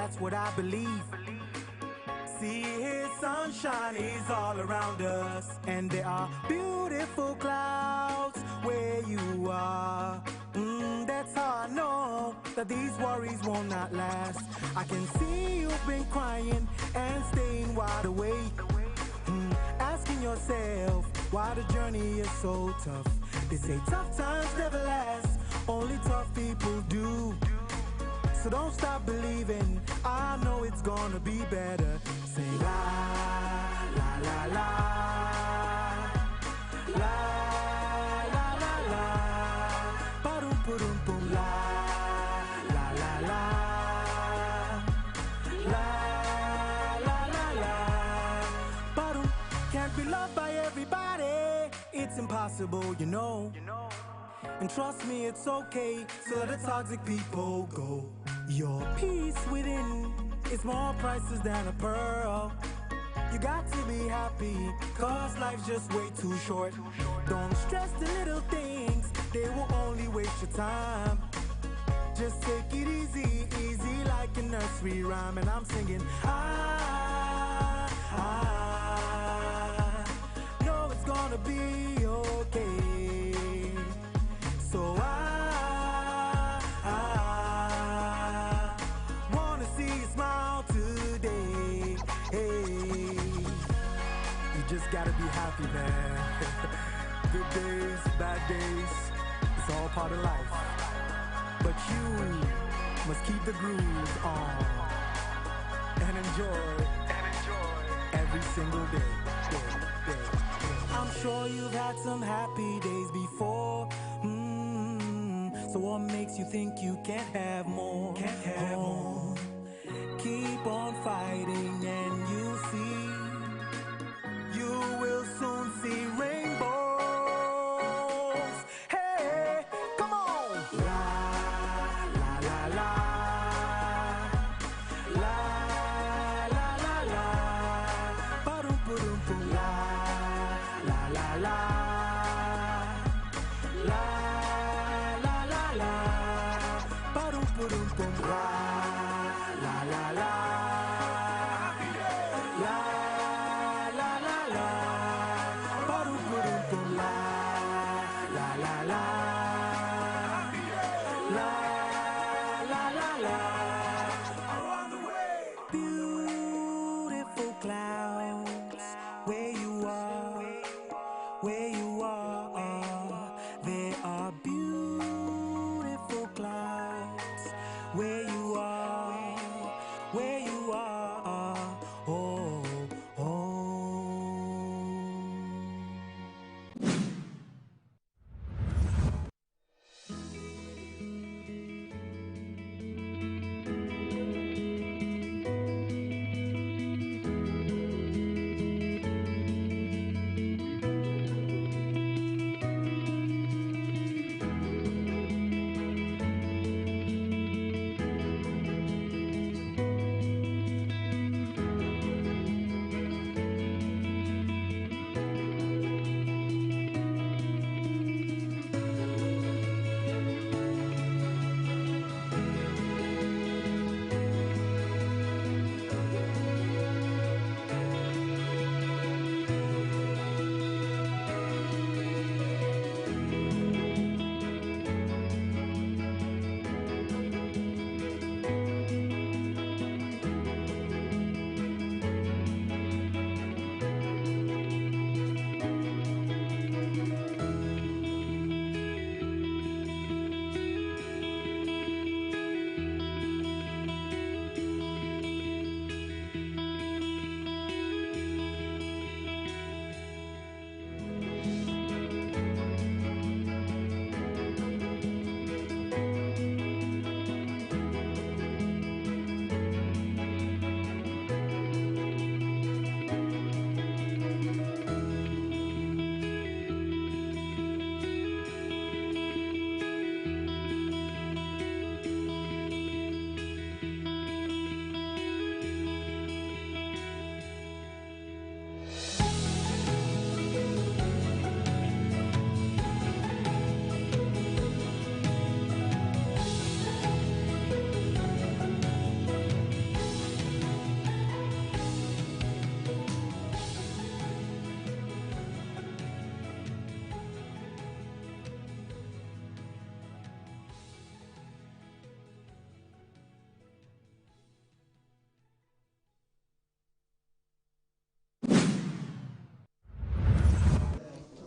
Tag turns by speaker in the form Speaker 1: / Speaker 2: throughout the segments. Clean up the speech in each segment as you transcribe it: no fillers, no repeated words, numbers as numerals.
Speaker 1: that's what I believe. See, his sunshine is all around us, and there are beautiful clouds where you are. That's how I know that these worries will not last. I can see you've been crying and staying wide awake, asking yourself why the journey is so tough. They say tough times never last, only tough people do. So don't stop believing, I know it's gonna be better. Say la, la, la, la, la, la, la, la, ba-dum, ba-dum, boom, la, la, la, la, la, la, la, la, ba-dum. Can't be loved by everybody, it's impossible, you know. And trust me, it's okay, so let the toxic people go. Your peace within is more priceless than a pearl. You got to be happy, cause life's just way too short. Don't stress the little things, they will only waste your time. Just take it easy, easy like a nursery rhyme. And I'm singing, I know it's gonna be okay. So I wanna see you smile today. Hey, you just gotta be happy, man. Good days, bad days, it's all part of life. But you must keep the groove on and enjoy every single day. I'm sure you've had some happy days before. So what makes you think you can't have more? Keep on fighting and you'll see. You will soon see rainbows. Hey, come on! La, la, la, la. La, la, la, la. Ba-dum, ba-dum, boom. La, la, la, la. La, la, la, la. Ba-dum, ba-dum, boom. La, la, la, la. La, la, la, la. Ba-dum, ba-dum, boom. La, la, la, la. La, la, la, la. Around the way. Beautiful clouds, where you are, where you are. There are beautiful clouds, where you are, where you are. Oh, oh.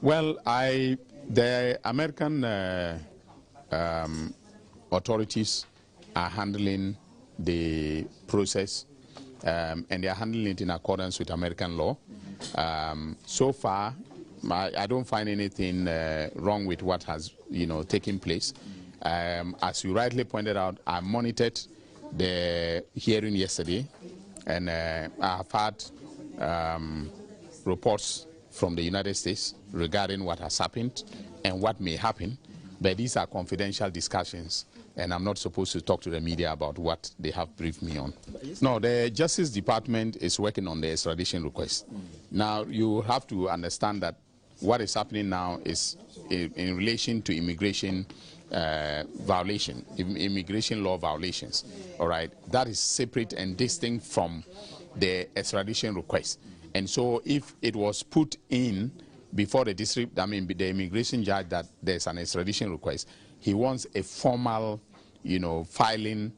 Speaker 2: Well, the American authorities are handling the process, and they are handling it in accordance with American law. So far, I don't find anything wrong with what has, taken place. As you rightly pointed out, I monitored the hearing yesterday, and I have had reports from the United States regarding what has happened and what may happen, but these are confidential discussions, and I'm not supposed to talk to the media about what they have briefed me on. No, the Justice Department is working on the extradition request. Now, you have to understand that what is happening now is in relation to immigration immigration law violations. All right, that is separate and distinct from the extradition request. And so if it was put in before the the immigration judge that there's an extradition request, he wants a formal, filing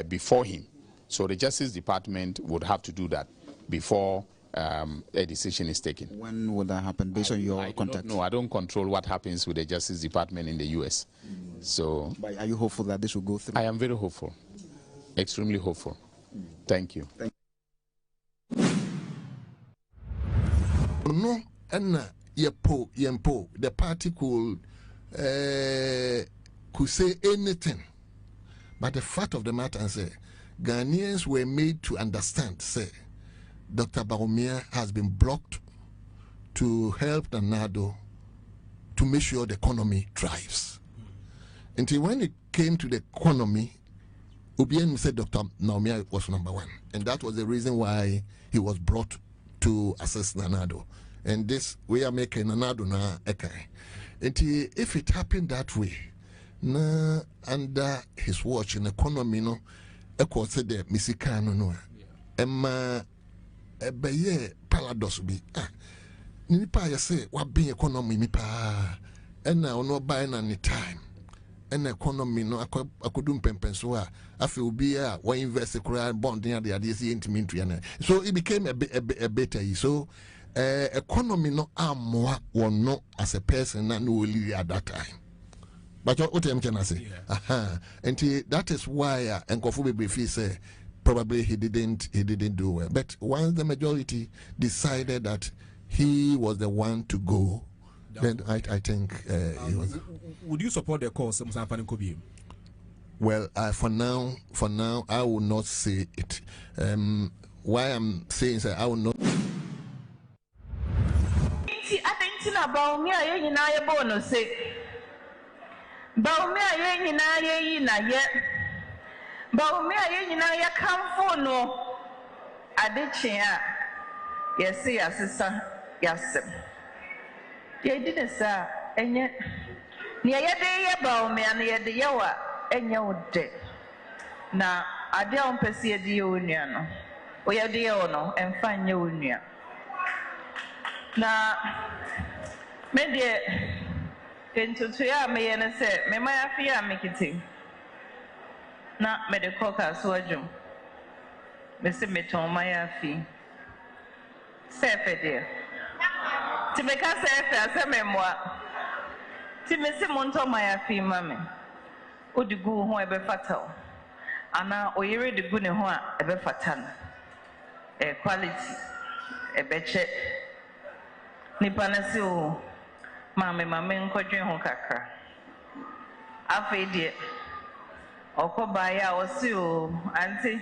Speaker 2: before him. So the Justice Department would have to do that before a decision is taken.
Speaker 3: When will that happen based on your contact?
Speaker 2: No, I don't control what happens with the Justice Department in the U.S. So,
Speaker 3: but are you hopeful that this will go through?
Speaker 2: I am very hopeful, extremely hopeful. Thank you.
Speaker 4: No, and yempo, the party could say anything, but the fact of the matter is, Ghanaians were made to understand, say, Dr. Bawumia has been blocked to help Nana-Addo to make sure the economy thrives. Until when it came to the economy, Obienu said Dr. Bawumia was number one, and that was the reason why he was brought to assist Nana-Addo. And this, we are making Nana-Addo na ekai. And if it happened that way, na under his watch in economy, no, eko said the Misikano no, Emma ebeye paradox bi. Nipa ya say what being economy nipa, and now no buying any time. And economy no akudum pempenso a feel be a one invest a bond near the idea. So it became a better. So economy no more or no as a person and no at that time. But what can I say? And that is why Nkofu Bebefi say probably he didn't do well. But once the majority decided that he was the one to go, then I think he was.
Speaker 5: Would you support the cause, Musamfani Kobi?
Speaker 4: Well, for now, I will not say it. Why I'm saying that I will not.
Speaker 6: I think about me, I bonus say. Bawumia ye nyina ye na ye. Bawumia ye nyina ye kamfo no. Adekye a yesi asesa yasem. Ye did sa enye ne ye de ye Bawumia ne ye de ye wa enye ode. Na ade a ompese ye de ye onua no. O ye de ye ono emfa nye onua. Na me de Kentutu ya me yene se me maya fi ya mekiti na me de koka so adwum me se meton maya fi se fe de ti me ka se fe ase me moa ti me se monto maya fi ma me odigu ho ebe fataw ana oyire de gu ne ho a ebe fatan quality ebe che nipa na se o Mame nkodwen ho kakra afa die okoba ya osi o anti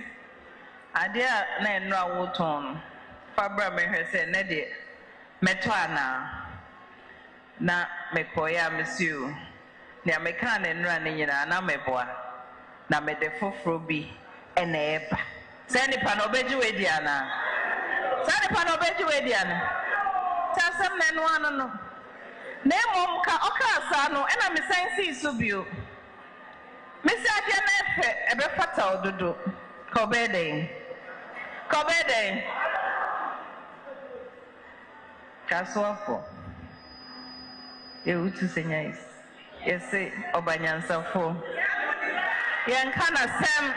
Speaker 6: ade a na enu awoton fabra me hwese ne de meto ana na mekoya mesiu ne ameka na enu an nyina na meboa na mede foforo bi ena eba se nipa no beji wedi ana se nipa no beji wedi ana tasem na enu an no Nemo ka okasa no ena me sense subio. Me se ade na efe ebe fata ododo. Kobeden. Kasofo. Ye utu senyais. Yese obanyansafo. Yen kana sem.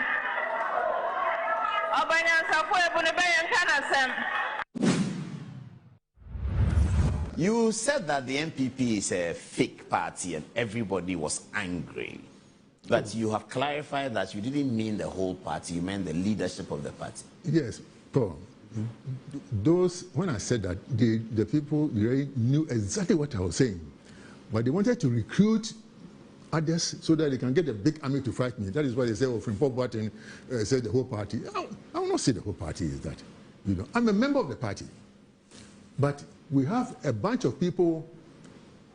Speaker 6: Obanyansafo ebune be yen kana sem.
Speaker 7: You said that the NPP is a fake party and everybody was angry. But you have clarified that you didn't mean the whole party, you meant the leadership of the party.
Speaker 8: Yes, Paul. When I said that, the people really knew exactly what I was saying. But they wanted to recruit others so that they can get a big army to fight me. That is why they say, Frimpong Boateng said the whole party. I will not say the whole party is that. I'm a member of the party. But we have a bunch of people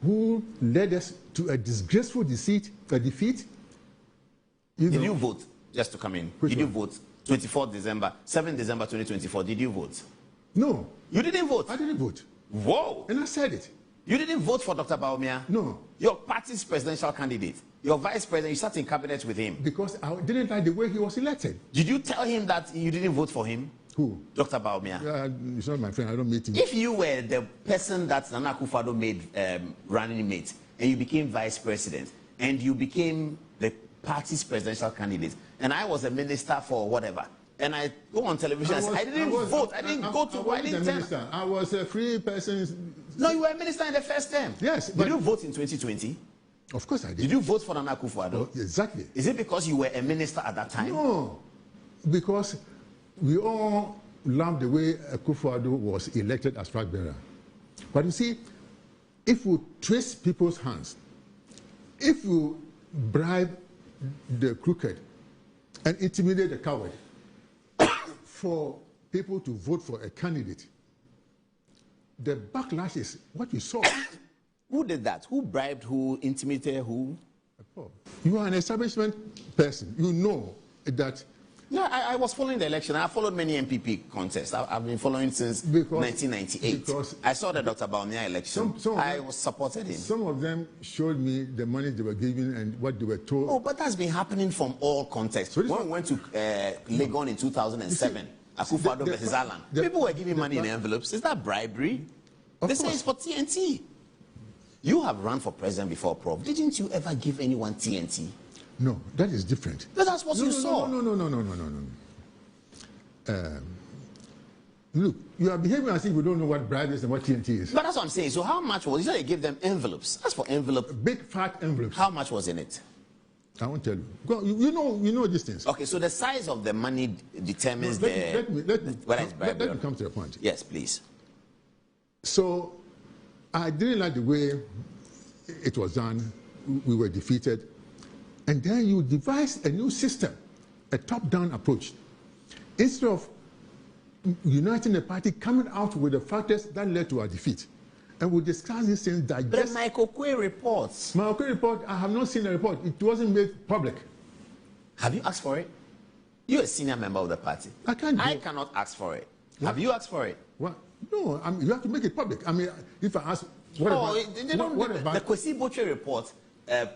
Speaker 8: who led us to a disgraceful defeat.
Speaker 7: Did you vote, just to come in? Did you vote 24 December, 7 December 2024? Did you vote?
Speaker 8: No.
Speaker 7: You didn't vote?
Speaker 8: I didn't vote.
Speaker 7: Whoa.
Speaker 8: And I said it.
Speaker 7: You didn't vote for Dr. Bawumia?
Speaker 8: No.
Speaker 7: Your party's presidential candidate, your vice president, you sat in cabinet with him.
Speaker 8: Because I didn't like the way he was elected.
Speaker 7: Did you tell him that you didn't vote for him?
Speaker 8: Who?
Speaker 7: Dr. Bawumia.
Speaker 8: He's not my friend. I don't meet him.
Speaker 7: If you were the person that Nana Akufo-Addo made running mate, and you became vice president, and you became the party's presidential candidate, and I was a minister for whatever, and I go on television and say, I didn't vote, I didn't go to, I didn't tell.
Speaker 8: I was a free person.
Speaker 7: No, you were a minister in the first term.
Speaker 8: Yes.
Speaker 7: Did you vote in 2020?
Speaker 8: Of course I did.
Speaker 7: Did you vote for Nana Akufo-Addo?
Speaker 8: Oh, exactly.
Speaker 7: Is it because you were a minister at that time?
Speaker 8: No, because we all loved the way Akufo-Addo was elected as flag bearer. But you see, if we trace people's hands, if you bribe the crooked and intimidate the coward for people to vote for a candidate, the backlash is what you saw.
Speaker 7: Who did that? Who bribed who, intimidated who?
Speaker 8: You are an establishment person. You know that.
Speaker 7: No, I was following the election. I followed many MPP contests. I've been following since 1998. I saw the Dr. Bawumia election. I supported him.
Speaker 8: Some of them showed me the money they were given and what they were told.
Speaker 7: Oh, but that's been happening from all contexts. So when we went to Legon in 2007, Akufo-Addo versus Alan, people were giving money in envelopes. Is that bribery? They say it's for TNT. You have run for president before, Prof. Didn't you ever give anyone TNT?
Speaker 8: No, that is different.
Speaker 7: But that's what you saw.
Speaker 8: No. Look, you are behaving as if you don't know what bribe is and what TNT is.
Speaker 7: But that's what I'm saying. So how much was it? You said you gave them envelopes. That's for envelope.
Speaker 8: Big fat envelopes.
Speaker 7: How much was in it?
Speaker 8: I won't tell you. Go, you know these things.
Speaker 7: Okay, so the size of the money determines
Speaker 8: let me come to the point.
Speaker 7: Yes, please.
Speaker 8: So I didn't like the way it was done. We were defeated. And then you devised a new system, a top-down approach. Instead of uniting the party, coming out with the factors that led to our defeat. And we discussed these things that
Speaker 7: But the Michael Quay reports.
Speaker 8: Michael Quay report, I have not seen the report. It wasn't made public.
Speaker 7: Have you asked for it? You're a senior member of the party.
Speaker 8: I
Speaker 7: cannot ask for it. What? Have you asked for it?
Speaker 8: What? No, you have to make it public. I mean, if I ask,
Speaker 7: the Kwesi Botwe report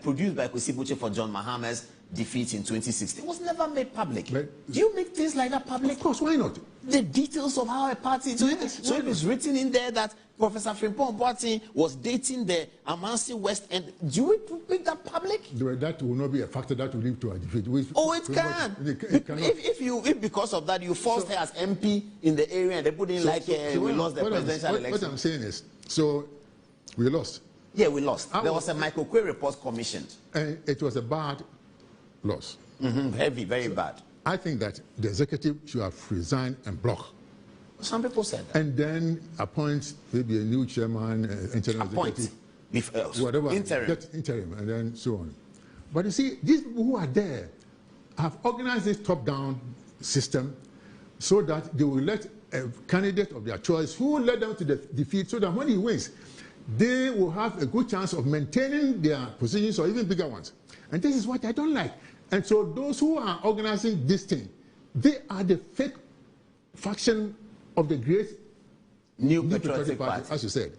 Speaker 7: produced by Kwesi Botwe for John Mahama's defeat in 2016 was never made public. Do you make things like that public?
Speaker 8: Of course, why not?
Speaker 7: The details of how a party. So it is written in there that Professor Frimpong Boateng was dating the Amansi West End. Do we make that public?
Speaker 8: That will not be a factor that will lead to a defeat.
Speaker 7: It can. If because of that you forced her as MP in the area and they put in we lost the presidential election.
Speaker 8: What I'm saying is, so we lost.
Speaker 7: Yeah, we lost. There was a Michael Quay report commissioned.
Speaker 8: And it was a bad loss.
Speaker 7: Heavy, very bad.
Speaker 8: I think that the executive should have resigned and blocked.
Speaker 7: Some people said that.
Speaker 8: And then appoint maybe a new chairman, internal executive. Whatever. Interim, and then so on. But you see, these people who are there have organized this top-down system so that they will let a candidate of their choice who led them to the defeat so that when he wins, they will have a good chance of maintaining their positions or even bigger ones. And this is what I don't like. And so those who are organizing this thing, they are the fake faction of the great
Speaker 7: New Patriotic Party,
Speaker 8: as you said.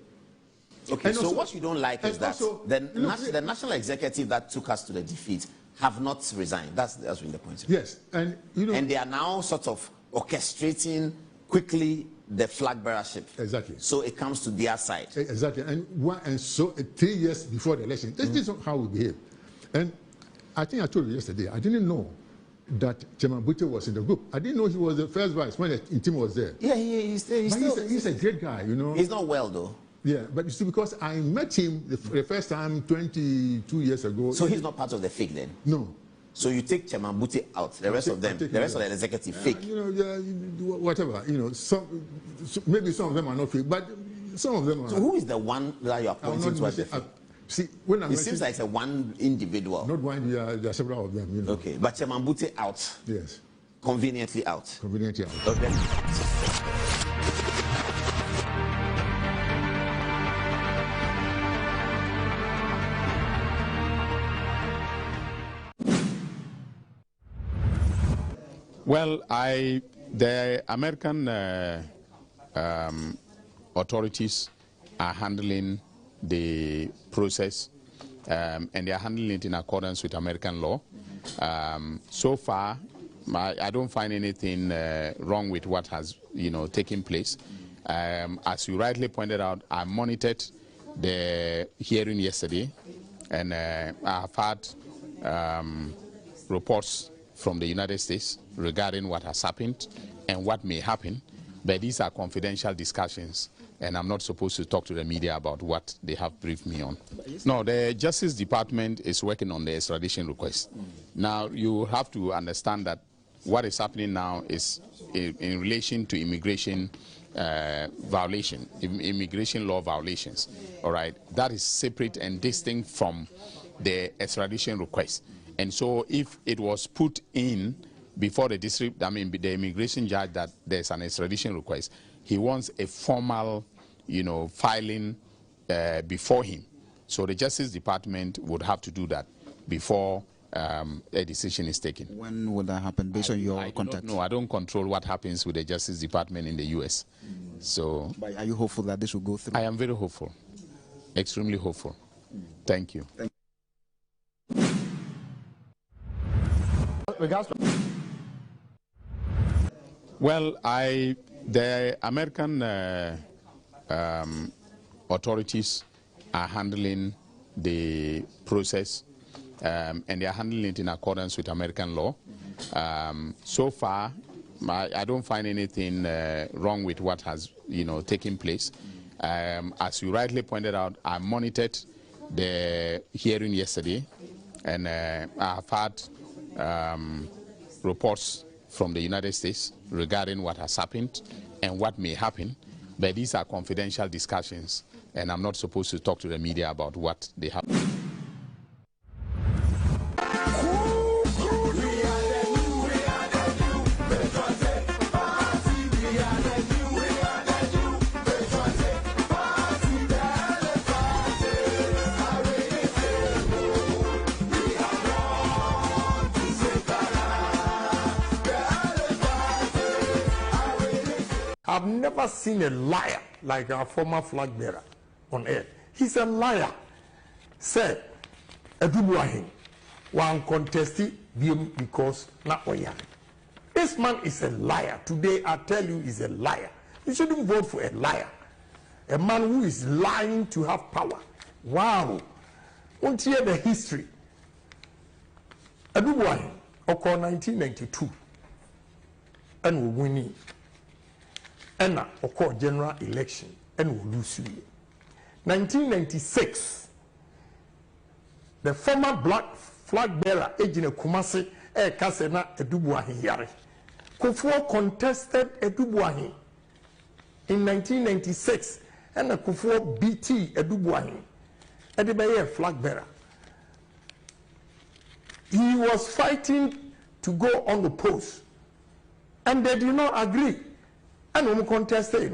Speaker 7: Okay, and so what you don't like is that the national executive that took us to the defeat have not resigned. That's been the point.
Speaker 8: Yes, and
Speaker 7: and they are now sort of orchestrating quickly the flag bearership.
Speaker 8: Exactly.
Speaker 7: So it comes to their side.
Speaker 8: Exactly, and so 3 years before the election, this is how we behave. And I think I told you yesterday, I didn't know that Chairman Bute was in the group. I didn't know he was the first vice when the team was there.
Speaker 7: Yeah, he's
Speaker 8: a great guy, you know.
Speaker 7: He's not well, though.
Speaker 8: Yeah, but you see, because I met him the first time 22 years ago.
Speaker 7: So he's not part of the fake then?
Speaker 8: No.
Speaker 7: So you take Chairman Bute out, the rest of them, the rest of the executive fake?
Speaker 8: Whatever, maybe some of them are not fake, but some of them are.
Speaker 7: So who is the one that you are pointing to as the fake?
Speaker 8: See, when
Speaker 7: it seems like it's a one individual.
Speaker 8: Not one, there are several of them.
Speaker 7: Okay, but Chairman Bute out.
Speaker 8: Yes.
Speaker 7: Conveniently out.
Speaker 8: Conveniently out.
Speaker 7: Okay.
Speaker 2: Well, the American authorities are handling the process, and they are handling it in accordance with American law. So far, I don't find anything wrong with what has, taken place. As you rightly pointed out, I monitored the hearing yesterday, and I have had reports from the United States regarding what has happened and what may happen, but these are confidential discussions, and I'm not supposed to talk to the media about what they have briefed me on. No, the Justice Department is working on the extradition request. Now, you have to understand that what is happening now is in relation to immigration immigration law violations, all right? That is separate and distinct from the extradition request. And so if it was put in before the district, the immigration judge, that there's an extradition request, he wants a formal, filing before him. So the Justice Department would have to do that before a decision is taken.
Speaker 3: When will that happen, based on your contact?
Speaker 2: No, I don't control what happens with the Justice Department in the U.S. So,
Speaker 3: but are you hopeful that this will go through?
Speaker 2: I am very hopeful, extremely hopeful. Thank you. Well, the American authorities are handling the process, and they are handling it in accordance with American law. So far, I don't find anything wrong with what has, taken place. As you rightly pointed out, I monitored the hearing yesterday, and I have had reports from the United States regarding what has happened and what may happen, but these are confidential discussions, and I'm not supposed to talk to the media about what they have.
Speaker 9: I've never seen a liar like our former flag bearer on earth. He's a liar. Said, Edubuahin, one contested because not Oya. This man is a liar. Today, I tell you, he's a liar. You shouldn't vote for a liar. A man who is lying to have power. Wow. Won't hear the history. Edubuahin, occurred 1992, and we winning. And occur general election and will lose you. 1996, the former black flag bearer Ejine Kumasi Kasena Edubuahin Yare. Kufuor contested Edubuahin in 1996, and Kufuor BT Edubuahin Edebeye flag bearer. He was fighting to go on the post, and they did not agree. And we contested,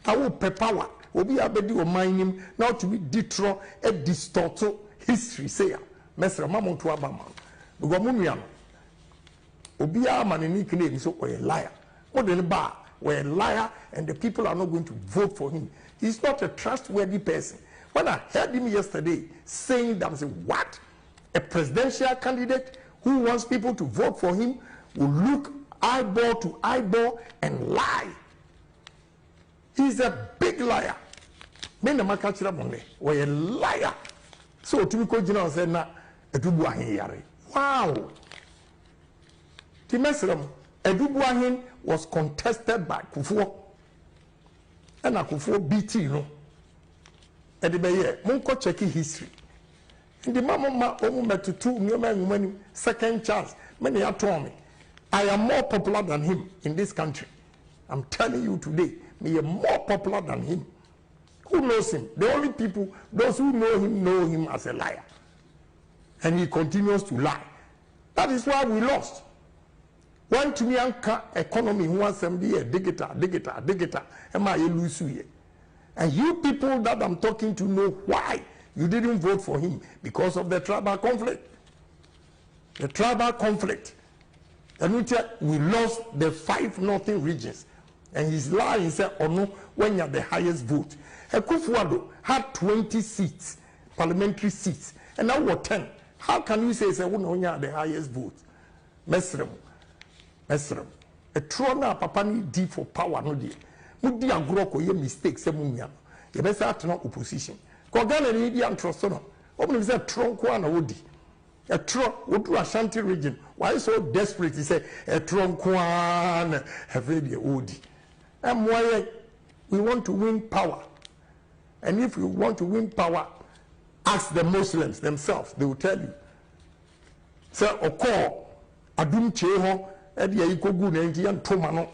Speaker 9: I will pay power. Obi abedi o mining now to be detro a distorted history. Say, Mesra Mamon to Abama. We go Mumian. Obi Amanini Canadian so we're a liar. What the bar? We're a liar, and the people are not going to vote for him. He's not a trustworthy person. When I heard him yesterday saying that, I said, what? A presidential candidate who wants people to vote for him will look eyeball to eyeball and lie. He's a big liar. Men the catch up on me. We're a liar. So to me, Kojina said, "Na Edubuahin yare." Wow. Timesram Edibeye, Munko checking history. In the mama omumetutu nyoma second chance. Many are told me, I am more popular than him in this country. I'm telling you today, me am more popular than him. Who knows him? The only people, those who know him as a liar. And he continues to lie. That is why we lost. One to me economy who wants to be a digital, am I lose you? And you people that I'm talking to know why you didn't vote for him, because of the tribal conflict. The tribal conflict. And we lost the 5 northern regions. And his lie, he said, oh no, when you're the highest vote. Akufo-Addo had 20 seats, parliamentary seats, and now we're 10. How can you say, when you're the highest vote? Mesrem. A trona papa ni deep for power, no dear. Mudi agroko ye mistakes, you best have to know opposition. Kogana ni di antrosono. Open is a tronco and a woody. A tronc would do Ashanti region. Why so desperate? He said, a tronco and a very woody. And why we want to win power. And if you want to win power, ask the Muslims themselves. They will tell you. So, Oko, Adum Cheho, Eddie Ikogu, Nantian Tomano,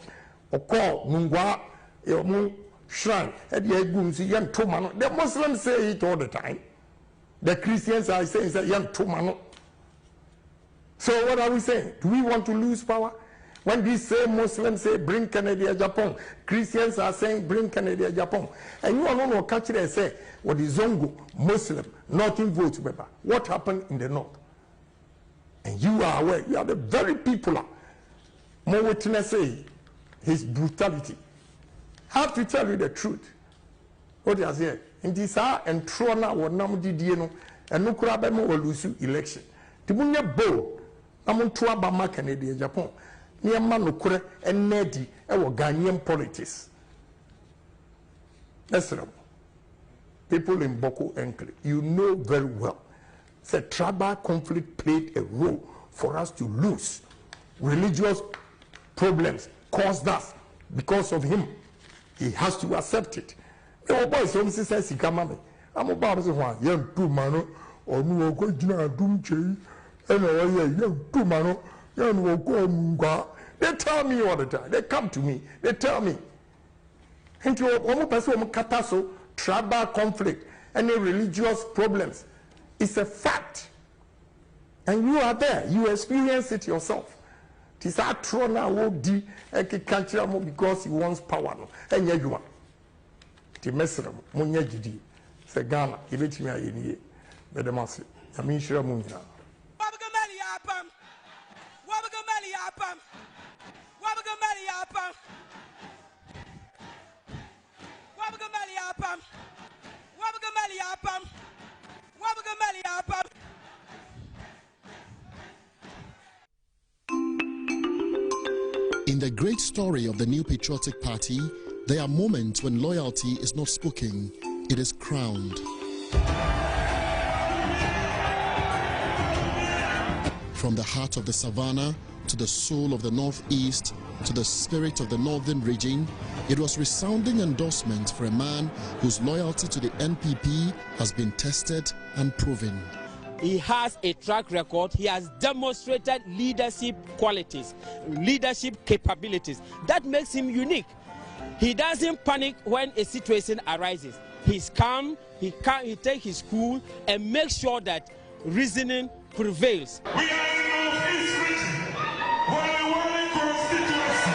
Speaker 9: Oko, Mungwa, Eomu, Shrine, Eddie Gunzi, Yan Tomano. The Muslims say it all the time. The Christians are saying, Yan Tomano. So, what are we saying? Do we want to lose power? When these same Muslims say, bring Canada, Japan, Christians are saying, bring Canada, Japan. And you are not catch it and say, what is Zongo, Muslim, nothing votes, paper. What happened in the north? And you are aware, you are the very people. More witness say, his brutality. I have to tell you the truth. What is here? In this hour, and Trona or Namudi Dieno, and Nukurabemo will lose election. Tibunya Bo, Namuntua Bama, Canada, Japan. Niamma nokure enedi ewo Ghanaian politics. Listen, people in Boko Enkle, you know very well, the tribal conflict played a role for us to lose. Religious problems caused us because of him. He has to accept it. The boy says he come me. I'm about to say, young two mano or no go jina dum che and young two mano. They tell me all the time. They come to me. They tell me. Tribal conflict, any religious problems. It's a fact. And you are there. You experience it yourself. It is a trona because he wants power. And you want. The message Munya Gidi. Say Ghana, give it to me a year. Bedemasi. I mean, sure, Munya.
Speaker 10: In the great story of the New Patriotic Party, there are moments when loyalty is not spoken, it is crowned. From the heart of the savannah to the soul of the Northeast to the spirit of the Northern region, it was resounding endorsement for a man whose loyalty to the NPP has been tested and proven.
Speaker 11: He has a track record. He has demonstrated leadership qualities, leadership capabilities. That makes him unique. He doesn't panic when a situation arises. He's calm, he takes his cool and makes sure that reasoning prevails.
Speaker 12: We are in Northeast region, Wale constituency.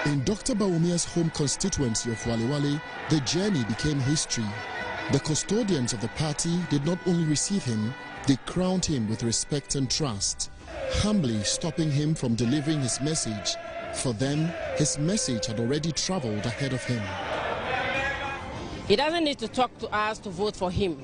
Speaker 10: In Dr. Bawumia's home constituency of Wale, the journey became history. The custodians of the party did not only receive him, they crowned him with respect and trust, humbly stopping him from delivering his message. For them, his message had already traveled ahead of him.
Speaker 13: He doesn't need to talk to us to vote for him.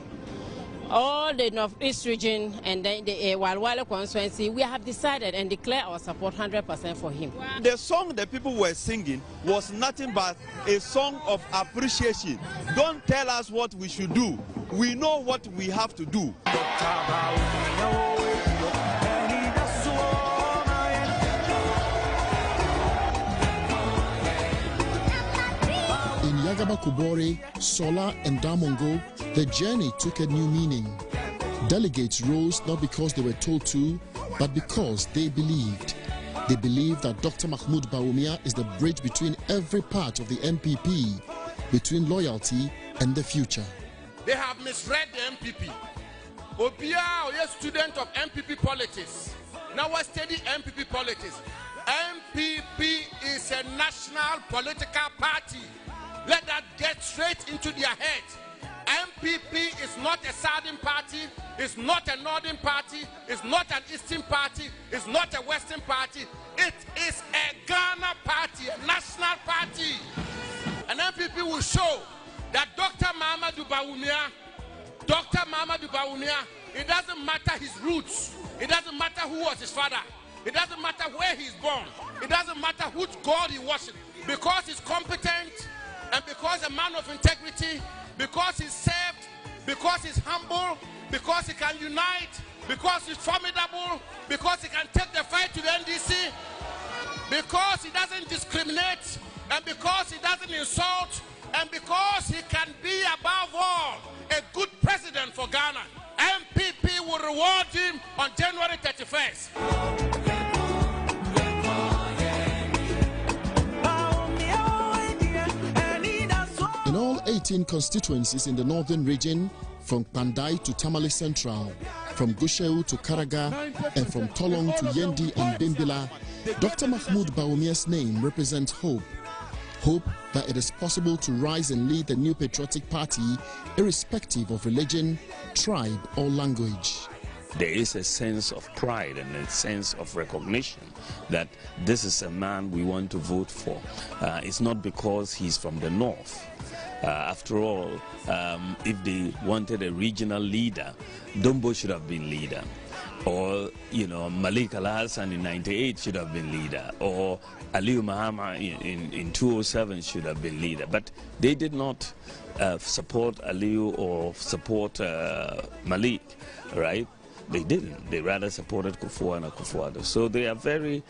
Speaker 13: All the Northeast region and then the Wale constituency, we have decided and declared our support 100% for him.
Speaker 14: The song the people were singing was nothing but a song of appreciation. Don't tell us what we should do. We know what we have to do.
Speaker 10: In Yagaba Kubore, Sola and Damongo, the journey took a new meaning. Delegates rose not because they were told to, but because they believed. They believed that Dr. Mahmoud Bawumia is the bridge between every part of the NPP, between loyalty and the future.
Speaker 9: They have misread the NPP. Obia, a student of NPP politics. Now I study NPP politics. NPP is a national political party. Let that get straight into their head. NPP is not a southern party, it's not a northern party, it's not an eastern party, it's not a western party. It is a Ghana party, a national party. And NPP will show that Dr. Mahamudu Bawumia, it doesn't matter his roots, it doesn't matter who was his father, it doesn't matter where he's born, it doesn't matter which God he worships, because he's competent and because a man of integrity, because he's served, because he's humble, because he can unite, because he's formidable, because he can take the fight to the NDC, because he doesn't discriminate, and because he doesn't insult, and because he can be above all a good president for Ghana. MPP will reward him on January 31st.
Speaker 10: In all 18 constituencies in the northern region, from Pandai to Tamale Central, from Gusheu to Karaga, and from Tolong to Yendi and Bimbila, Dr. Mahmoud Bawumia's name represents hope. Hope that it is possible to rise and lead the new patriotic party, irrespective of religion, tribe, or language.
Speaker 15: There is a sense of pride and a sense of recognition that this is a man we want to vote for. It's not because he's from the north. After all, if they wanted a regional leader, Dombo should have been leader. Or, Malik Al-Hassan in 98 should have been leader. Or Aliyu Mahama in 2007 should have been leader. But they did not support Aliyu or support Malik, right? They didn't. They rather supported Kufuor and Akufo-Addo. So they are very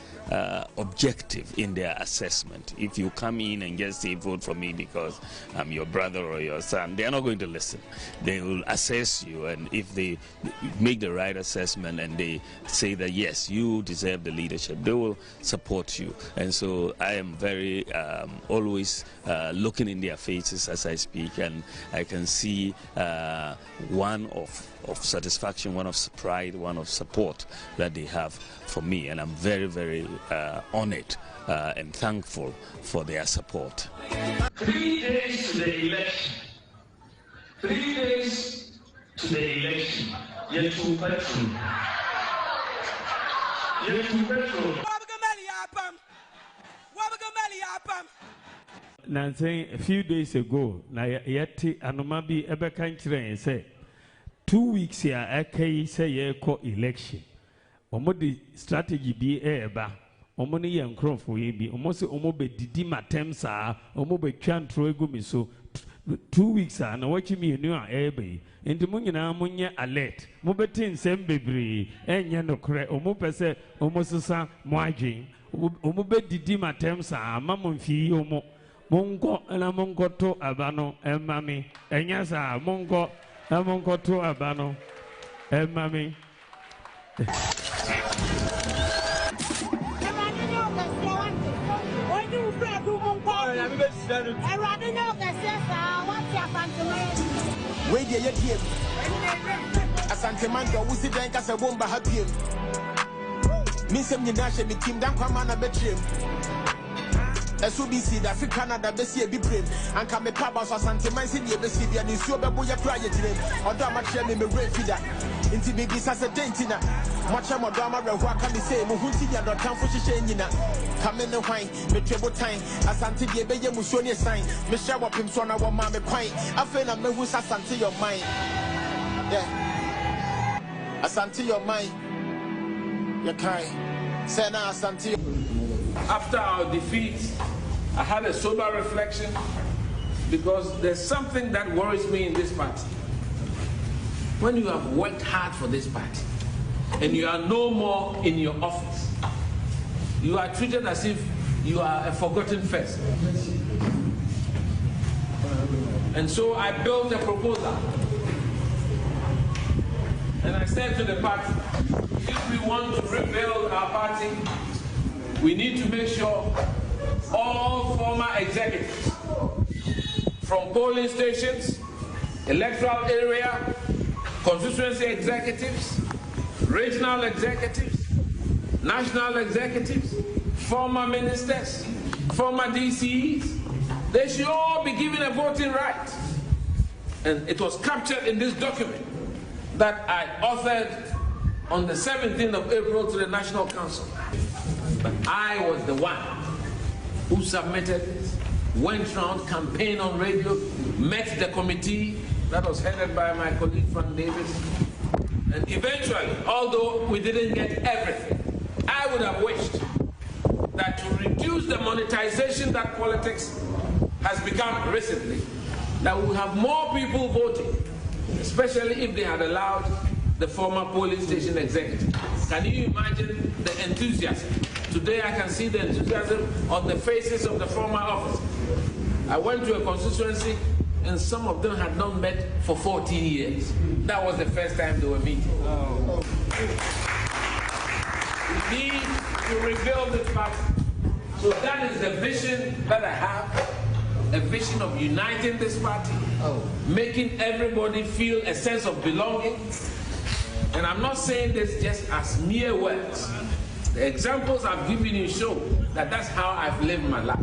Speaker 15: objective in their assessment. If you come in and just say, vote for me because I'm your brother or your son, they are not going to listen. They will assess you, and if they make the right assessment and they say that, yes, you deserve the leadership, they will support you. And so I am very always looking in their faces as I speak, and I can see one of satisfaction, one of pride, one of support that they have for me, and I'm very, very honored and thankful for their support.
Speaker 12: 3 days to the election. 3 days to the election. Yet to petrol. Yet to petrol.
Speaker 16: Nancy, a few days ago, na yeti anomabi ebe kanchire say 2 weeks here, I say ye co election. Omodi strategy be eba. Omoni yan cron for ye be. Omosi omobe didi matemsa. Omobe chan troegu so 2 weeks na watch me new ebe. Into munya munya alert. Mobetin sembebri. Enya no kre. Omopese omosusa mwajin. Omobe didi matemsa. Mamumfi omo. Mongo na mongo to abano emami. Enya sa mongo. Mongo to abano emami.
Speaker 17: Where do you get Asanteman go wusi den kasa bomba happy. Minsem ni nashe mi team dan kwama na betrim. SOBC da fi Canada besi e bi brem. Anka me paba so Asanteman si die besi bia ni suo bebo ya kra ye direm. Odo amachia me refida. Inti bigi sasa dentina. Macha modo amare ho aka mi say mo hunti ya do tamfo hihye nyina. Kame ne hwan me twebo tan. Asante die be ye musuo ne sign. Me hye wopim so na wo ma me kwan. Afa na mehu Asante your mind. Yeah. Asante your mind. You kai. Say na Asante.
Speaker 18: After our defeat, I had a sober reflection because there's something that worries me in this party. When you have worked hard for this party and you are no more in your office, you are treated as if you are a forgotten person. And so I built a proposal And I said to the party, if we want to rebuild our party, we need to make sure all former executives, from polling stations, electoral area, constituency executives, regional executives, national executives, former ministers, former DCEs, they should all be given a voting right. And it was captured in this document that I authored on the 17th of April to the National Council. But I was the one who submitted, went round, campaigned on radio, met the committee that was headed by my colleague Frank Davis. And eventually, although we didn't get everything, I would have wished that to reduce the monetization that politics has become recently, that we would have more people voting, especially if they had allowed the former polling station executive. Can you imagine the enthusiasm? Today I can see the enthusiasm on the faces of the former officers. I went to a constituency and some of them had not met for 14 years. That was the first time they were meeting. Oh. We need to rebuild this party. So that is the vision that I have, a vision of uniting this party, making everybody feel a sense of belonging. And I'm not saying this just as mere words. The examples I've given you show that that's how I've lived my life.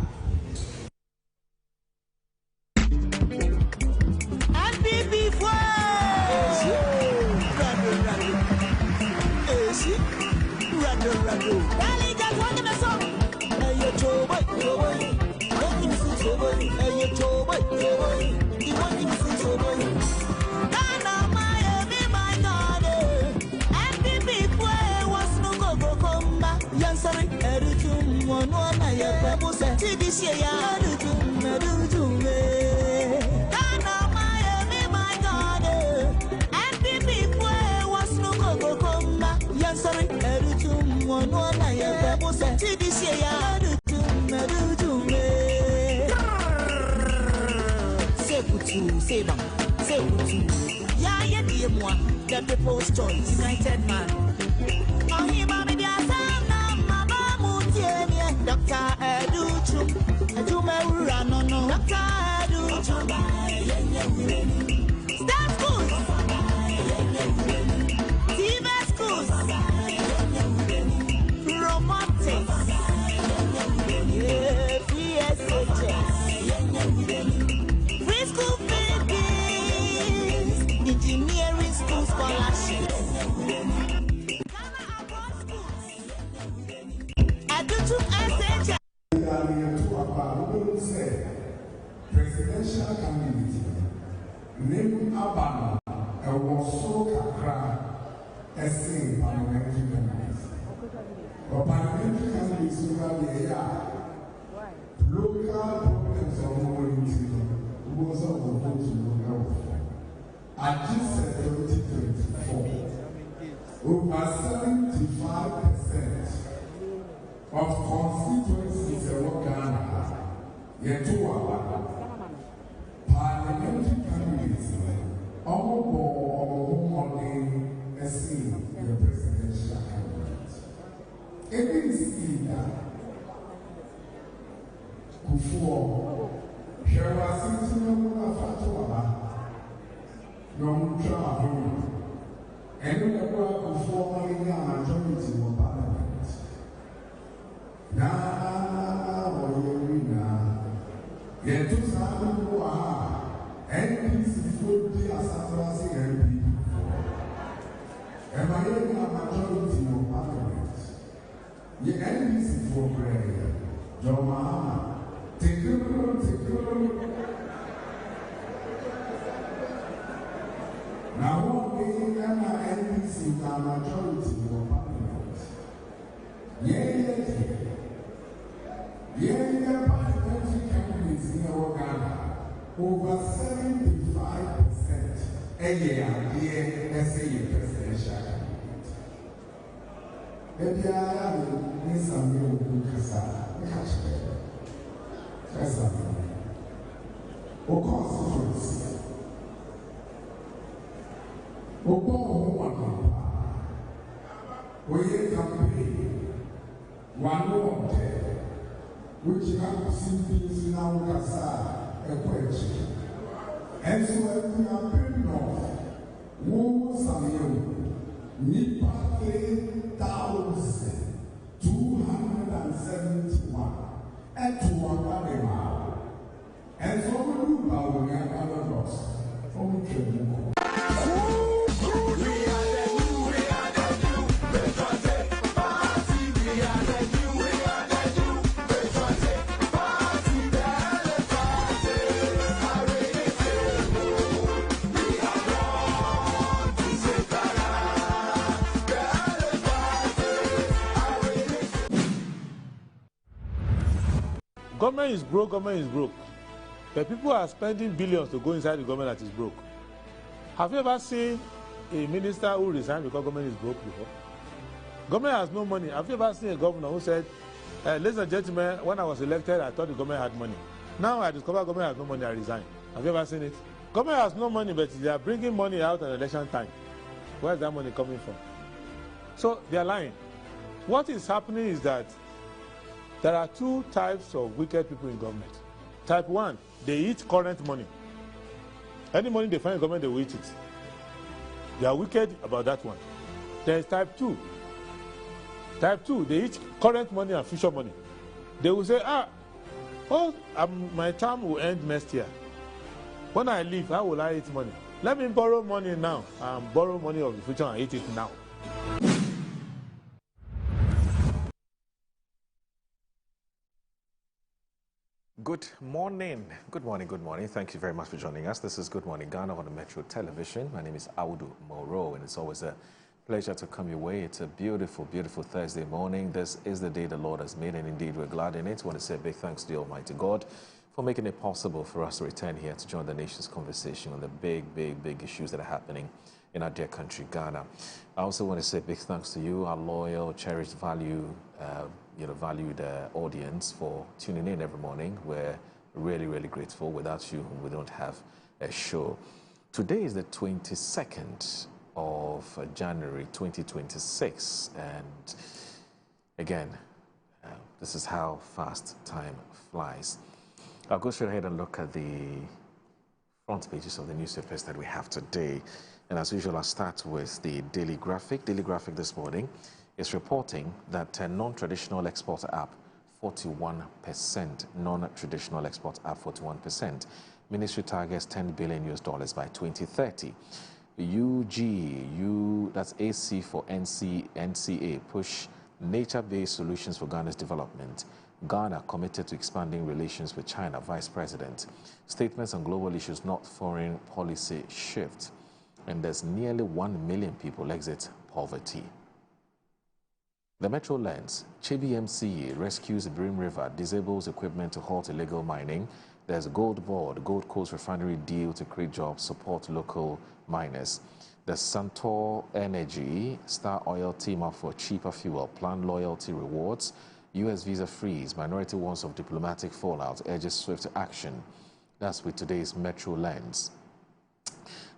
Speaker 1: The people's choice, United Man. Dr. Educhu, Dr. Educhu, Staff schools, TV schools, robotics, free SHS, free school fees, engineering school scholarships.
Speaker 19: Presidential candidate name Abano was so kakra essay parliamentary candidates. Or parliamentary candidates who have the local problems of mobility was of the vote to local. At just 2024, over 75% of constituencies in Ghana, yet to parliamentary candidates, all money as seen the presidential candidate. It is either before there was something of Fatwa, no travel, and we were before money majority of parliament. Now, yet to some who are NPC would be as a MP. And my majority of parliament. The NPC for prayer, John Mahama, take it. Now, what being an NPC majority of parliament? Yeah, parliamentary candidates in our Ghana, over 75% a year, as a presidential candidate. Maybe I have some new Kasa, or constituency. we campaign, one more day, which have symptoms now as a question. And so we are very north, who was a Nipa 3,271 and 201. And so we do our dogs from Tremor.
Speaker 20: Government is broke, government is broke. The people are spending billions to go inside the government that is broke. Have you ever seen a minister who resigned because government is broke before? Government has no money. Have you ever seen a governor who said, ladies and gentlemen, when I was elected, I thought the government had money. Now I discover government has no money, I resign. Have you ever seen it? Government has no money, but they are bringing money out at election time. Where is that money coming from? So they are lying. What is happening is that there are two types of wicked people in government. Type 1, they eat current money. Any money they find in government, they will eat it. They are wicked about that one. There is type 2. Type 2, they eat current money and future money. They will say, my term will end next year. When I leave, how will I eat money? Let me borrow money now and borrow money of the future and eat it now.
Speaker 21: Good morning. Good morning. Good morning. Thank you very much for joining us. This is Good Morning Ghana on the Metro Television. My name is Audu Moro, and it's always a pleasure to come your way. It's a beautiful, beautiful Thursday morning. This is the day the Lord has made, and indeed we're glad in it. I want to say a big thanks to the Almighty God for making it possible for us to return here to join the nation's conversation on the big, big, big issues that are happening in our dear country, Ghana. I also want to say a big thanks to you, our loyal, cherished, valued audience, for tuning in every morning. We're really, really grateful. Without you, we don't have a show. Today is the 22nd of January 2026, and again, this is how fast time flies. I'll go straight ahead and look at the front pages of the newspapers that we have today. And as usual, I'll start with the Daily Graphic. Daily Graphic this morning is reporting that non-traditional export up 41%. Non-traditional export up 41%. Ministry targets $10 billion by 2030. that's AC for NCA, push nature-based solutions for Ghana's development. Ghana committed to expanding relations with China. Vice President. Statements on global issues, not foreign policy shift. And there's nearly 1 million people exit poverty. The Metro Lens, Chebi MCA rescues Brim River, disables equipment to halt illegal mining. There's Gold Board, Gold Coast refinery deal to create jobs, support local miners. The Santor Energy, Star Oil team up for cheaper fuel, plan loyalty rewards. U.S. visa freeze, minority warns of diplomatic fallout, urges swift action. That's with today's Metro Lens.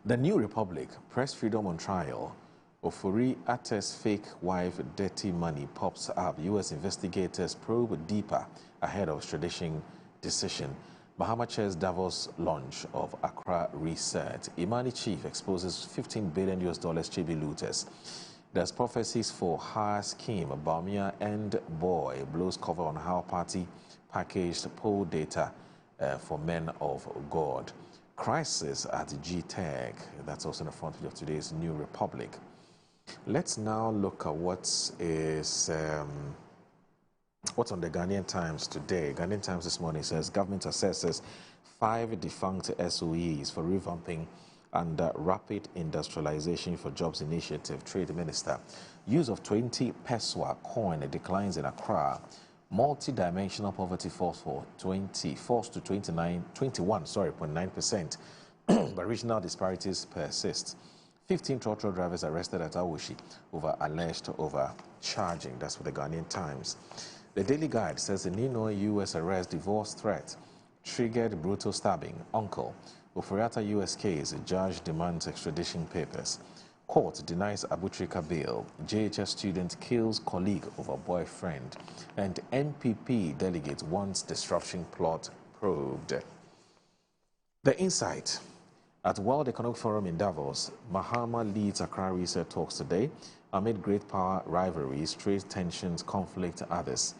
Speaker 21: The New Republic, press freedom on trial. Ofori Atte's fake wife dirty money pops up. U.S. investigators probe deeper ahead of extradition decision. Bahama chairs Davos launch of Accra Reset. Imani chief exposes $15 billion Chebi looters. There's prophecies for higher scheme. Bawumia and boy blows cover on how party packaged poll data for men of God. Crisis at GTEC. That's also in the front page of today's New Republic. Let's now look at what's on the Ghanaian Times today. Ghanaian Times this morning says government assesses 5 defunct SOEs for revamping under Rapid Industrialization for Jobs Initiative. Trade Minister. Use of 20 Peswa coin declines in Accra. Multi-dimensional poverty falls to 21.9%, but regional disparities persist. 15 trotro drivers arrested at Awoshi over alleged overcharging. That's for the Ghanaian Times. The Daily Guide says the Ninoy U.S. arrest divorce threat triggered brutal stabbing. Uncle. Oforiatta U.S. case, the judge demands extradition papers. Court denies Abutrika bail. JHS student kills colleague over boyfriend. And NPP delegate wants disruption plot probed. The Insight. At World Economic Forum in Davos, Mahama leads Accra Research talks today amid great power rivalries, trade tensions, conflict, others.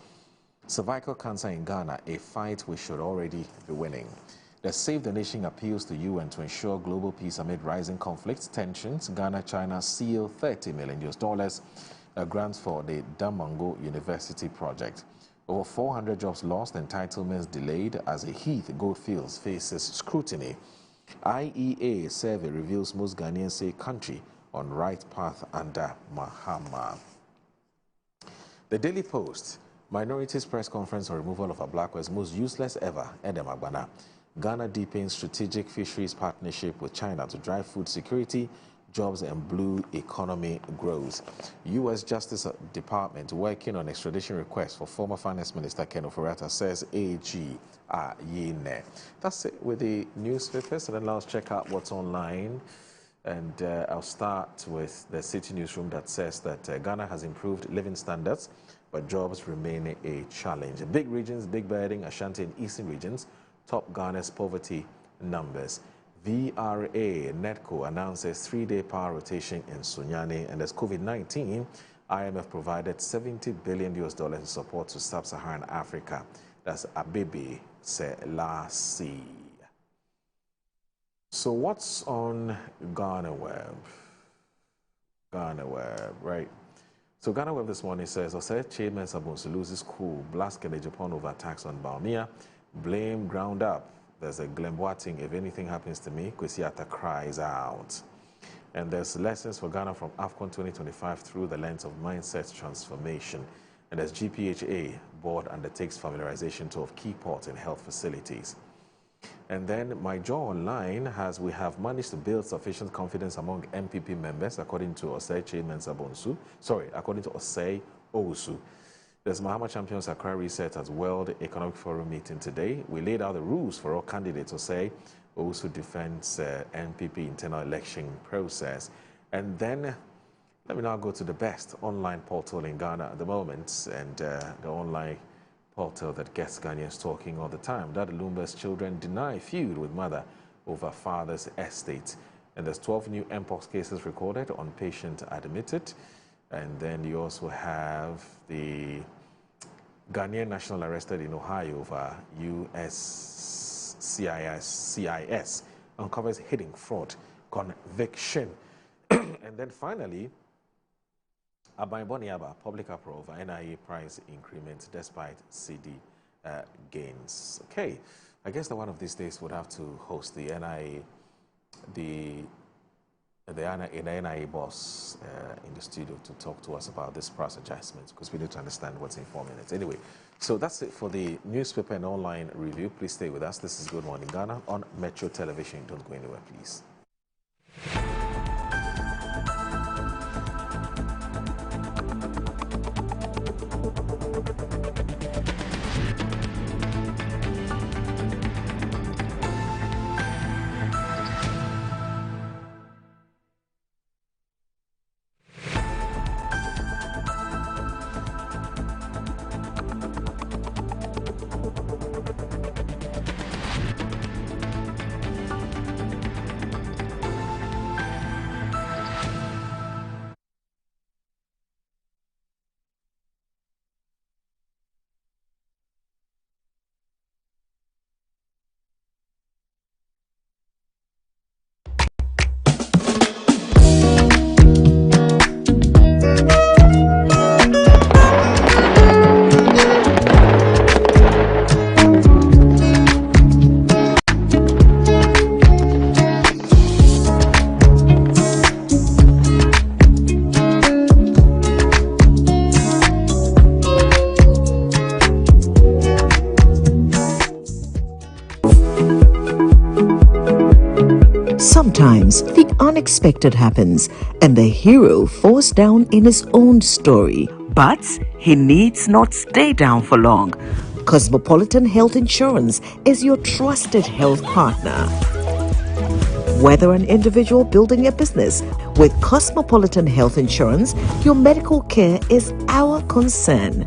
Speaker 21: Cervical cancer in Ghana, a fight we should already be winning. The Save the Nation appeals to UN to ensure global peace amid rising conflicts, tensions. Ghana, China seal $30 million grants for the Damongo University project. Over 400 jobs lost, entitlements delayed as a Heath Goldfields faces scrutiny. IEA survey reveals most Ghanaians say country on right path under Mahama. The Daily Post. Minorities press conference on removal of a Black West most useless ever, Edem Agbana. Ghana deepens strategic fisheries partnership with China to drive food security, jobs and blue economy grows. U.S. Justice Department working on extradition request for former Finance Minister Ken Ofori-Atta, says AG Ayine. That's it with the newspapers, and then let's check out what's online. And I'll start with the City Newsroom that says that Ghana has improved living standards, but jobs remain a challenge. Big regions, big birding, Ashanti and Eastern regions top Ghana's poverty numbers. VRA NEDCO announces 3-day power rotation in Sunyani, and as COVID-19, IMF provided $70 billion in support to sub-Saharan Africa. That's Abebe Selassie. So what's on Ghana Web? Ghana Web, right? So Ghana Web this morning says, Osei Chairman Sabonsu loses cool, blast Kennedy Japan over attacks on Baumia, blame ground up. There's a Glemboating, if anything happens to me, Kwesi Arthur cries out. And there's lessons for Ghana from AFCON 2025 through the lens of mindset transformation. And as GPHA board undertakes familiarization tour of key ports and health facilities. And then My Jaw Online we have managed to build sufficient confidence among MPP members, according to Osei Chairman Sabonsu. According to Osei Owusu. There's Mahama Champions Accra Research at World Economic Forum meeting today. We laid out the rules for all candidates. Osei Owusu defends NPP internal election process. And then let me now go to the best online portal in Ghana at the moment, and the online portal that gets Ghanaians talking all the time. That Lumba's children deny feud with mother over father's estate. And there's 12 new Mpox cases recorded on patient admitted. And then you also have the Ghanaian national arrested in Ohio over US CIS uncovers hidden fraud conviction. And then finally, Aban Boniaba, public uproar over NIA price increment despite CD gains. Okay, I guess that one of these days would have to host the NIA, the NIA boss in the studio to talk to us about this price adjustment, because we need to understand what's in 4 minutes. Anyway, so that's it for the newspaper and online review. Please stay with us. This is Good Morning Ghana on Metro Television. Don't go anywhere, please.
Speaker 5: Sometimes the unexpected happens and the hero falls down in his own story. But he needs not stay down for long. Cosmopolitan Health Insurance is your trusted health partner. Whether an individual building a business, with Cosmopolitan Health Insurance, your medical care is our concern.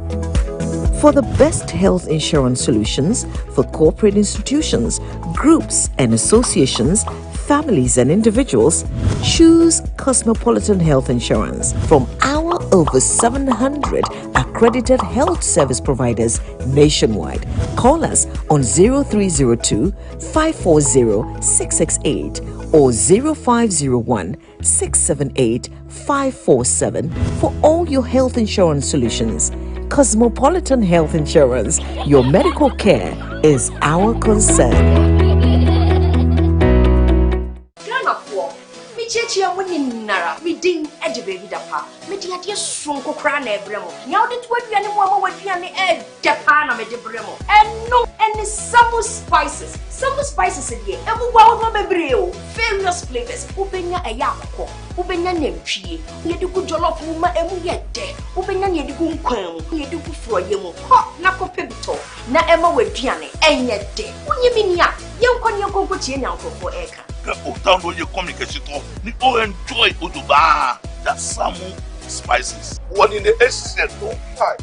Speaker 5: For the best health insurance solutions for corporate institutions, groups and associations, families and individuals, choose Cosmopolitan Health Insurance from our over 700 accredited health service providers nationwide. Call us on 0302 540 668 or 0501 678 547 for all your health insurance solutions. Cosmopolitan Health Insurance, your medical care is our concern.
Speaker 4: Chia winning Nara, we ding edge of baby dapa. Media dear strong crane bremo. Now the 20 animal would be on the edge, Japana med bremo. And no any summer spices. Summer spices in here. Every wild woman breo. Various flavors. Ubenya a yako. Ubenya nemchi. You do good jollof woman and we get there. Ubenya you do good quam. You do good for you. Hot nako pibito. Na Emma with piano. And yet day. When you mean ya, young con your go put in for eka.
Speaker 22: Download your communication to enjoy Uduba, that Samu spices. One in the essence, don't time.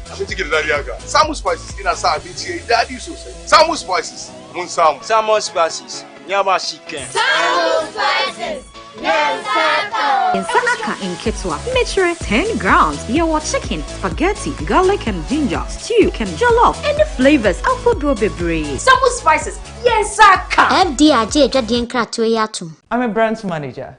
Speaker 22: I'm going to get it. Samu spices in a Sabi, Daddy so say. Samu spices, Moon Samu.
Speaker 23: Samu spices, Yama chicken.
Speaker 24: Samu spices.
Speaker 25: In Sanaka in Ketwa, measure 10 grams. Your chicken, spaghetti, garlic and ginger, stew, and jollof, and the flavors of Bebre.
Speaker 4: Samu spices, yes, Saka.
Speaker 26: I'm a brand manager.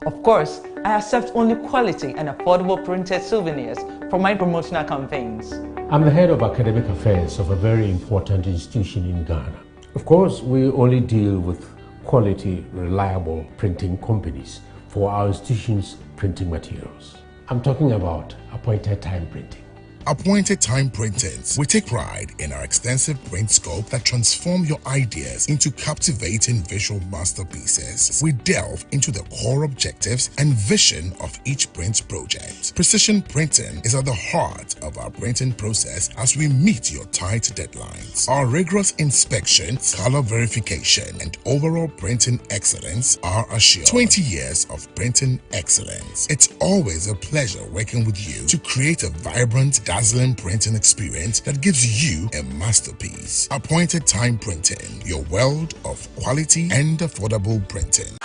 Speaker 26: Of course, I accept only quality and affordable printed souvenirs for my promotional campaigns.
Speaker 27: I'm the head of academic affairs of a very important institution in Ghana. Of course, we only deal with quality, reliable printing companies for our institution's printing materials. I'm talking about Appointed Time Printing.
Speaker 28: Appointed Time Printings. We take pride in our extensive print scope that transform your ideas into captivating visual masterpieces. We delve into the core objectives and vision of each print project. Precision printing is at the heart of our printing process as we meet your tight deadlines. Our rigorous inspection, color verification, and overall printing excellence are assured. 20 years of printing excellence. It's always a pleasure working with you to create a vibrant, dazzling printing experience that gives you a masterpiece. Appointed Time Printing, your world of quality and affordable printing.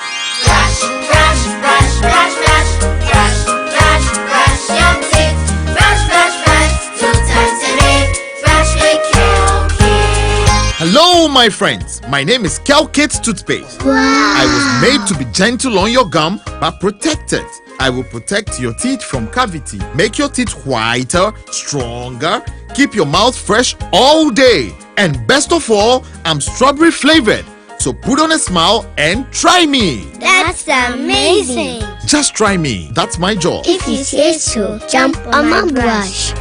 Speaker 29: Hello, my friends. My name is Calkit Toothpaste.
Speaker 24: Wow.
Speaker 29: I was made to be gentle on your gum but protected. I will protect your teeth from cavity, make your teeth whiter, stronger, keep your mouth fresh all day. And best of all, I'm strawberry flavored. So put on a smile and try me.
Speaker 24: That's amazing.
Speaker 29: Just try me. That's my job.
Speaker 24: If you say so, jump on my brush.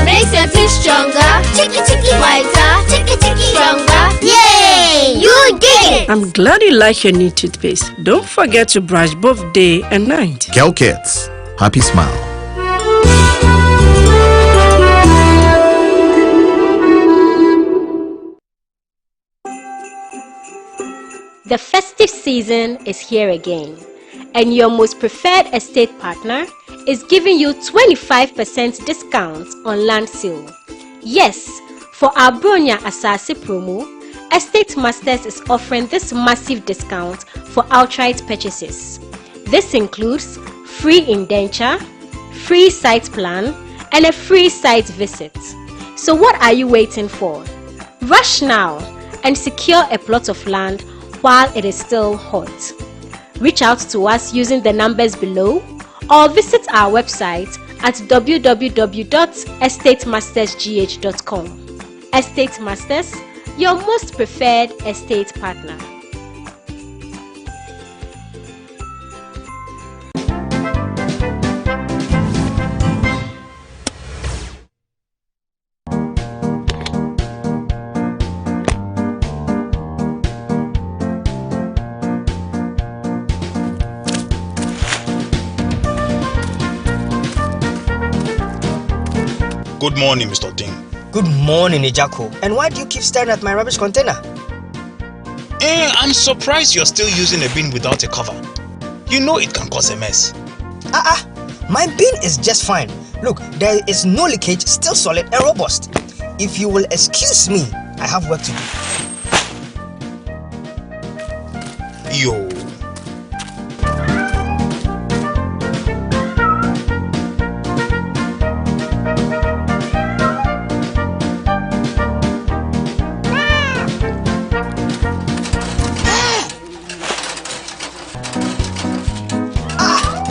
Speaker 24: Makes your teeth stronger, chicky whiter, chicky stronger. Yay! You did it!
Speaker 30: I'm glad you like your new toothpaste. Don't forget to brush both day and night.
Speaker 29: Calkits, happy smile.
Speaker 31: The festive season is here again, and your most preferred estate partner is giving you 25% discount on land sale. Yes, for our Bronya Asase promo, Estate Masters is offering this massive discount for outright purchases. This includes free indenture, free site plan, and a free site visit. So what are you waiting for? Rush now and secure a plot of land while it is still hot. Reach out to us using the numbers below or visit our website at www.estatemastersgh.com. Estate Masters, your most preferred estate partner.
Speaker 32: Good morning, Mr. Ding.
Speaker 23: Good morning, Ejako. And why do you keep staring at my rubbish container?
Speaker 2: I'm surprised you're still using a bin without a cover. You know it can cause a mess.
Speaker 3: My bin is just fine. Look, there is no leakage, still solid and robust. If you will excuse me, I have work to do.
Speaker 2: Yo.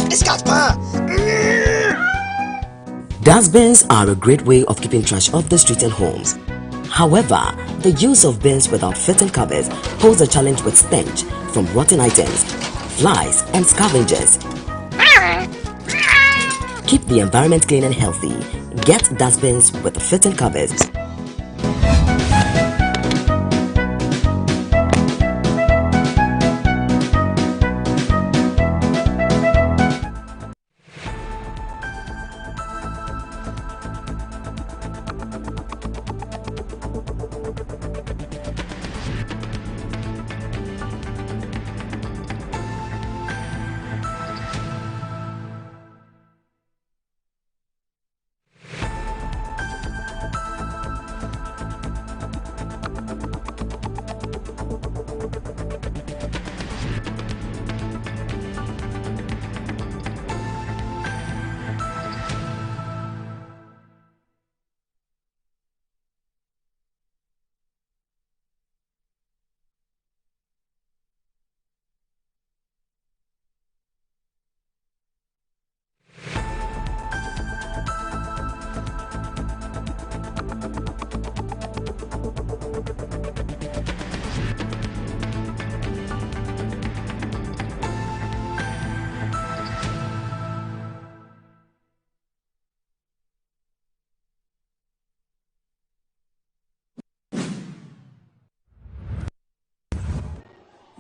Speaker 3: This cat's man.
Speaker 6: Dustbins are a great way of keeping trash off the street and homes. However, the use of bins without fitting covers pose a challenge with stench from rotten items, flies, and scavengers. Keep the environment clean and healthy. Get dustbins with fitting covers.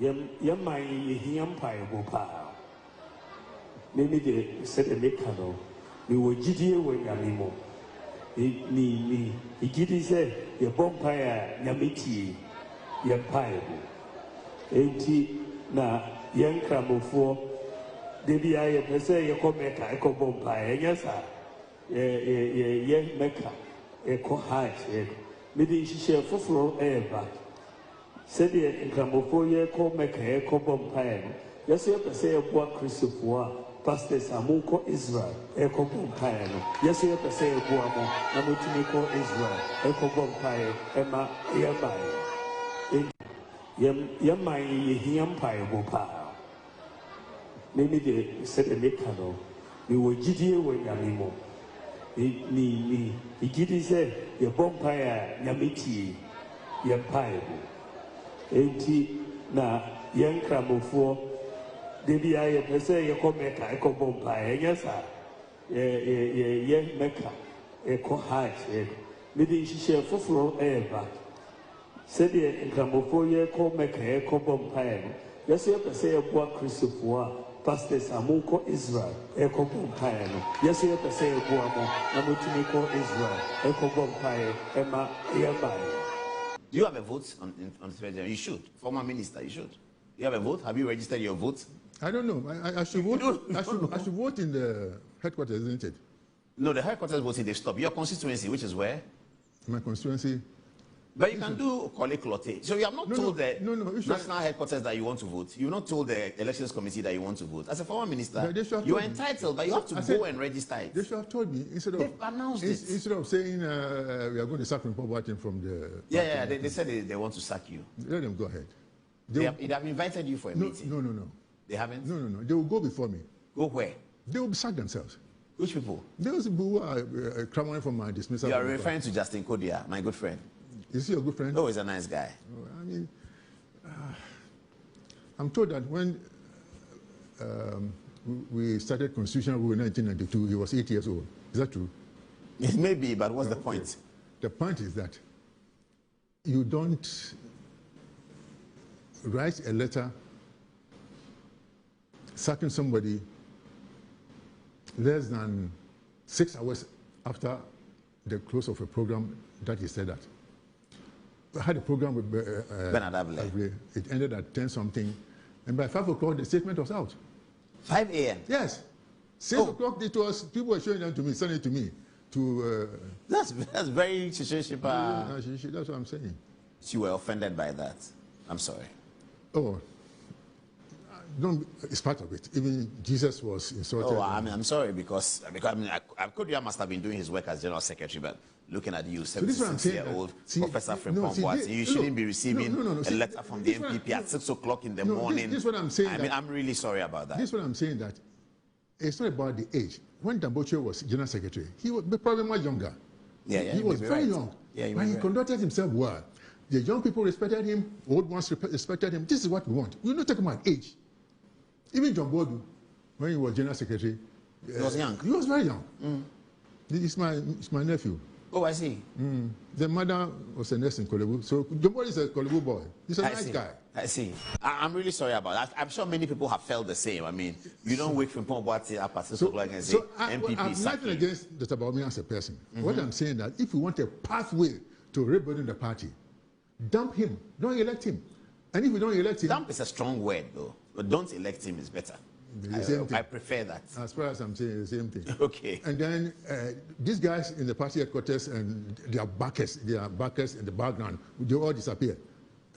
Speaker 16: Yamai Yampai Bopa. Maybe they said a mecano. We were GDA when Yamimo. He did say, your bompire Yamiti, Yampai. 80 na Yankamo for Debbie, I say, you come Mecca, Echo Bompire, yes, sir. Ye Mecca, Echo High, maybe she shall fulfill ever. Said the Incamopoia called Mecca, Bompire. Yes, you have to say a boy Christopher, Pastor Samuko Israel, Echo Bompire. Yes, you have to say a boy Namutimiko Israel, Echo Bompire, Emma Yamai. Yamai Yampire Bopa. Maybe they said a mecano. We were GDA when Yamimo. He did say, your bompire Yamiti, Yampire. 80 na Yankamo for Debbie, I say, you come Mecca, Echo Bompire, yes, sir. Ye Mecca, Echo High, maybe she shall fulfill ever. Said the Incamopoia called Mecca, Echo Bompire. Yes, you have to say a boy Christopher, Pastor Samuko Israel, Echo Bompire. Yes, you have to say a boy Namutimiko Israel, Echo Bompire, Emma Yamai.
Speaker 7: Do you have a vote on the president? You should. Former minister, you should. You have a vote? Have you registered your vote?
Speaker 8: I don't know. I should vote. I should vote in the headquarters, isn't it?
Speaker 7: No, the headquarters voting, they stop. Your constituency, which is where?
Speaker 8: My constituency.
Speaker 7: But you can do Kole. So you have not told the national headquarters that you want to vote. You've not told the elections committee that you want to vote. As a former minister, you are entitled, but you have to go and register it.
Speaker 8: They should have told me instead of
Speaker 7: announced it.
Speaker 8: Instead of saying we are going to sack Mpobwatin from the.
Speaker 7: Yeah, they said they want to sack you.
Speaker 8: Let them go ahead.
Speaker 7: They have invited you for a meeting.
Speaker 8: No.
Speaker 7: They haven't?
Speaker 8: No. They will go before me.
Speaker 7: Go where?
Speaker 8: They will sack themselves.
Speaker 7: Which people?
Speaker 8: Those people who are clamoring for my dismissal.
Speaker 7: You are referring to Justin Kodia, my good friend.
Speaker 8: Is he a good friend?
Speaker 7: Oh, he's a nice guy.
Speaker 8: I mean, I'm told that when we started Constitutional Rule in 1992, he was 8 years old. Is that true?
Speaker 7: It may be, but what's the point?
Speaker 8: The point is that you don't write a letter sacking somebody less than 6 hours after the close of a program that he said that. I had a program with
Speaker 7: Bernard Ablé.
Speaker 8: It ended at 10 something, and by 5 o'clock the statement was out.
Speaker 7: 5 a.m.
Speaker 8: Yes. 6 o'clock it was. People were showing them to me, sending it to me.
Speaker 7: That's very shishiship.
Speaker 8: That's what I'm saying.
Speaker 7: So you were offended by that. I'm sorry.
Speaker 8: Oh. It's part of it. Even Jesus was insulted.
Speaker 7: Oh, I mean, I'm sorry because I mean, Kodia must have been doing his work as general secretary, but looking at you, 76-year-old Professor Frimpong Boateng, you shouldn't be receiving a letter from the MPP at 6 o'clock in the morning.
Speaker 8: This is what I'm saying.
Speaker 7: I mean, I'm really sorry about that.
Speaker 8: This is what I'm saying, that it's not about the age. When Damboche was general secretary, he was probably much younger.
Speaker 7: Yeah,
Speaker 8: he was very young.
Speaker 7: Yeah,
Speaker 8: but he conducted himself well. The young people respected him, old ones respected him. This is what we want. We're not talking about age. Even John Bodu, when he was general secretary,
Speaker 7: he was young.
Speaker 8: He was very young. It's my nephew.
Speaker 7: Oh, I see.
Speaker 8: The mother was a nurse in Kolebu, so John Bodu is a Kolebu boy. He's a nice guy.
Speaker 7: I see. I'm really sorry about that. I'm sure many people have felt the same. I mean, you don't wake Frimpong Boateng up at 6 o'clock and say MPP
Speaker 8: I'm nothing against Dr. Bawumia as a person. What I'm saying that if you want a pathway to rebuilding the party, dump him. Don't elect him. And if you don't elect him...
Speaker 7: Dump is a strong word, though. But don't elect him is better. I prefer that.
Speaker 8: As far as I'm saying, the same thing.
Speaker 7: Okay.
Speaker 8: And then these guys in the party headquarters and their backers in the background, they all disappear.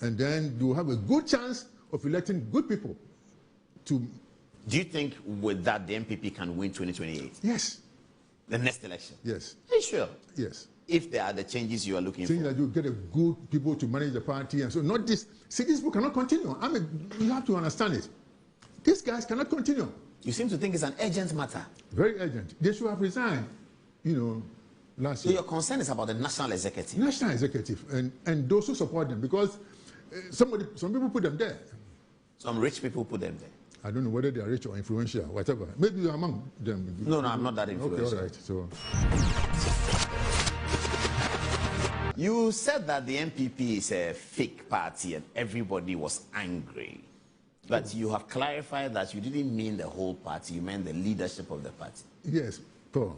Speaker 8: And then you have a good chance of electing good people to...
Speaker 7: Do you think with that the MPP can win 2028?
Speaker 8: Yes.
Speaker 7: The next election?
Speaker 8: Yes.
Speaker 7: Are you sure?
Speaker 8: Yes.
Speaker 7: If there are the changes you are looking for.
Speaker 8: That you get a good people to manage the party, and so not this. See, this people cannot continue. I mean, you have to understand it. These guys cannot continue.
Speaker 7: You seem to think it's an urgent matter.
Speaker 8: Very urgent. They should have resigned, last year.
Speaker 7: So your concern is about the national executive?
Speaker 8: National executive, and those who support them, because some people put them there.
Speaker 7: Some rich people put them there.
Speaker 8: I don't know whether they are rich or influential, whatever. Maybe you're among them.
Speaker 7: No, I'm not that influential.
Speaker 8: Okay, all right. So.
Speaker 7: You said that the MPP is a fake party and everybody was angry. But you have clarified that you didn't mean the whole party, you meant the leadership of the party.
Speaker 8: Yes, Paul.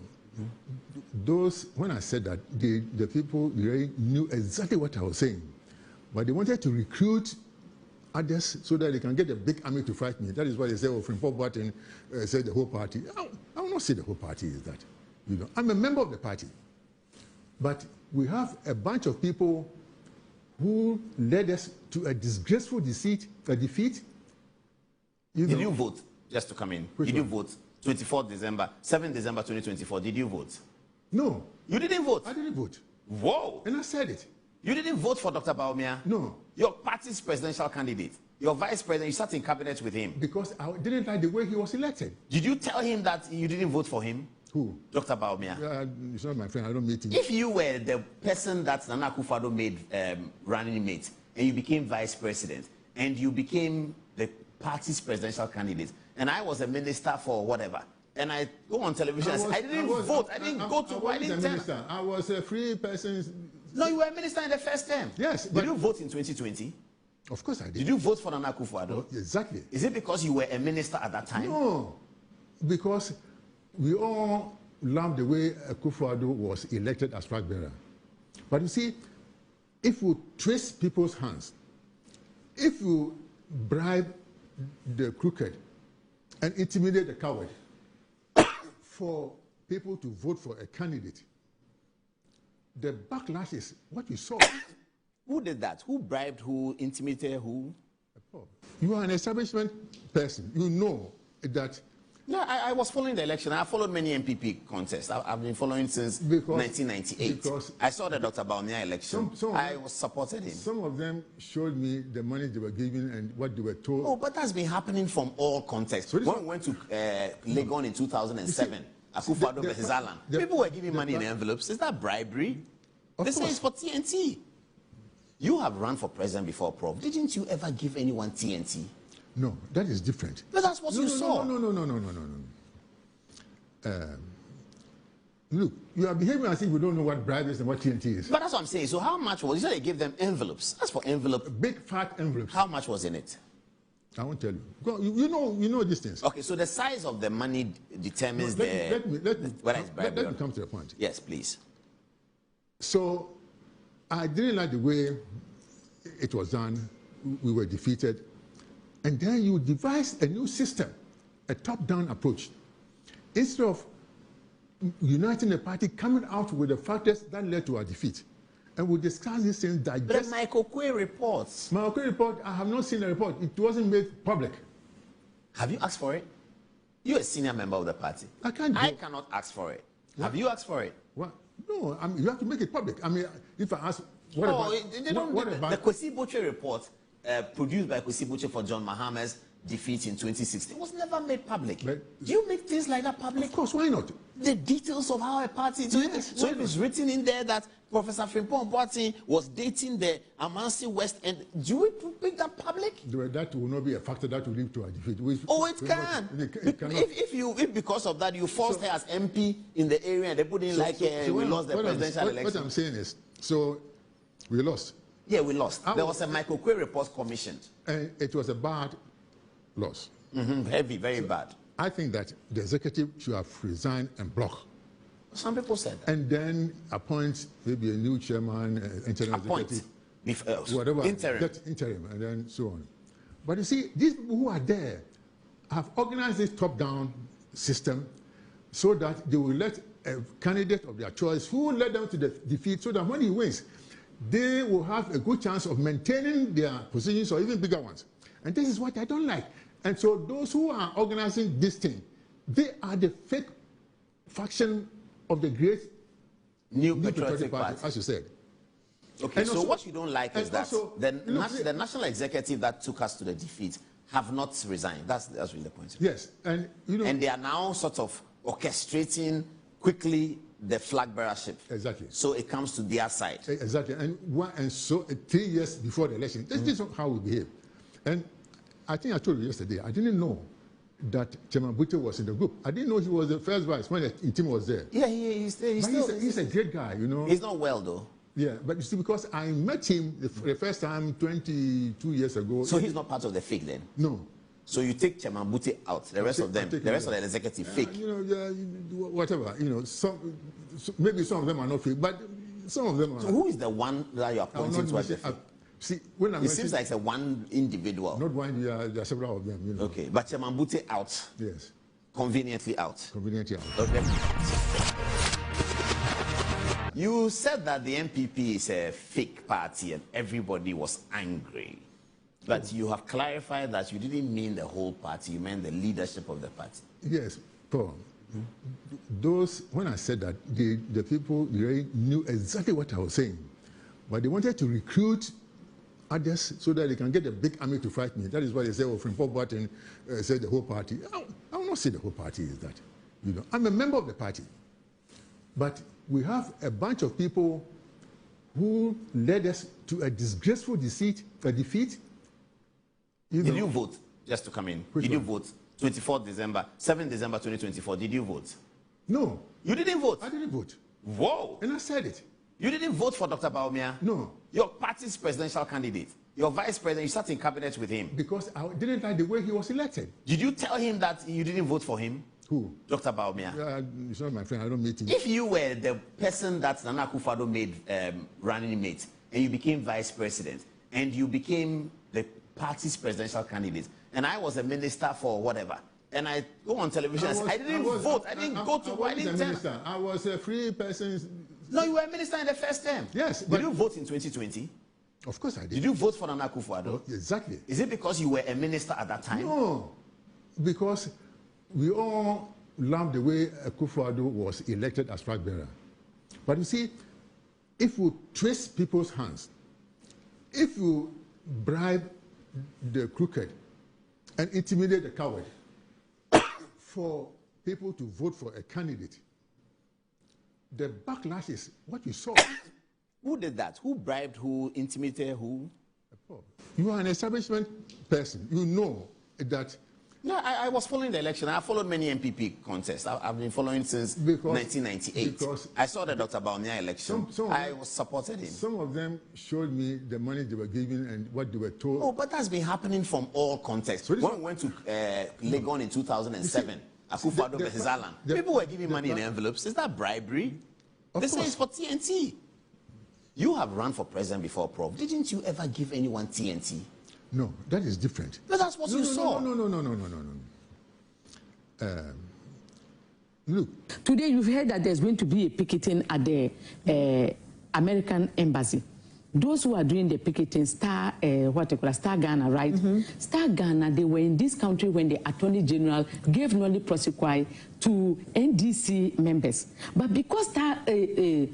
Speaker 8: When I said that, the people really knew exactly what I was saying. But they wanted to recruit others so that they can get a big army to fight me. That is why they say, Frimpong Boateng said the whole party. I will not say the whole party is that. I'm a member of the party. But we have a bunch of people who led us to a disgraceful defeat.
Speaker 7: Did you vote, just to come in? Did you vote 24th December, 7th December 2024? Did you vote?
Speaker 8: No.
Speaker 7: You didn't vote?
Speaker 8: I didn't vote.
Speaker 7: Whoa.
Speaker 8: And I said it.
Speaker 7: You didn't vote for Dr. Bawumia?
Speaker 8: No.
Speaker 7: Your party's presidential candidate, your vice president, you sat in cabinet with him.
Speaker 8: Because I didn't like the way he was elected.
Speaker 7: Did you tell him that you didn't vote for him?
Speaker 8: Who?
Speaker 7: Dr. Bawumia.
Speaker 8: He's not my friend. I don't meet him.
Speaker 7: If you were the person that Nana Akufo-Addo made running mate, and you became vice president, and you became the party's presidential candidate, and I was a minister for whatever, and I go on television and say, I didn't vote. I didn't go to...
Speaker 8: I wasn't a minister. I was a free person.
Speaker 7: No, you were a minister in the first term.
Speaker 8: Yes.
Speaker 7: Did you vote in 2020?
Speaker 8: Of course I did.
Speaker 7: Did you vote for Nana Akufo-Addo?
Speaker 8: Oh, exactly.
Speaker 7: Is it because you were a minister at that time?
Speaker 8: No. Because we all loved the way Akufo-Addo was elected as flag bearer. But you see, if you trace people's hands, if you bribe the crooked and intimidate the coward for people to vote for a candidate, the backlash is what you saw.
Speaker 7: Who did that? Who bribed who, intimidated who?
Speaker 8: You are an establishment person. You know that.
Speaker 7: No, I was following the election. I followed many MPP contests. I've been following since 1998. I saw the Dr. Bawumia election. I supported him.
Speaker 8: Some of them showed me the money they were given and what they were told.
Speaker 7: Oh, but that's been happening from all contexts. So when we went to Legon in 2007, Akufo-Addo versus Alan, people were giving money in envelopes. Is that bribery? They say it's for TNT. You have run for president before, Prof. Didn't you ever give anyone TNT?
Speaker 8: No, that is different.
Speaker 7: But that's what you saw.
Speaker 8: No. Look, you are behaving as if you don't know what bribe is and what TNT is.
Speaker 7: But that's what I'm saying. So how much was it? You said they gave them envelopes. That's for envelope.
Speaker 8: Big fat envelopes.
Speaker 7: How much was in it?
Speaker 8: I won't tell you. Go, you know these things.
Speaker 7: Okay, so the size of the money determines
Speaker 8: let me
Speaker 7: whether it's bribery.
Speaker 8: Let me come to the point.
Speaker 7: Yes, please.
Speaker 8: So I didn't like the way it was done. We were defeated. And then you devised a new system, a top-down approach. Instead of uniting the party, coming out with the factors that led to our defeat. And we discussed these things, digest.
Speaker 7: But the Michael Quay reports.
Speaker 8: Michael Quay report, I have not seen the report. It wasn't made public.
Speaker 7: Have you asked for it? You're a senior member of the party.
Speaker 8: I
Speaker 7: cannot ask for it.
Speaker 8: What?
Speaker 7: Have you asked for it?
Speaker 8: What? No, I mean, you have to make it public. I mean, if I ask, what about
Speaker 7: the Kwesi Botwe report produced by Kwesi Botwe for John Mahama's defeat in 2016 was never made public. Do you make things like that public?
Speaker 8: Of course, why not?
Speaker 7: The details of how a party. So if it's written in there that Professor Frimpong Boateng was dating the Amansi West End, do we make that public?
Speaker 8: That will not be a factor that will lead to a defeat.
Speaker 7: It can. If because of that you forced her as MP in the area and they put in we lost the presidential election.
Speaker 8: What I'm saying is, so we lost.
Speaker 7: Yeah, we lost. There was a Michael Quay report commissioned.
Speaker 8: And it was a bad loss.
Speaker 7: Heavy, very bad.
Speaker 8: I think that the executive should have resigned and block.
Speaker 7: Some people said that.
Speaker 8: And then appoint maybe a new chairman, interim executive. Whatever. Interim, and then so on. But you see, these people who are there have organized this top-down system so that they will let a candidate of their choice who will lead them to the defeat so that when he wins, they will have a good chance of maintaining their positions or even bigger ones. And this is what I don't like. And so those who are organizing this thing, they are the fake faction of the great
Speaker 7: New Patriotic Party,
Speaker 8: as you said.
Speaker 7: Okay,
Speaker 8: and
Speaker 7: so
Speaker 8: also,
Speaker 7: what you don't like is that the national executive that took us to the defeat have not resigned. That's really the point.
Speaker 8: Yes, and
Speaker 7: and they are now sort of orchestrating quickly the flag bearership.
Speaker 8: Exactly.
Speaker 7: So it comes to their side.
Speaker 8: Exactly, and so 3 years before the election, this is how we behave. And I think I told you yesterday, I didn't know that Chairman Bute was in the group. I didn't know he was the first vice when the team was there.
Speaker 7: Yeah, he's
Speaker 8: a great guy, you know.
Speaker 7: He's not well, though.
Speaker 8: Yeah, but you see, because I met him the first time 22 years ago.
Speaker 7: So he's not part of the fake then?
Speaker 8: No.
Speaker 7: So you take Chairman Bute out, the rest of them, the rest of the executive fake?
Speaker 8: You know, whatever, you know, maybe some of them are not fake, but some of them are.
Speaker 7: So who is the one that you're pointing to as the fake?
Speaker 8: See, when
Speaker 7: it seems like it's a one individual.
Speaker 8: Not one, there are several of them. You know.
Speaker 7: Okay, but Chairman Bute out.
Speaker 8: Yes.
Speaker 7: Conveniently out.
Speaker 8: Conveniently out.
Speaker 7: Okay. You said that the MPP is a fake party and everybody was angry. But you have clarified that you didn't mean the whole party, you meant the leadership of the party.
Speaker 8: Yes, Paul. When I said that, the people really knew exactly what I was saying. But they wanted to recruit others so that they can get a big army to fight me. That is why they say, Frimpong Boateng said the whole party. I will not say the whole party is that. You know, I'm a member of the party. But we have a bunch of people who led us to a disgraceful defeat.
Speaker 7: Did you vote, just to come in? Did you vote 24th December, 7th December 2024? Did you vote?
Speaker 8: No.
Speaker 7: You didn't vote?
Speaker 8: I didn't vote.
Speaker 7: Whoa.
Speaker 8: And I said it.
Speaker 7: You didn't vote for Dr. Bawumia?
Speaker 8: No.
Speaker 7: Your party's presidential candidate, your vice president, you sat in cabinet with him.
Speaker 8: Because I didn't like the way he was elected.
Speaker 7: Did you tell him that you didn't vote for him?
Speaker 8: Who?
Speaker 7: Dr. Bawumia.
Speaker 8: He's not my friend, I don't meet him.
Speaker 7: If you were the person that Nana Akufo-Addo made running mate, and you became vice president, and you became the party's presidential candidate, and I was a minister for whatever, and I go on television and say, I didn't vote, I didn't go to, I didn't tell.
Speaker 8: I was a free person.
Speaker 7: No, you were a minister in the first term.
Speaker 8: Yes.
Speaker 7: Did you vote in 2020?
Speaker 8: Of course I did.
Speaker 7: Did you vote for Nana Akufo-Addo?
Speaker 8: Oh, exactly.
Speaker 7: Is it because you were a minister at that time?
Speaker 8: No, because we all loved the way Akufo-Addo was elected as flag bearer. But you see, if you trace people's hands, if you bribe the crooked and intimidate the coward for people to vote for a candidate, the backlash is what you saw.
Speaker 7: Who did that? Who bribed who, intimidated who?
Speaker 8: You are an establishment person. You know that.
Speaker 7: No, I was following the election. I followed many MPP contests. I've been following since 1998. Because I saw the Dr. Bawumia election. I supported him.
Speaker 8: Some of them showed me the money they were giving and what they were told.
Speaker 7: Oh, but that's been happening from all contexts. When we went to Legon in 2007, Akufo-Addo versus Alan, people were giving money in envelopes. Is that bribery? They say it's for TNT. You have run for president before, Prof. Didn't you ever give anyone TNT?
Speaker 8: No, that is different.
Speaker 7: But that's what you saw.
Speaker 8: No. Look.
Speaker 1: Today you've heard that there's going to be a picketing at the American embassy. Those who are doing the picketing, Star Ghana, right? Star Ghana, they were in this country when the Attorney General gave Noli Prosequi to NDC members. But because Arise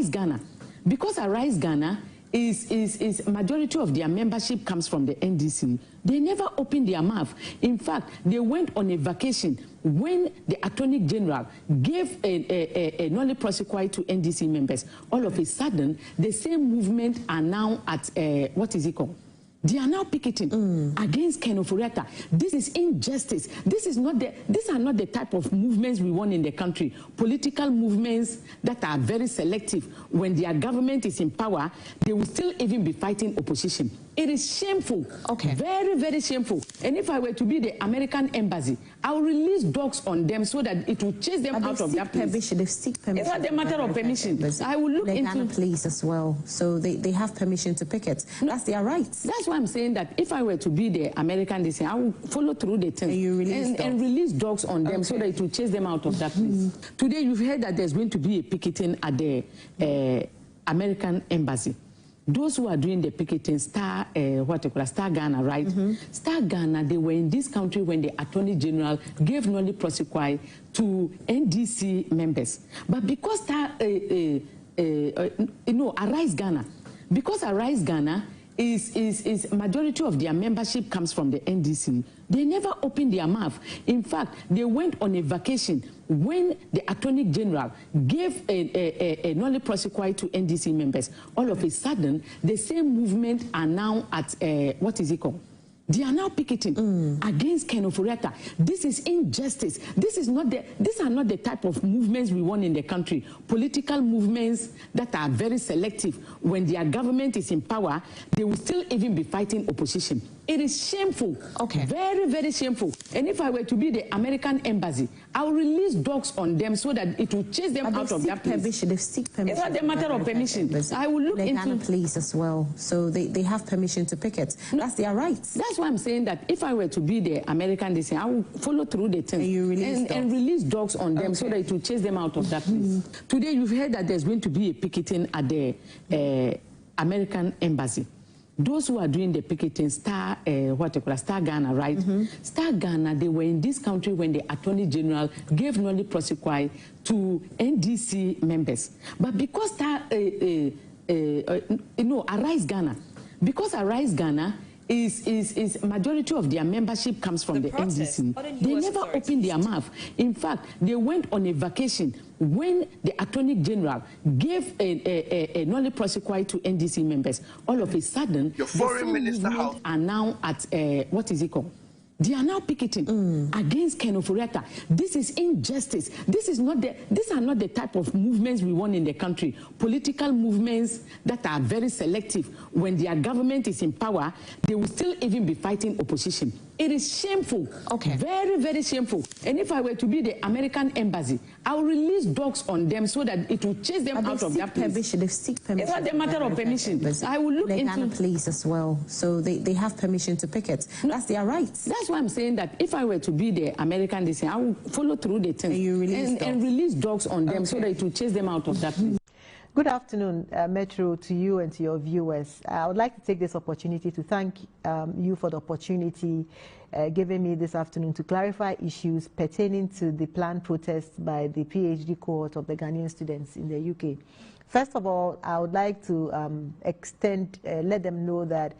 Speaker 1: Ghana, because Arise Ghana is majority of their membership comes from the NDC, they never opened their mouth. In fact, they went on a vacation when the Attorney General gave a Noli Prosequi to NDC members. All of a sudden, the same movement are now at, what is it called? They are now picketing against Ken Ofori-Atta. This is injustice. These are not the type of movements we want in the country. Political movements that are very selective. When their government is in power, they will still even be fighting opposition. It is shameful. Okay. Very, very shameful. And if I were to be the American embassy, I will release dogs on them so that it will chase them out of their place.
Speaker 9: They seek permission.
Speaker 1: It's not a matter of permission. I will look into
Speaker 9: Ghana police as well, so they have permission to picket. That's their rights.
Speaker 1: That's why I'm saying that if I were to be the American, I will follow through the thing and release dogs on them so that it will chase them out of that place. Today you've heard that there's going to be a picketing at the American embassy. Those who are doing the picketing, Star Ghana, right? Star Ghana, they were in this country when the Attorney General gave Noli Prosequi to NDC members. But because Arise Ghana, because Arise Ghana is majority of their membership comes from the NDC, they never opened their mouth. In fact, they went on a vacation when the Attorney General gave a Noli Prosequi to NDC members. All of a sudden, the same movement are now at, what is it called? They are now picketing against Ken Ofori-Atta. This is injustice. These are not the type of movements we want in the country. Political movements that are very selective. When their government is in power, they will still even be fighting opposition. It is shameful. Okay. Very, very shameful. And if I were to be the American embassy, I will release dogs on them so that it will chase them out of their place.
Speaker 9: They seek permission.
Speaker 1: It's not a matter of permission. I will look into
Speaker 9: Ghana police as well, so they have permission to picket. That's their rights.
Speaker 1: That's why I'm saying that if I were to be the American, I will follow through the thing and release dogs on them so that it will chase them out of that place. Today you've heard that there's going to be a picketing at the American embassy. Those who are doing the picketing, Star Ghana, right? Star Ghana, they were in this country when the Attorney General gave Noli Prosequi to NDC members. But because Arise Ghana, because Arise Ghana is majority of their membership comes from the NDC. They never opened their mouth. In fact, they went on a vacation when the Attorney General gave a Noli Prosequi to NDC members. All of a sudden,
Speaker 22: your foreign minister
Speaker 1: are now at, what is it called? They are now picketing against Ken Ofori-Atta. This is injustice. These are not the type of movements we want in the country. Political movements that are very selective. When their government is in power, they will still even be fighting opposition. It is shameful. Okay. Very, very shameful. And if I were to be the American embassy, I will release dogs on them so that it will chase them out of their place.
Speaker 9: They seek permission.
Speaker 1: It's not a matter of permission. I will look into
Speaker 9: Ghana police as well, so they have permission to picket. That's their rights.
Speaker 1: That's why I'm saying that if I were to be the American, I will follow through the thing and release dogs on them so that it will chase them out of that place.
Speaker 10: Good afternoon, Metro, to you and to your viewers. I would like to take this opportunity to thank you for the opportunity given me this afternoon to clarify issues pertaining to the planned protest by the PhD cohort of the Ghanaian students in the UK. First of all, I would like to let them know that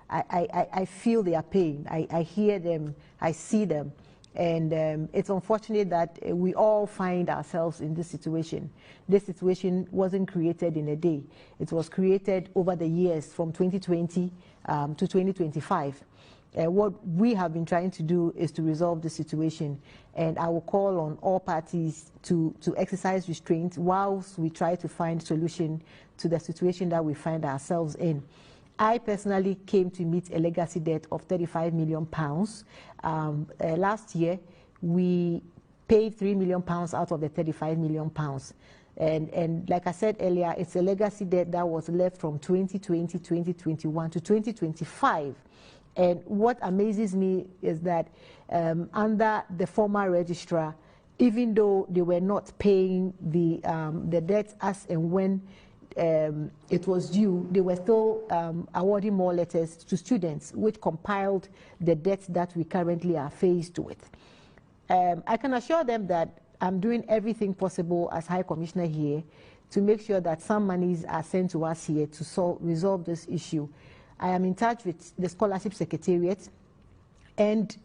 Speaker 10: I feel their pain. I hear them, I see them. And it's unfortunate that we all find ourselves in this situation. This situation wasn't created in a day. It was created over the years from 2020 to 2025. What we have been trying to do is to resolve the situation. And I will call on all parties to exercise restraint whilst we try to find solution to the situation that we find ourselves in. I personally came to meet a legacy debt of £35 million. Last year, we paid £3 million out of the £35 million. And like I said earlier, it's a legacy debt that was left from 2020, 2021 to 2025. And what amazes me is that under the former registrar, even though they were not paying the debt as and when it was due, they were still awarding more letters to students, which compiled the debt that we currently are faced with. I can assure them that I'm doing everything possible as High Commissioner here to make sure that some monies are sent to us here to resolve this issue. I am in touch with the Scholarship Secretariat, and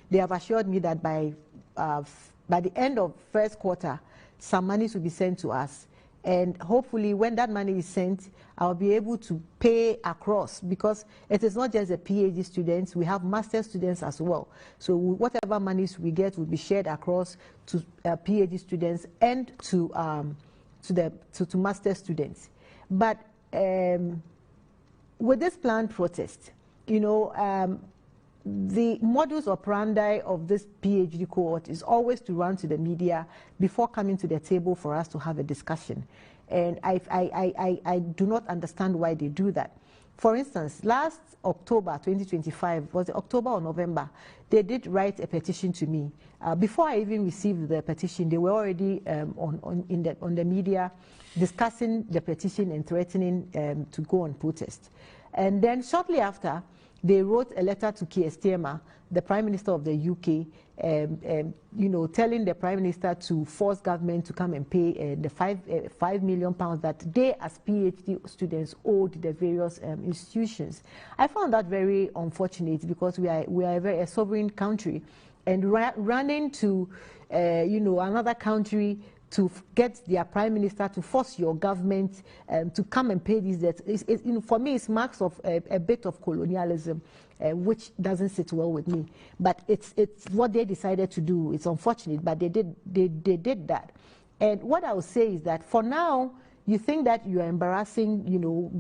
Speaker 10: they have assured me that by the end of first quarter, some monies will be sent to us. And hopefully when that money is sent, I'll be able to pay across, because it is not just the PhD students, we have master students as well. So whatever monies we get will be shared across to PhD students and to master students. But with this planned protest, you know, the modus operandi of this PhD cohort is always to run to the media before coming to the table for us to have a discussion. And I do not understand why they do that. For instance, last October 2025, was it October or November, they did write a petition to me. Before I even received the petition, they were already on the media discussing the petition and threatening to go on protest. And then shortly after, they wrote a letter to Keir Starmer, the Prime Minister of the UK, you know, telling the Prime Minister to force government to come and pay the £5 million that they, as PhD students, owed the various institutions. I found that very unfortunate, because we are a sovereign country, and running to you know, another country to get their prime minister to force your government to come and pay these debts. You know, for me, it's marks of a bit of colonialism, which doesn't sit well with me. But it's what they decided to do. It's unfortunate, but they did that. And what I would say is that for now, you think that you are embarrassing, you know,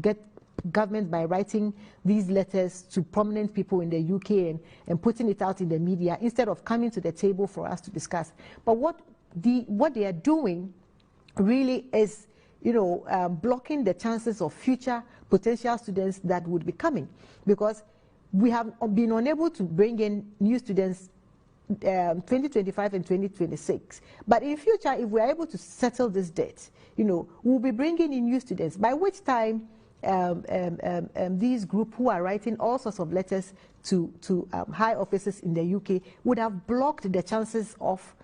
Speaker 10: government by writing these letters to prominent people in the UK and putting it out in the media instead of coming to the table for us to discuss. But what they are doing really is, you know, blocking the chances of future potential students that would be coming, because we have been unable to bring in new students 2025 and 2026. But in future, if we are able to settle this debt, you know, we'll be bringing in new students, by which time these group who are writing all sorts of letters to high officers in the UK would have blocked the chances of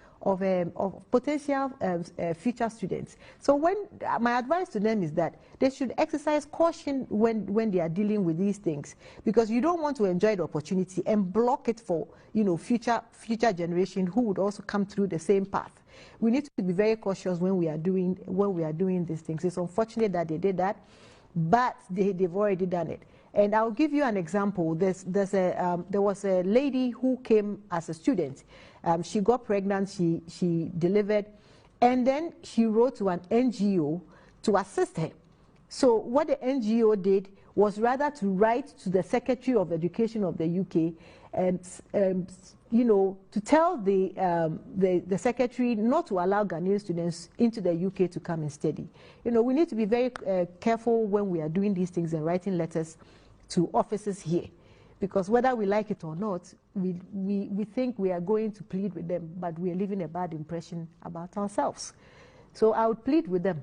Speaker 10: potential future students. So my advice to them is that they should exercise caution when they are dealing with these things, because you don't want to enjoy the opportunity and block it for, you know, future generation who would also come through the same path. We need to be very cautious when we are doing these things. It's unfortunate that they did that, but they've already done it. And I'll give you an example. There was a lady who came as a student. She got pregnant, she delivered, and then she wrote to an NGO to assist her. So what the NGO did was rather to write to the Secretary of Education of the UK and you know, to tell the secretary not to allow Ghanaian students into the UK to come and study. You know, we need to be very careful when we are doing these things and writing letters to officers here, because whether we like it or not, we think we are going to plead with them, but we are leaving a bad impression about ourselves. So I would plead with them.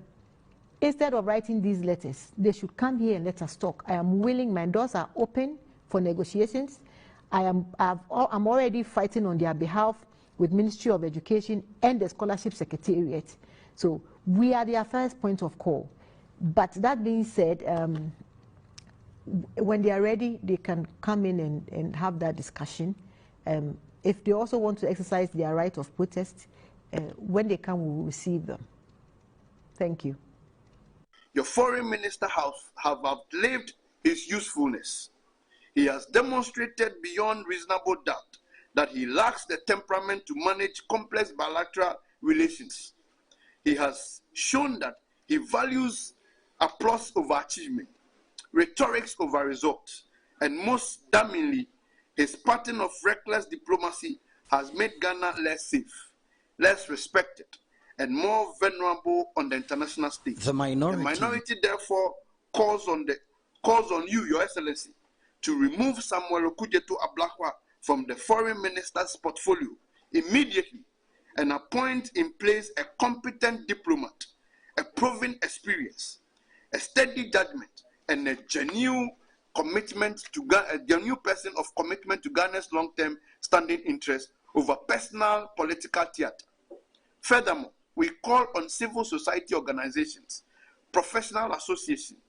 Speaker 10: Instead of writing these letters, they should come here and let us talk. I am willing, my doors are open for negotiations. I'm already fighting on their behalf with Ministry of Education and the Scholarship Secretariat. So we are their first point of call. But that being said, when they are ready, they can come in and have that discussion. If they also want to exercise their right of protest, when they come, we will receive them. Thank you.
Speaker 22: Your foreign minister have outlived his usefulness. He has demonstrated beyond reasonable doubt that he lacks the temperament to manage complex bilateral relations. He has shown that he values applause over achievement, rhetorics over results, and most damningly, his pattern of reckless diplomacy has made Ghana less safe, less respected,
Speaker 5: and more vulnerable on the international stage.
Speaker 11: The
Speaker 5: minority therefore calls on you, Your Excellency, to remove Samuel Okudzeto Ablakwa from the foreign minister's portfolio immediately and appoint in place a competent diplomat, a proven experience, a steady judgment, and a genuine commitment to a genuine person of commitment to Ghana's long-term standing interest over personal political theater. Furthermore, we call on civil society organizations, professional associations,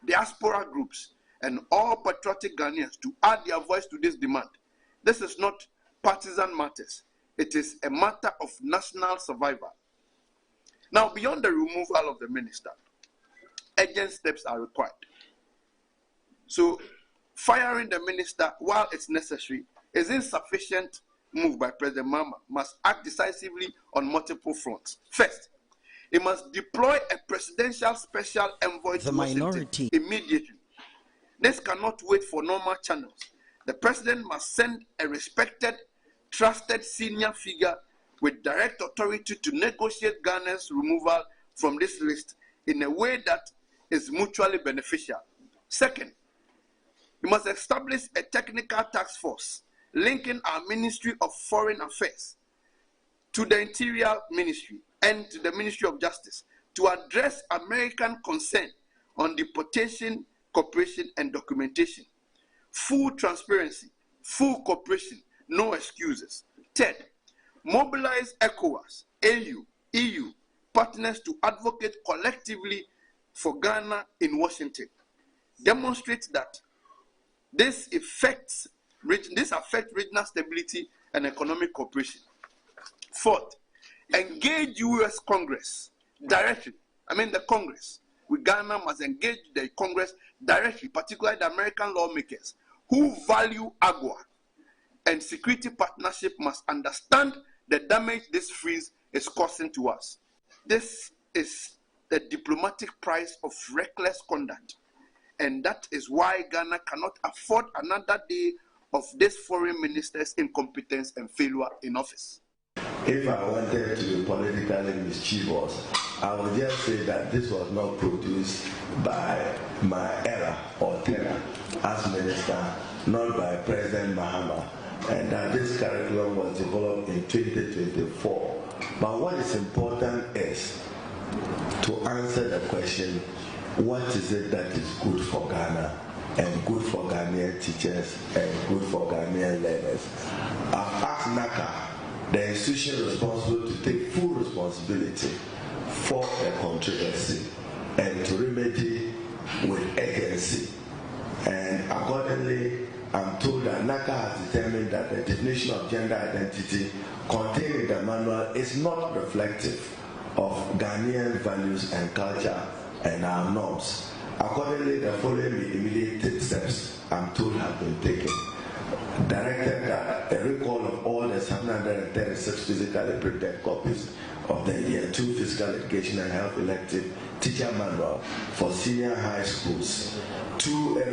Speaker 5: diaspora groups, and all patriotic Ghanaians to add their voice to this demand. This is not partisan matters. It is a matter of national survival. Now, beyond the removal of the minister, urgent steps are required. So, firing the minister, while it's necessary, is insufficient move by President Mahama. Must act decisively on multiple fronts. First, he must deploy a presidential special envoy to Washington immediately. This cannot wait for normal channels. The president must send a respected, trusted senior figure with direct authority to negotiate Ghana's removal from this list in a way that is mutually beneficial. Second, we must establish a technical task force linking our Ministry of Foreign Affairs to the Interior Ministry and to the Ministry of Justice to address American concern on deportation, cooperation, and documentation. Full transparency, full cooperation, no excuses. Third, mobilize ECOWAS, AU, EU partners to advocate collectively for Ghana in Washington. Demonstrate that this affects regional stability and economic cooperation. Fourth, engage U.S. Congress directly. The Congress. Ghana must engage the Congress directly, particularly the American lawmakers who value AGUA and security partnership must understand the damage this freeze is causing to us. This is the diplomatic price of reckless conduct, and that is why Ghana cannot afford another day of this foreign minister's incompetence and failure in office.
Speaker 12: If I wanted to be politically mischievous, I would just say that this was not produced by my era or tenure as minister, not by President Mahama, and that this curriculum was developed in 2024. But what is important is to answer the question, what is it that is good for Ghana and good for Ghanaian teachers and good for Ghanaian learners? I've asked NACA, the institution responsible, to take full responsibility for the controversy and to remedy with urgency. And accordingly, I'm told that NACA has determined that the definition of gender identity contained in the manual is not reflective of Ghanaian values and culture and our norms. Accordingly, the following immediate steps, I'm told, have been taken. Directed that a recall of all the 736 physically printed copies of the Year 2 Physical Education and Health Elective Teacher Manual for senior high schools, to a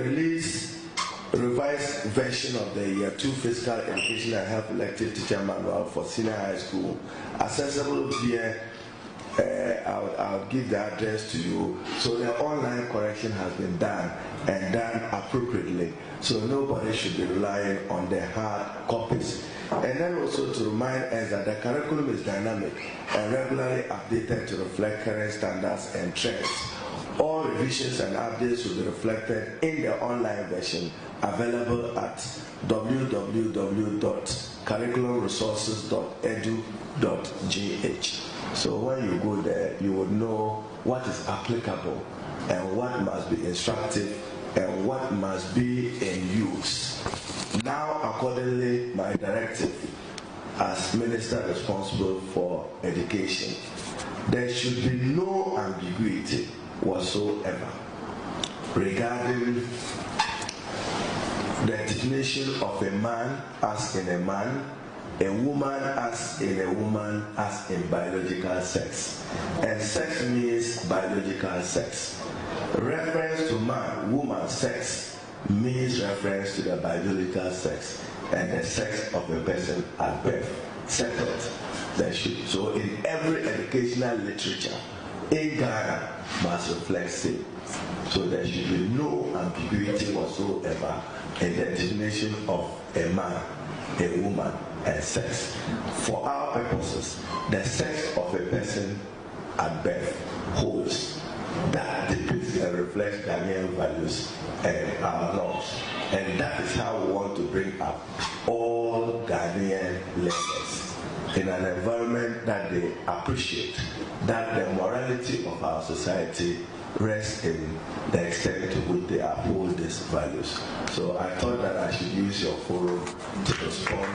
Speaker 12: revised version of the Year 2 Physical Education and Health Elective Teacher Manual for senior high school, accessible via I'll give the address to you. So the online correction has been done and done appropriately. So nobody should be relying on the hard copies. And then also to remind us that the curriculum is dynamic and regularly updated to reflect current standards and trends. All revisions and updates will be reflected in the online version available at www.curriculumresources.edu.gh. So when you go there, you will know what is applicable and what must be instructive and what must be in use. Now, accordingly, my directive as Minister responsible for education, there should be no ambiguity whatsoever regarding the definition of a man as in a man, a woman as in a woman, as in biological sex. And sex means biological sex. Reference to man, woman, sex means reference to the biological sex and the sex of a person at birth. settled. So in every educational literature in Ghana must reflect same. So there should be no ambiguity whatsoever in the definition of a man, a woman, and sex. For our purposes, the sex of a person at birth holds. That depicts and reflects Ghanaian values and our norms. And that is how we want to bring up all Ghanaian learners in an environment that they appreciate, that the morality of our society rests in the extent to which they uphold these values. So I thought that I should use your forum to respond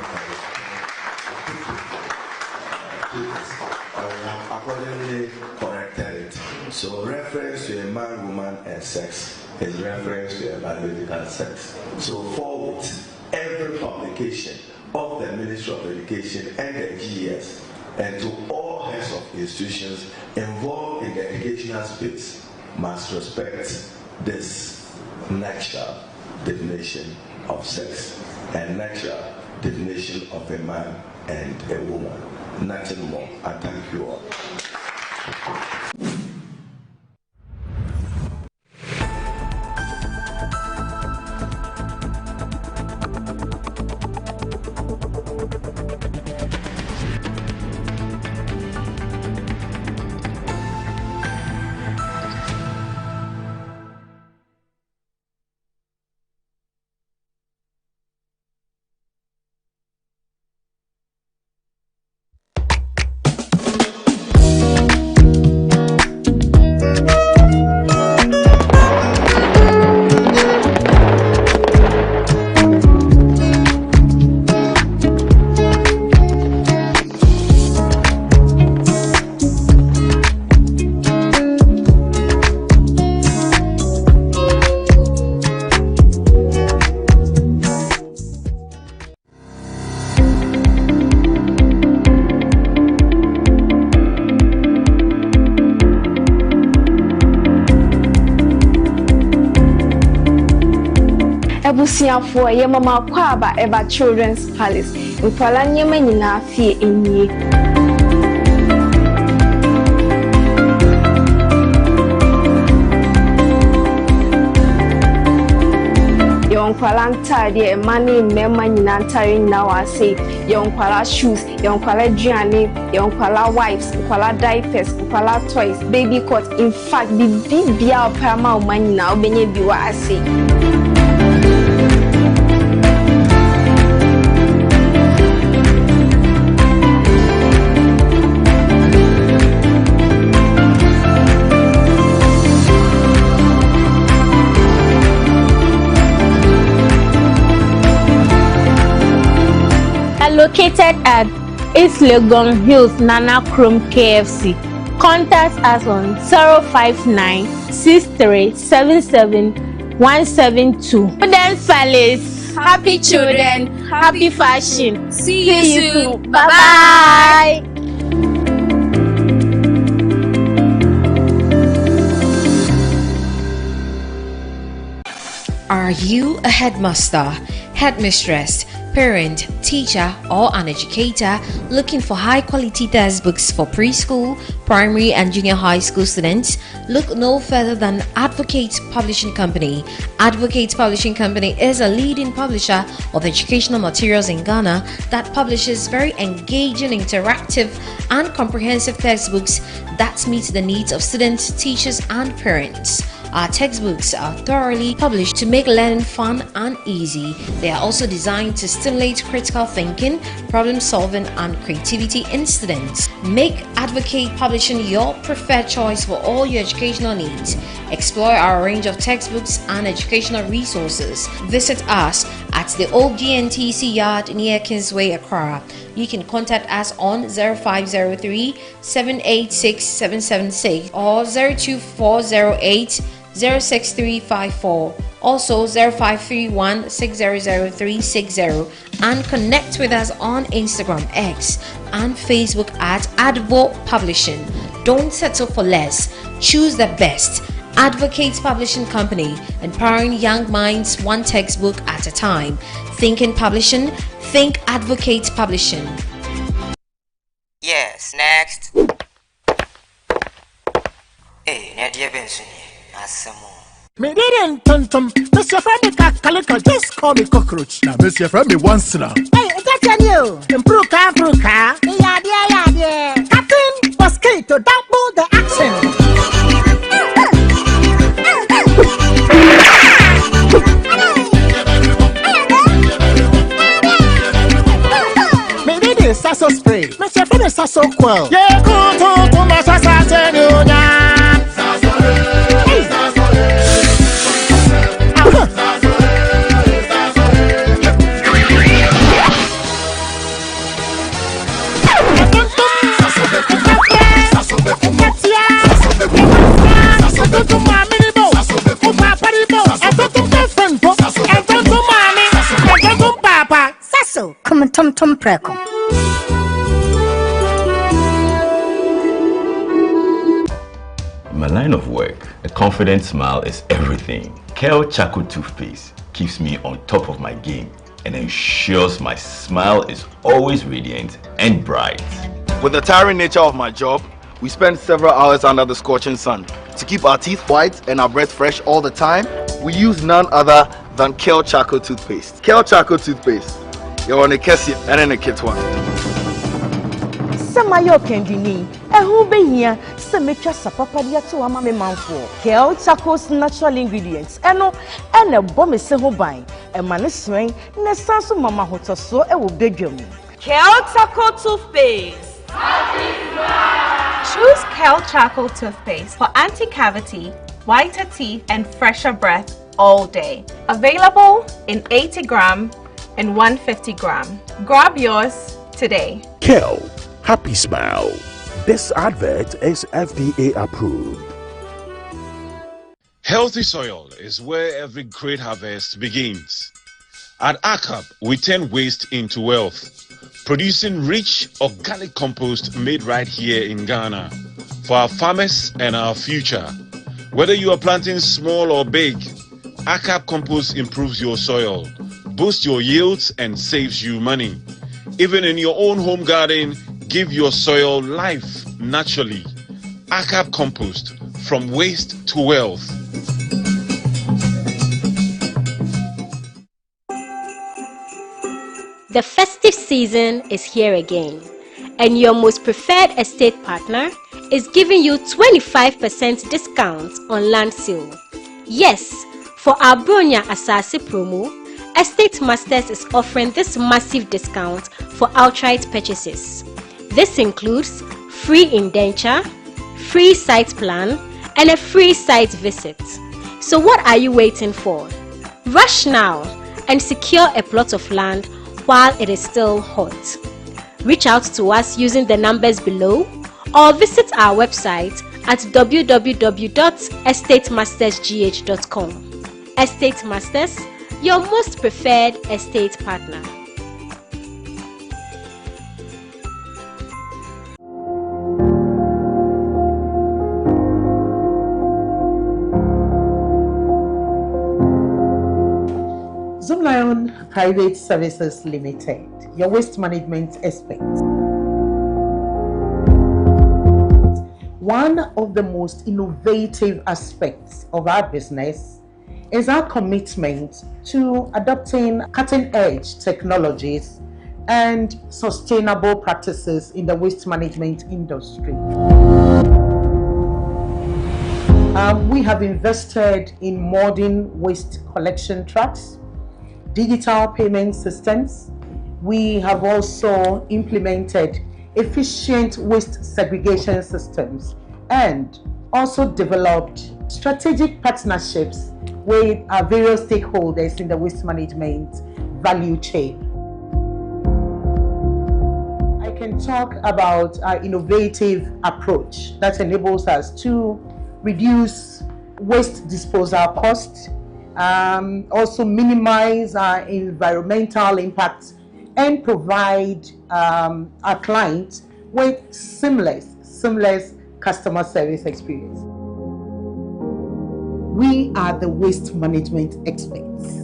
Speaker 12: I have accordingly corrected it. So reference to a man, woman, and sex is reference to a biological sex. So forward, every publication of the Ministry of Education and the GES, and to all heads of institutions involved in the educational space, must respect this natural definition of sex and natural definition of a man and a woman. Nothing more. I thank you all.
Speaker 4: For a mama kwaba eba Children's Palace. Nkwala nyema nyina fie enyi. Yonkwala ntade mani mema nyina ntare nyina wase. Yonkwala shoes, yonkwala duane, yonkwala wipes, yonkwala diapers, yonkwala toys, baby coat. In fact, bibia opama omanyina obenye biwa ase.
Speaker 31: Located at East Legon Hills, Nana Krom KFC. Contact us on 059-6377-172. Children's Palace. Happy children, happy fashion. See you soon. Bye-bye.
Speaker 11: Are you a headmaster, headmistress, parent, teacher, or an educator looking for high-quality textbooks for preschool, primary, and junior high school students? Look no further than Advocate Publishing Company. Advocate Publishing Company is a leading publisher of educational materials in Ghana that publishes very engaging, interactive, and comprehensive textbooks that meet the needs of students, teachers, and parents. Our textbooks are thoroughly published to make learning fun and easy. They are also designed to stimulate critical thinking, problem solving, and creativity in students. Make Advocate Publishing your preferred choice for all your educational needs. Explore our range of textbooks and educational resources. Visit us at the old GNTC yard near Kingsway, Accra. You can contact us on 0503 786 776 or 02408 06354, also 0531 600360, and connect with us on Instagram, X, and Facebook at Advo Publishing. Don't settle for less. Choose the best. Advocate Publishing Company, empowering young minds one textbook at a time. Think in publishing, think Advocate Publishing.
Speaker 13: Me didn't tum. Mr. Friendly Calico, just call me cockroach. Now, Mr. Friendly once now. Hey, that's you. Improve car. Yeah. Captain Mosquito, double the accent. Me did it, Sasso spray. Mr. Friendly Sasso quell. Yeah, go to my Sasso.
Speaker 14: Come tum preko.
Speaker 15: In my line of work, a confident smile is everything. Kel Charcoal Toothpaste keeps me on top of my game and ensures my smile is always radiant and bright.
Speaker 23: With the tiring nature of my job, we spend several hours under the scorching sun. To keep our teeth white and our breath fresh all the time, we use none other than Kel Charcoal Toothpaste. Kel Charcoal Toothpaste. You're on a Kessie and in a kit one.
Speaker 17: Samayo Kendini, who be here, Samacha Sapapadia to a mammy manful. Kel Charcoal's natural ingredients, and a bomb is so buying, and maniswing, Nesansu Mama Hoto so a will beg you.
Speaker 18: Kel Charcoal Toothpaste. Choose Kel Charcoal Toothpaste for anti-cavity, whiter teeth, and fresher breath all day. Available in 80-gram and 150-gram. Grab yours today.
Speaker 19: Kel, happy smile. This advert is FDA approved.
Speaker 20: Healthy soil is where every great harvest begins. At ACAP, we turn waste into wealth, producing rich organic compost made right here in Ghana for our farmers and our future. Whether you are planting small or big, ACAP compost improves your soil, boosts your yields, and saves you money. Even in your own home garden, give your soil life naturally. ACAP compost, from waste to wealth.
Speaker 31: The festive season is here again, and your most preferred estate partner is giving you 25% discount on land sale. Yes, for our Bronya Asase promo, Estate Masters is offering this massive discount for outright purchases. This includes free indenture, free site plan, and a free site visit. So what are you waiting for? Rush now and secure a plot of land while it is still hot. Reach out to us using the numbers below or visit our website at www.estatemastersgh.com. Estate Masters, your most preferred estate partner.
Speaker 21: Zoomlion Private Services Limited, your waste management expert. One of the most innovative aspects of our business is our commitment to adopting cutting-edge technologies and sustainable practices in the waste management industry. We have invested in modern waste collection trucks, digital payment systems. We have also implemented efficient waste segregation systems and also developed strategic partnerships with our various stakeholders in the waste management value chain. I can talk about our innovative approach that enables us to reduce waste disposal costs, also minimize our environmental impact, and provide our clients with seamless customer service experience. We are the waste management experts.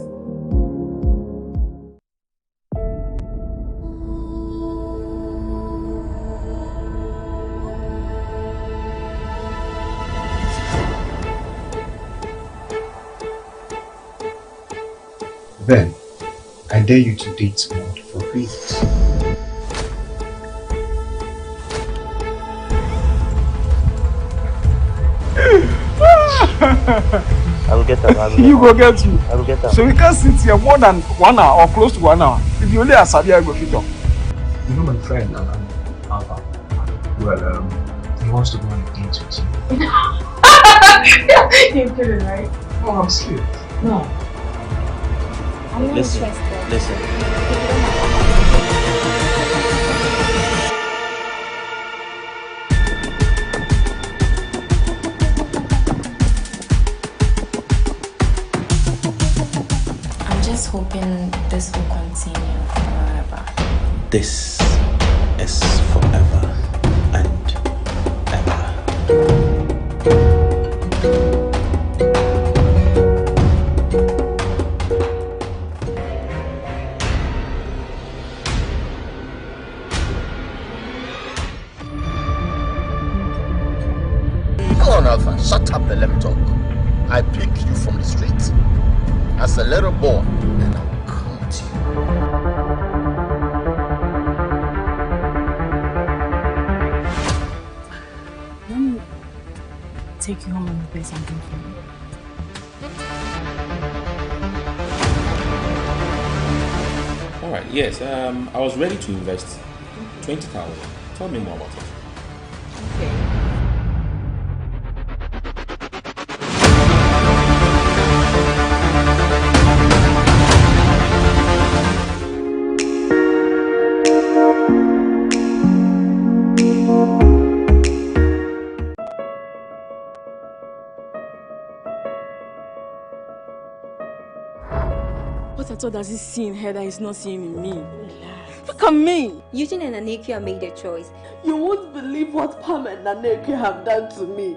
Speaker 2: Then, I dare you to date Maud for free.
Speaker 3: I will get that.
Speaker 13: You go get you.
Speaker 3: I will get that.
Speaker 13: So we can sit here more than 1 hour or close to 1 hour. If you only are Sabi, I go fit up.
Speaker 2: You know my friend, Alpha. Well, he wants to go on a date with you.
Speaker 21: You're kidding, right?
Speaker 2: Oh, I'm serious.
Speaker 21: No. I'm not interested.
Speaker 3: Listen.
Speaker 6: I'm just hoping this will continue forever.
Speaker 7: This is forever and ever.
Speaker 16: Come on, Alpha, shut up and let me talk. I picked you from the street as a little boy, and I'll come to you.
Speaker 6: Let me take you home and prepare something for you.
Speaker 24: All right, yes, I was ready to invest 20,000. Tell me more about it.
Speaker 25: What at all does he see in her that he's not seeing in me? Look at me!
Speaker 26: Eugene and Anekia made their choice.
Speaker 21: You won't believe what Pam and Naneke have done to me.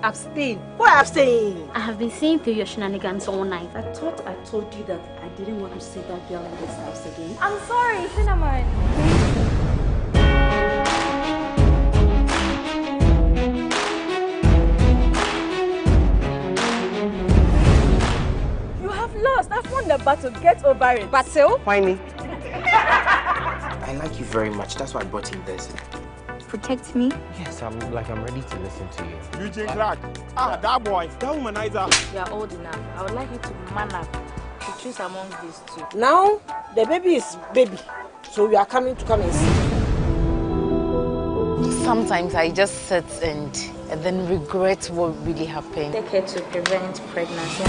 Speaker 17: Abstain. Why abstain?
Speaker 26: I have been seeing through your shenanigans all night. I thought I told you that I didn't want to see that girl in this house again.
Speaker 31: I'm sorry, Cinnamon.
Speaker 25: You have lost. I've won the battle. Get over it.
Speaker 26: Battle?
Speaker 3: Why me? I like you very much. That's why I brought you this.
Speaker 26: Protect me?
Speaker 3: Yes, I'm ready to listen to you.
Speaker 13: Eugene Clark. That boy. That womanizer.
Speaker 27: You are old enough. I would like you to man up to choose among these two.
Speaker 17: Now, the baby is baby. So we are coming to come and see.
Speaker 27: Sometimes I just sit and then regret what really happened.
Speaker 26: Take care to prevent pregnancy.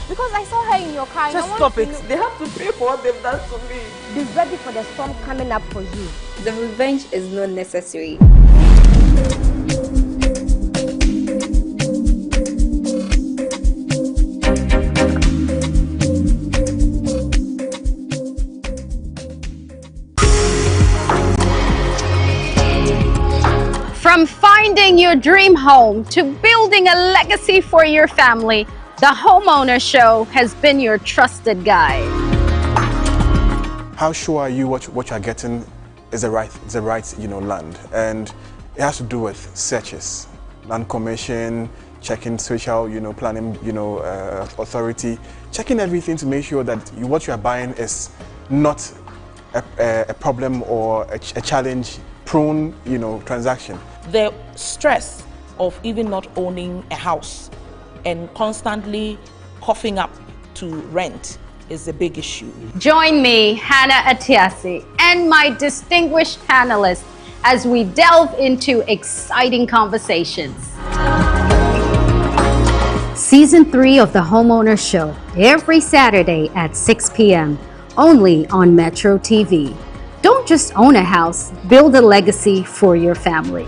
Speaker 31: Because I saw her in your car.
Speaker 21: Just stop it. They have to pay for what they've done to me.
Speaker 26: Be ready for the storm coming up for you. The revenge is not necessary.
Speaker 31: From finding your dream home to building a legacy for your family, the Homeowner Show has been your trusted guide.
Speaker 28: How sure are you what you are getting is the right land? And it has to do with searches, land commission, checking social planning authority, checking everything to make sure that what you are buying is not a problem or a challenge-prone transaction.
Speaker 21: The stress of even not owning a house and constantly coughing up to rent is a big issue.
Speaker 31: Join me, Hannah Atiasi, and my distinguished panelists as we delve into exciting conversations. Season 3 of The Homeowner Show, every Saturday at 6 p.m., only on Metro TV. Don't just own a house, build a legacy for your family.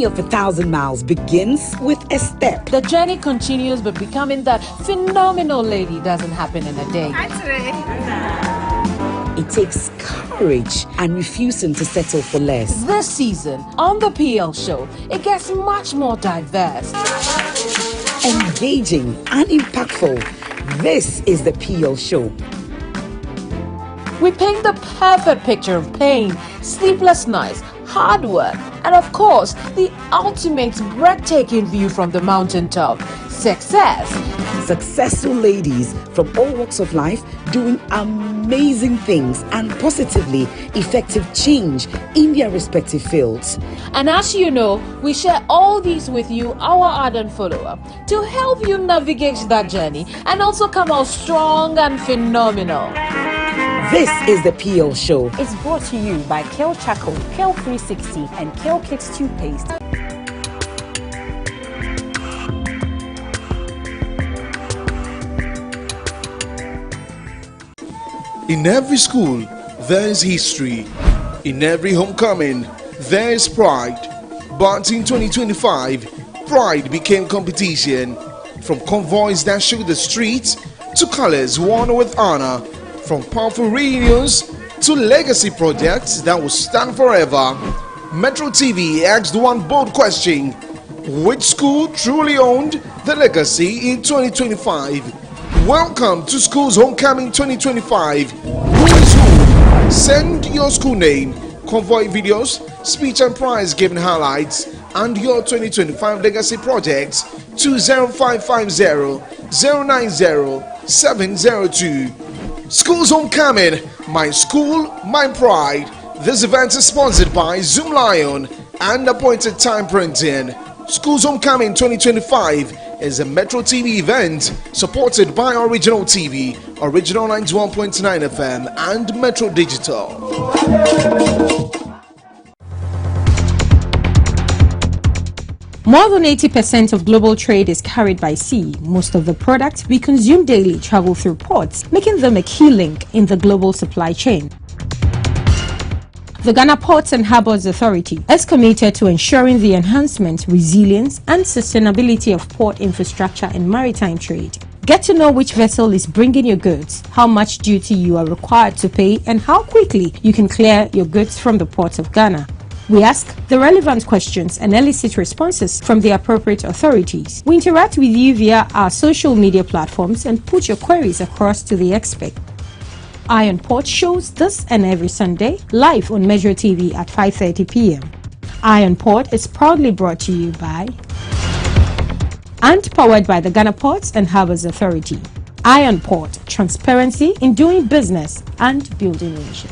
Speaker 1: of 1,000 miles begins with a step.
Speaker 4: The journey continues, but becoming that phenomenal lady doesn't happen in a day.
Speaker 1: It takes courage and refusing to settle for less.
Speaker 4: This season, on the PL show, it gets much more diverse.
Speaker 1: Engaging and impactful. This is the PL show.
Speaker 4: We paint the perfect picture of pain, sleepless nights, hard work, and of course, the ultimate breathtaking view from the mountaintop. Success.
Speaker 1: Successful ladies from all walks of life doing amazing things and positively effective change in their respective fields.
Speaker 4: And as you know, we share all these with you, our ardent follower, to help you navigate that journey and also come out strong and phenomenal.
Speaker 1: This is the PL show.
Speaker 5: It's brought to you by Kale Chaco, Kale 360, and Kale Kids Toothpaste.
Speaker 8: In every school, there is history. In every homecoming, there is pride. But in 2025, pride became competition. From convoys that shook the streets to colors worn with honor. From powerful reunions to legacy projects that will stand forever. Metro TV asked one bold question: which school truly owned the legacy in 2025? Welcome to School's Homecoming 2025. Who is who? Send your school name, convoy videos, speech and prize giving highlights, and your 2025 legacy projects to 0550 090 702. School's Homecoming, my school, my pride. This event is sponsored by Zoom Lion and Appointed Time Printing. School's Homecoming 2025 is a Metro TV event supported by Original TV, Original 91.9 FM, and Metro Digital.
Speaker 9: More than 80% of global trade is carried by sea. Most of the products we consume daily travel through ports, making them a key link in the global supply chain. The Ghana Ports and Harbours Authority is committed to ensuring the enhancement, resilience and sustainability of port infrastructure and maritime trade. Get to know which vessel is bringing your goods, how much duty you are required to pay, and how quickly you can clear your goods from the ports of Ghana. We ask the relevant questions and elicit responses from the appropriate authorities. We interact with you via our social media platforms and put your queries across to the expert. Iron Port shows this and every Sunday live on Metro TV at 5:30 p.m. Iron Port is proudly brought to you by and powered by the Ghana Ports and Harbours Authority. Iron Port, transparency in doing business and building nation.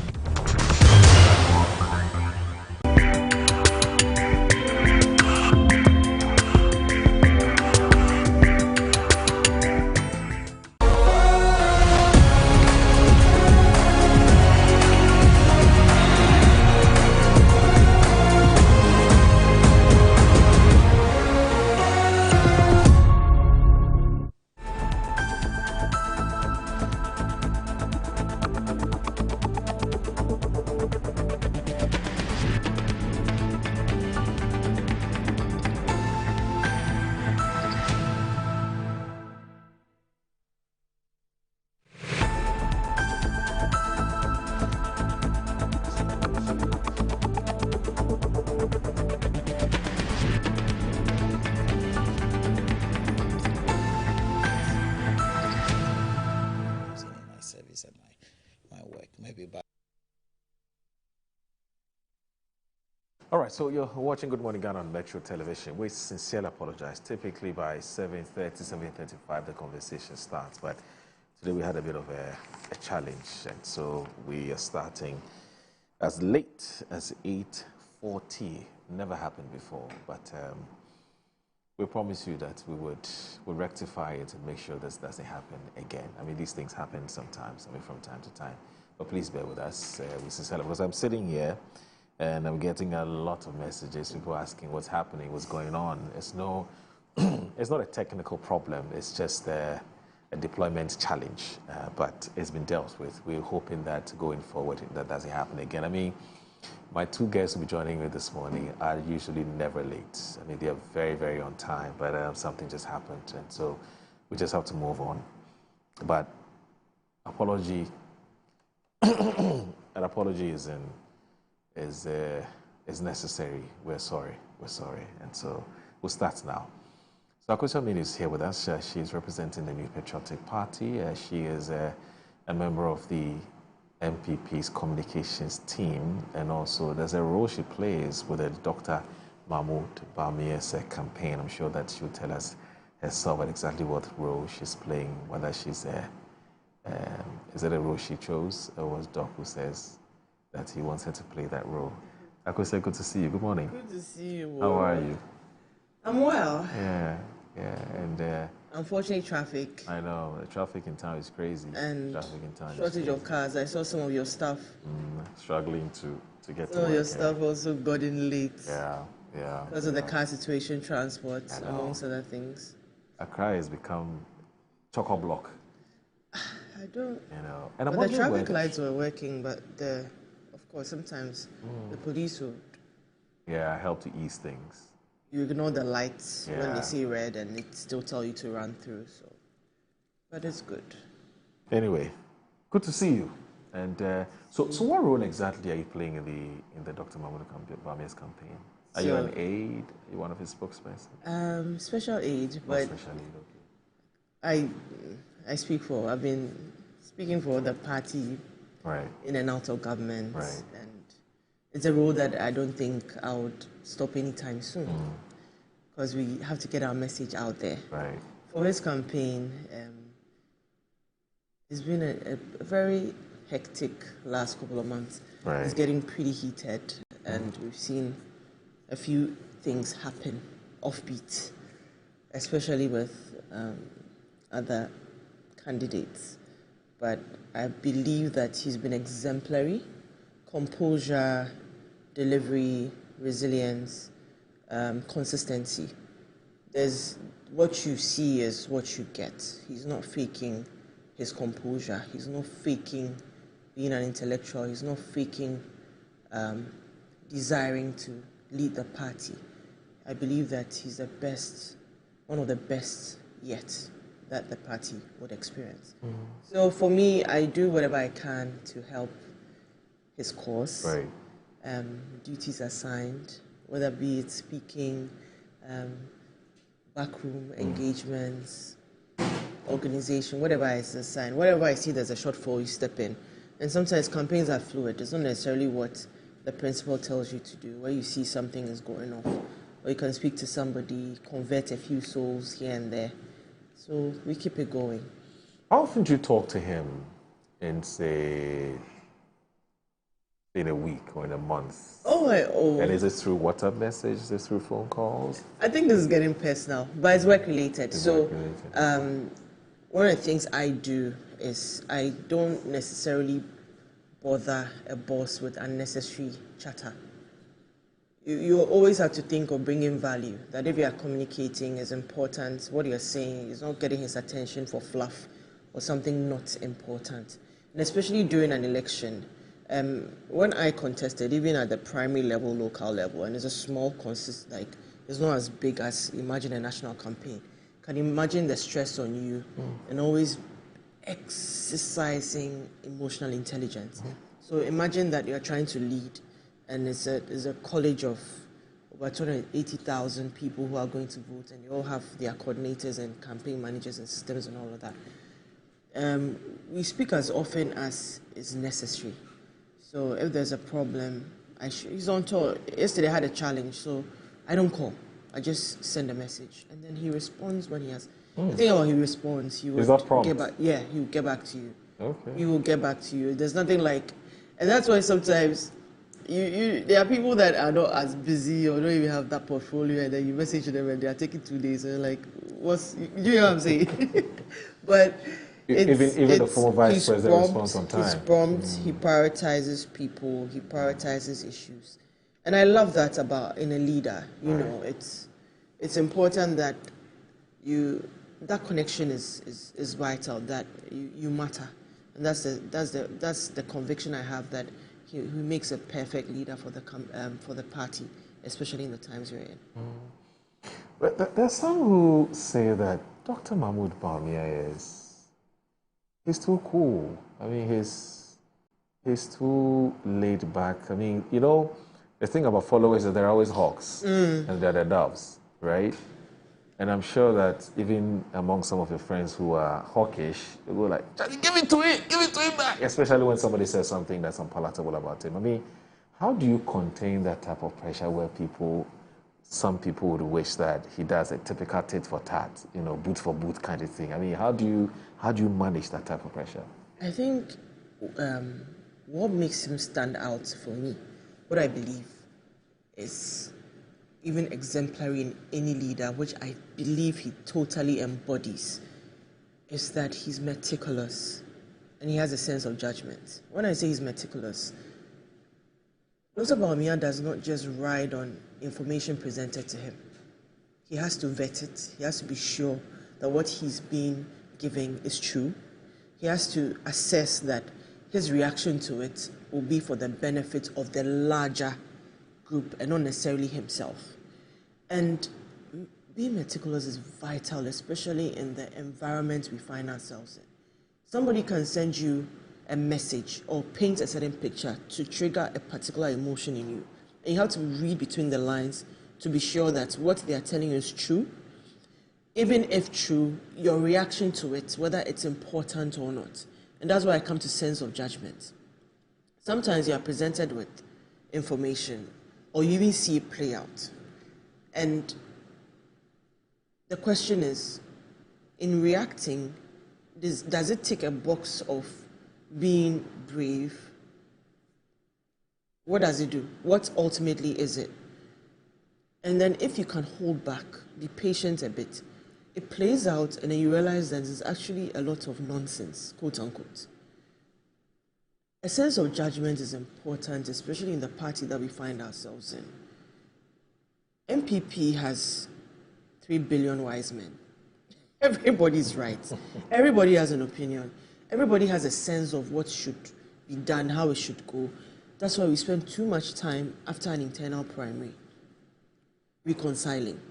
Speaker 10: All right, so you're watching Good Morning Ghana on Metro Television. We sincerely apologize. Typically by 7:30, 7:35, the conversation starts, but today we had a bit of a challenge, and so we are starting as late as 8:40. Never happened before, but we promise you that we'll rectify it and make sure this doesn't happen again. I mean, these things happen sometimes, from time to time, but please bear with us. We sincerely, because I'm sitting here and I'm getting a lot of messages, people asking what's happening, what's going on. It's not a technical problem, it's just a deployment challenge, but it's been dealt with. We're hoping that going forward that doesn't happen again. I mean, My two guests who will be joining me this morning are usually never late. I mean, they are very, very on time, but something just happened, and so we just have to move on. But apology, an apology is necessary. We're sorry, and so we'll start now. So Akosia Minu is here with us. She is representing the New Patriotic Party. She is a member of the MPP's communications team, and also there's a role she plays with the Dr. Mahmoud Bawumia's campaign. I'm sure that she'll tell us herself exactly what role she's playing, whether she's is it a role she chose, or was Doc who says that he wants her to play that role? Akosia, good to see you. Good morning.
Speaker 11: Good to see you.
Speaker 10: How are you?
Speaker 11: I'm well.
Speaker 10: Yeah, and
Speaker 11: unfortunately, traffic.
Speaker 10: I know the traffic in town is crazy.
Speaker 11: And
Speaker 10: traffic in town
Speaker 11: shortage of cars. I saw some of your stuff.
Speaker 10: Struggling to get to
Speaker 11: some
Speaker 10: work.
Speaker 11: of your stuff also got in late.
Speaker 10: Yeah.
Speaker 11: Because of the car situation, transport, amongst other things.
Speaker 10: Accra has become chock-a-block.
Speaker 11: I don't.
Speaker 10: And
Speaker 11: but the traffic lights were working, but of course, sometimes the police would.
Speaker 10: Yeah, help to ease things.
Speaker 11: You ignore the lights when they see red, and it still tell you to run through. So, but it's good.
Speaker 10: Anyway, good to see you. And so what role exactly are you playing in the Dr. Mahmoud Bawumia's campaign? Are you an aide? Are you one of his spokespersons?
Speaker 11: Special aide, but
Speaker 10: special aide,
Speaker 11: I speak for. I've been speaking for the party, in and out of government, and it's a role that I don't think I would stop anytime soon, because we have to get our message out there. For his campaign, it's been a very hectic last couple of months. It's getting pretty heated, and we've seen a few things happen offbeat, especially with other candidates. But I believe that he's been exemplary. Composure, delivery, resilience, consistency. There's what you see is what you get. He's not faking his composure. He's not faking being an intellectual. He's not faking desiring to lead the party. I believe that he's the best, one of the best yet that the party would experience. So for me, I do whatever I can to help his cause. Duties assigned, whether be it speaking, backroom engagements, organization, whatever is assigned, whatever I see there's a shortfall, you step in. And sometimes campaigns are fluid. It's not necessarily what the principal tells you to do. Where you see something is going off, or you can speak to somebody, convert a few souls here and there. So we keep it going.
Speaker 10: How often do you talk to him in, say, in a week or in a month? And is it through WhatsApp message? Is it through phone calls?
Speaker 11: I think this is getting personal, but it's work related. One of the things I do is I don't necessarily bother a boss with unnecessary chatter. You always have to think of bringing value, that if you are communicating is important, what you're saying is not getting his attention for fluff or something not important. And especially during an election, when I contested, even at the primary level, local level, and it's a small it's not as big as imagine a national campaign. Can you imagine the stress on you and always exercising emotional intelligence? So imagine that you're trying to lead, and it's a college of over 280,000 people who are going to vote, and you all have their coordinators and campaign managers and systems and all of that. We speak as often as is necessary. So if there's a problem, he's on tour. Yesterday I had a challenge, so I don't call. I just send a message, and then he responds when he has. The thing about he responds, he will get back. Yeah, he will get back to you. He will get back to you. There's nothing like, and that's why sometimes there are people that are not as busy or don't even have that portfolio, and then you message them and they are taking 2 days, and like, you know what I'm saying? But
Speaker 10: even the former vice president responds on time.
Speaker 11: He's prompt. He prioritizes people. He prioritizes issues, and I love that about in a leader. You know, it's important that that connection is vital. That you matter, and that's the conviction I have that he makes a perfect leader for the party, especially in the times we're in.
Speaker 10: But there's some who say that Dr. Mahmoud Bawumia he's too cool. I mean, he's too laid back. I mean, you know, the thing about followers is that they're always hawks and they're the doves, right? And I'm sure that even among some of your friends who are hawkish, they go like, Charlie, give it to him back. Especially when somebody says something that's unpalatable about him. I mean, how do you contain that type of pressure where some people would wish that he does a typical tit for tat, you know, boot for boot kind of thing? I mean, how do you manage that type of pressure?
Speaker 11: I think what makes him stand out for me, what I believe is even exemplary in any leader, which I believe he totally embodies, is that he's meticulous and he has a sense of judgment. When I say he's meticulous, Dr. Bawumia does not just ride on information presented to him. He has to vet it. He has to be sure that what he's being given is true. He has to assess that his reaction to it will be for the benefit of the larger group and not necessarily himself. And being meticulous is vital, especially in the environment we find ourselves in. Somebody can send you a message or paint a certain picture to trigger a particular emotion in you. And you have to read between the lines to be sure that what they are telling you is true. Even if true, your reaction to it, whether it's important or not. And that's why I come to sense of judgment. Sometimes you are presented with information or you even see it play out. And the question is, in reacting, does it tick a box of being brave? What does it do? What ultimately is it? And then if you can hold back, be patient a bit, it plays out and then you realize that there's actually a lot of nonsense, quote unquote. A sense of judgment is important, especially in the party that we find ourselves in. MPP has 3 billion wise men. Everybody's right. Everybody has an opinion. Everybody has a sense of what should be done, how it should go. That's why we spend too much time after an internal primary reconciling.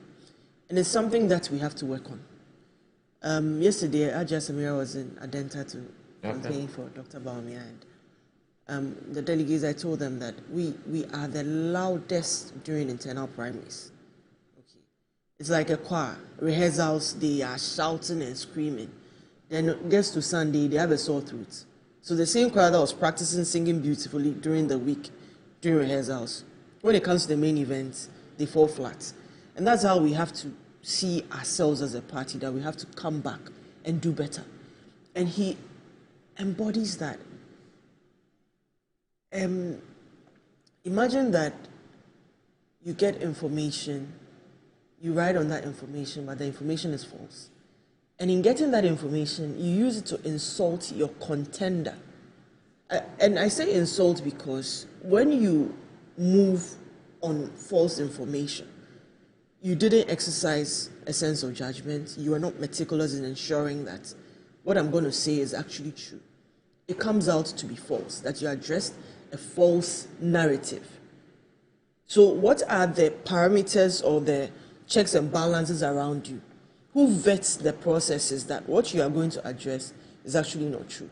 Speaker 11: And it's something that we have to work on. Yesterday, Ajah Samira was in Adenta to campaign for Dr. Bawumia. And the delegates, I told them that we are the loudest during internal primaries. Okay. It's like a choir. Rehearsals, they are shouting and screaming. Then it gets to Sunday, they have a sore throat. So the same choir that was practicing singing beautifully during the week, during rehearsals, when it comes to the main events, they fall flat. And that's how we have to see ourselves as a party, that we have to come back and do better. And he embodies that. Imagine that you get information, you write on that information, but the information is false. And in getting that information, you use it to insult your contender. And I say insult because when you move on false information, you didn't exercise a sense of judgment. You are not meticulous in ensuring that what I'm going to say is actually true. It comes out to be false, that you addressed a false narrative. So what are the parameters or the checks and balances around you? Who vets the processes that what you are going to address is actually not true?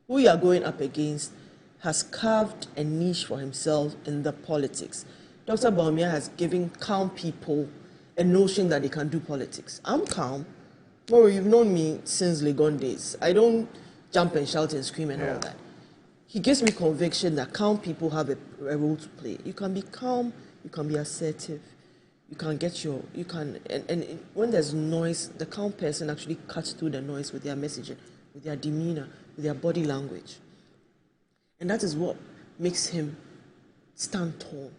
Speaker 11: Who you are going up against has carved a niche for himself in the politics. Dr. Bawumia has given calm people a notion that they can do politics. I'm calm. Moro, you've known me since Legon days. I don't jump and shout and scream and all that. He gives me conviction that calm people have a role to play. You can be calm, you can be assertive, you can get your, you can, and when there's noise, the calm person actually cuts through the noise with their messaging, with their demeanor, with their body language. And that is what makes him stand tall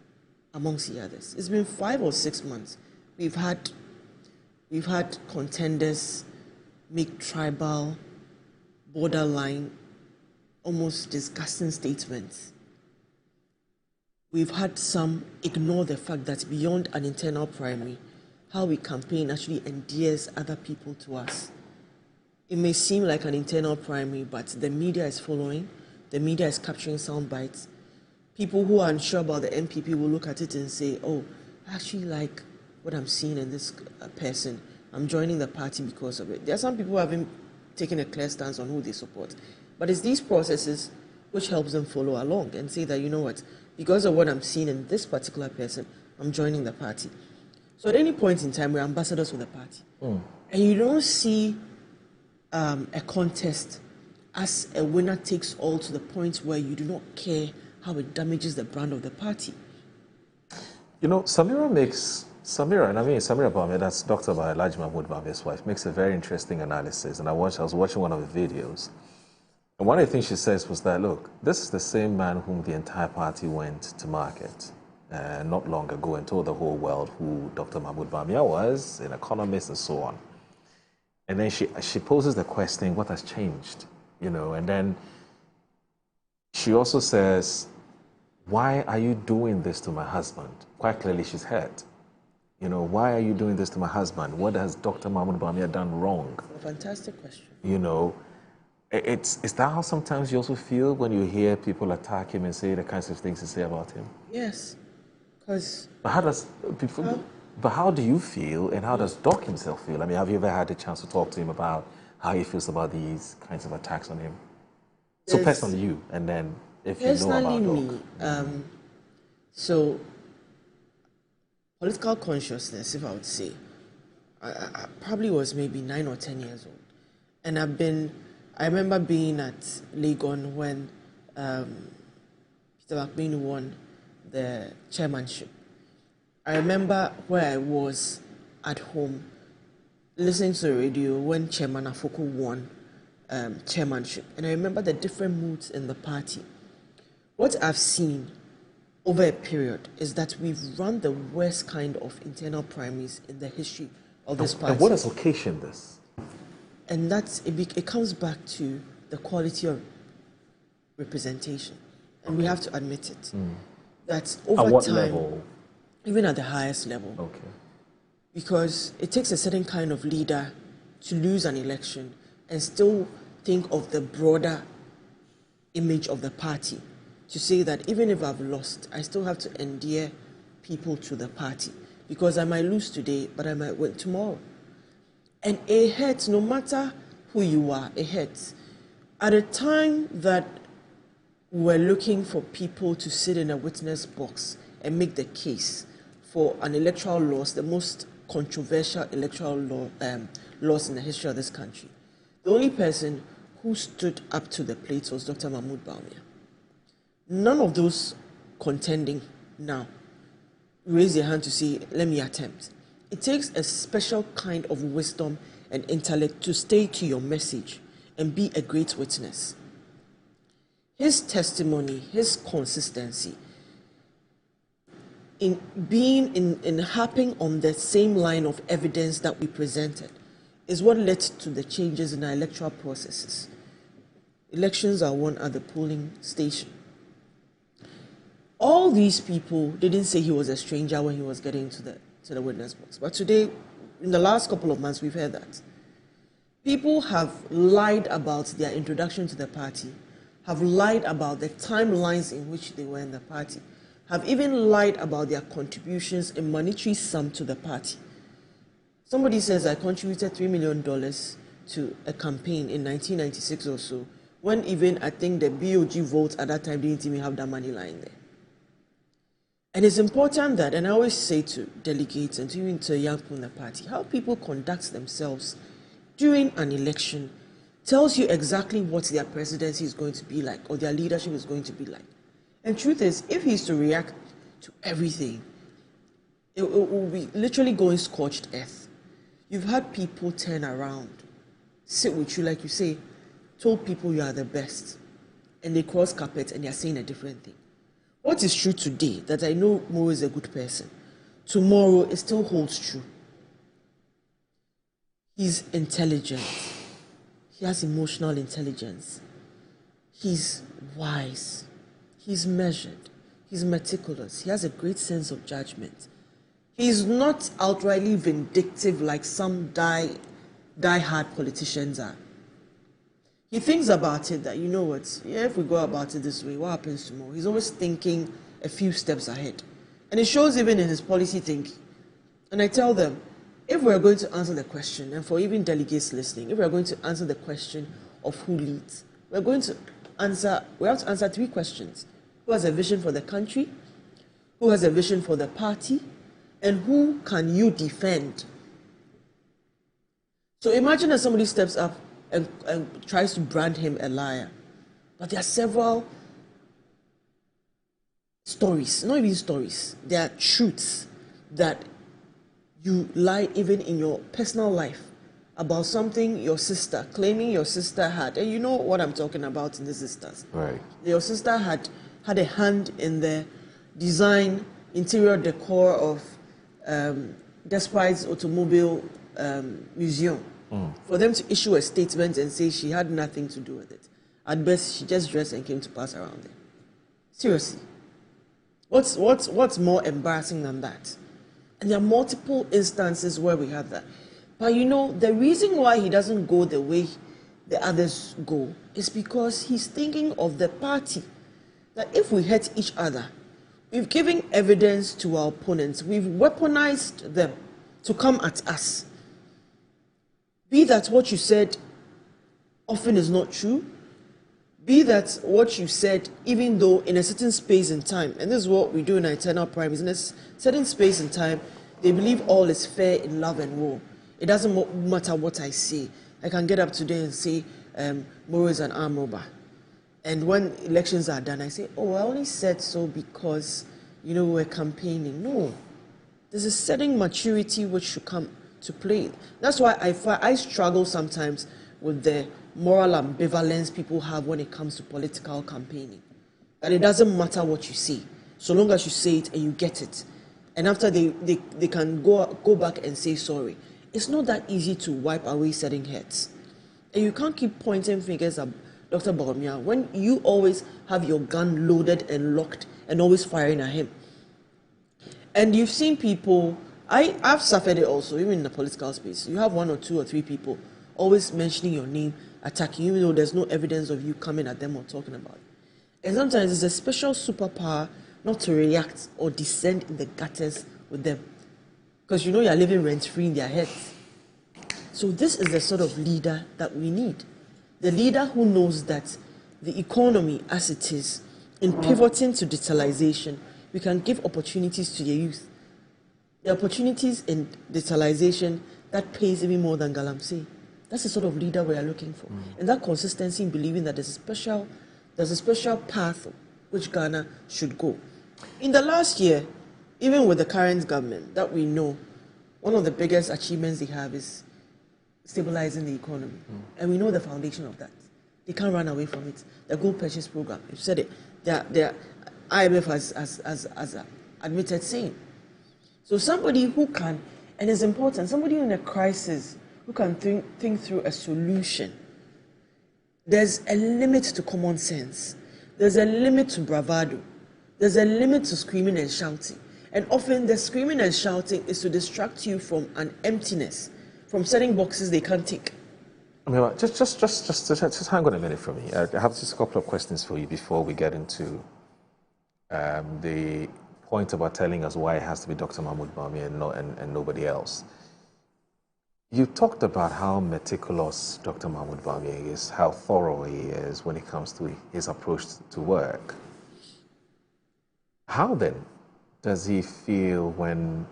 Speaker 11: amongst the others. It's been 5 or 6 months. We've had contenders make tribal, borderline, almost disgusting statements. We've had some ignore the fact that beyond an internal primary, how we campaign actually endears other people to us. It may seem like an internal primary, but the media is following, the media is capturing sound bites, people who are unsure about the NPP will look at it and say, oh, I actually like what I'm seeing in this person. I'm joining the party because of it. There are some people who haven't taken a clear stance on who they support. But it's these processes which helps them follow along and say that, you know what, because of what I'm seeing in this particular person, I'm joining the party. So at any point in time, we're ambassadors for the party. And you don't see a contest as a winner takes all to the point where you do not care how it damages the brand of the party.
Speaker 10: You know, Samira, Bamia, that's Dr. Elijah Mahmoud Bamia's wife, makes a very interesting analysis. And I was watching one of the videos. And one of the things she says was that, look, this is the same man whom the entire party went to market not long ago and told the whole world who Dr. Mahmoud Bamia was, an economist and so on. And then she poses the question, what has changed? You know, and then she also says, why are you doing this to my husband? Quite clearly she's hurt. You know, why are you doing this to my husband? What has Dr. Mahmoud Bamia done wrong?
Speaker 11: A fantastic question.
Speaker 10: You know, is that how sometimes you also feel when you hear people attack him and say the kinds of things to say about him?
Speaker 11: Yes, because...
Speaker 10: But how do you feel, and how does Doc himself feel? I mean, have you ever had a chance to talk to him about how he feels about these kinds of attacks on him? So personally you, and then if you know about Doc.
Speaker 11: So, political consciousness, if I would say, I probably was maybe 9 or 10 years old. And I remember being at Legon when Peter McBain won the chairmanship. I remember where I was at home listening to the radio when Chairman Afoko won chairmanship. And I remember the different moods in the party. What I've seen over a period is that we've run the worst kind of internal primaries in the history of this party.
Speaker 10: And what has occasioned this?
Speaker 11: And it comes back to the quality of representation. And we have to admit it. That over
Speaker 10: at what
Speaker 11: time,
Speaker 10: level?
Speaker 11: Even at the highest level.
Speaker 10: Okay.
Speaker 11: Because it takes a certain kind of leader to lose an election and still think of the broader image of the party. To say that even if I've lost, I still have to endear people to the party. Because I might lose today, but I might win tomorrow. And it hurts, no matter who you are, it hurts. At a time that we're looking for people to sit in a witness box and make the case for an electoral loss, the most controversial electoral loss in the history of this country, the only person who stood up to the plate was Dr. Mahmoud Bawumia. None of those contending now raise their hand to say, let me attempt. It takes a special kind of wisdom and intellect to stay to your message and be a great witness. His testimony, his consistency, in being in harping on the same line of evidence that we presented is what led to the changes in our electoral processes. Elections are won at the polling station. All these people didn't say he was a stranger when he was getting to the witness box. But today, in the last couple of months, we've heard that. People have lied about their introduction to the party, have lied about the timelines in which they were in the party, have even lied about their contributions in monetary sum to the party. Somebody says, I contributed $3 million to a campaign in 1996 or so, when even I think the BOG votes at that time didn't even have that money lying there. And it's important that, and I always say to delegates and even to young people in the party, how people conduct themselves during an election tells you exactly what their presidency is going to be like or their leadership is going to be like. And truth is, if he's to react to everything, it will be literally going scorched earth. You've had people turn around, sit with you, like you say, told people you are the best, and they cross carpet and they're saying a different thing. What is true today, that I know Mo is a good person, tomorrow it still holds true. He's intelligent. He has emotional intelligence. He's wise. He's measured. He's meticulous. He has a great sense of judgment. He's not outrightly vindictive like some die-hard politicians are. he thinks about it that, you know what, yeah, if we go about it this way, what happens tomorrow? He's always thinking a few steps ahead. And it shows even in his policy thinking. And I tell them, if we're going to answer the question, and for even delegates listening, if we're going to answer the question of who leads, we have to answer 3 questions. Who has a vision for the country? Who has a vision for the party? And who can you defend? So imagine that somebody steps up and tries to brand him a liar. But there are several stories, not even stories, there are truths that you lie even in your personal life about something your sister, claiming your sister had. And you know what I'm talking about in the sisters.
Speaker 10: Right.
Speaker 11: Your sister had a hand in the design, interior decor of Despite's Automobile Museum. For them to issue a statement and say she had nothing to do with it. At best, she just dressed and came to pass around there. Seriously. What's more embarrassing than that? And there are multiple instances where we have that. But you know, the reason why he doesn't go the way the others go is because he's thinking of the party. That if we hurt each other, we've given evidence to our opponents, we've weaponized them to come at us. Be that what you said often is not true, be that what you said, even though in a certain space and time, and this is what we do in our eternal prime, is in a certain space and time, they believe all is fair in love and war. It doesn't matter what I say. I can get up today and say, Moro is an armed robber. And when elections are done, I say, oh, I only said so because, you know, we're campaigning. No. There's a certain maturity which should come to play. That's why I struggle sometimes with the moral ambivalence people have when it comes to political campaigning. That it doesn't matter what you say, so long as you say it and you get it. And after they can go back and say sorry. It's not that easy to wipe away certain hurts. And you can't keep pointing fingers at Dr. Bawumia when you always have your gun loaded and locked and always firing at him. And you've seen people, I've suffered it also, even in the political space. You have 1 or 2 or 3 people always mentioning your name, attacking you, even though there's no evidence of you coming at them or talking about it. And sometimes it's a special superpower not to react or descend in the gutters with them. Because you know you're living rent-free in their heads. So this is the sort of leader that we need. The leader who knows that the economy as it is, in pivoting to digitalization, we can give opportunities to the youth. The opportunities in digitalization that pays even more than Galamsey. That's the sort of leader we are looking for. And that consistency in believing that there's a special path which Ghana should go. In the last year, even with the current government that we know, one of the biggest achievements they have is stabilizing the economy. And we know the foundation of that. They can't run away from it. The gold purchase program, you said it, the IMF has admitted saying. So somebody who can, and it's important, somebody in a crisis who can think through a solution. There's a limit to common sense. There's a limit to bravado. There's a limit to screaming and shouting. And often the screaming and shouting is to distract you from an emptiness, from setting boxes they can't tick.
Speaker 10: I mean, just hang on a minute for me. I have just a couple of questions for you before we get into the point about telling us why it has to be Dr. Mahmoud Bawumia and nobody else. You talked about how meticulous Dr. Mahmoud Bawumia is, how thorough he is when it comes to his approach to work. How then does he feel when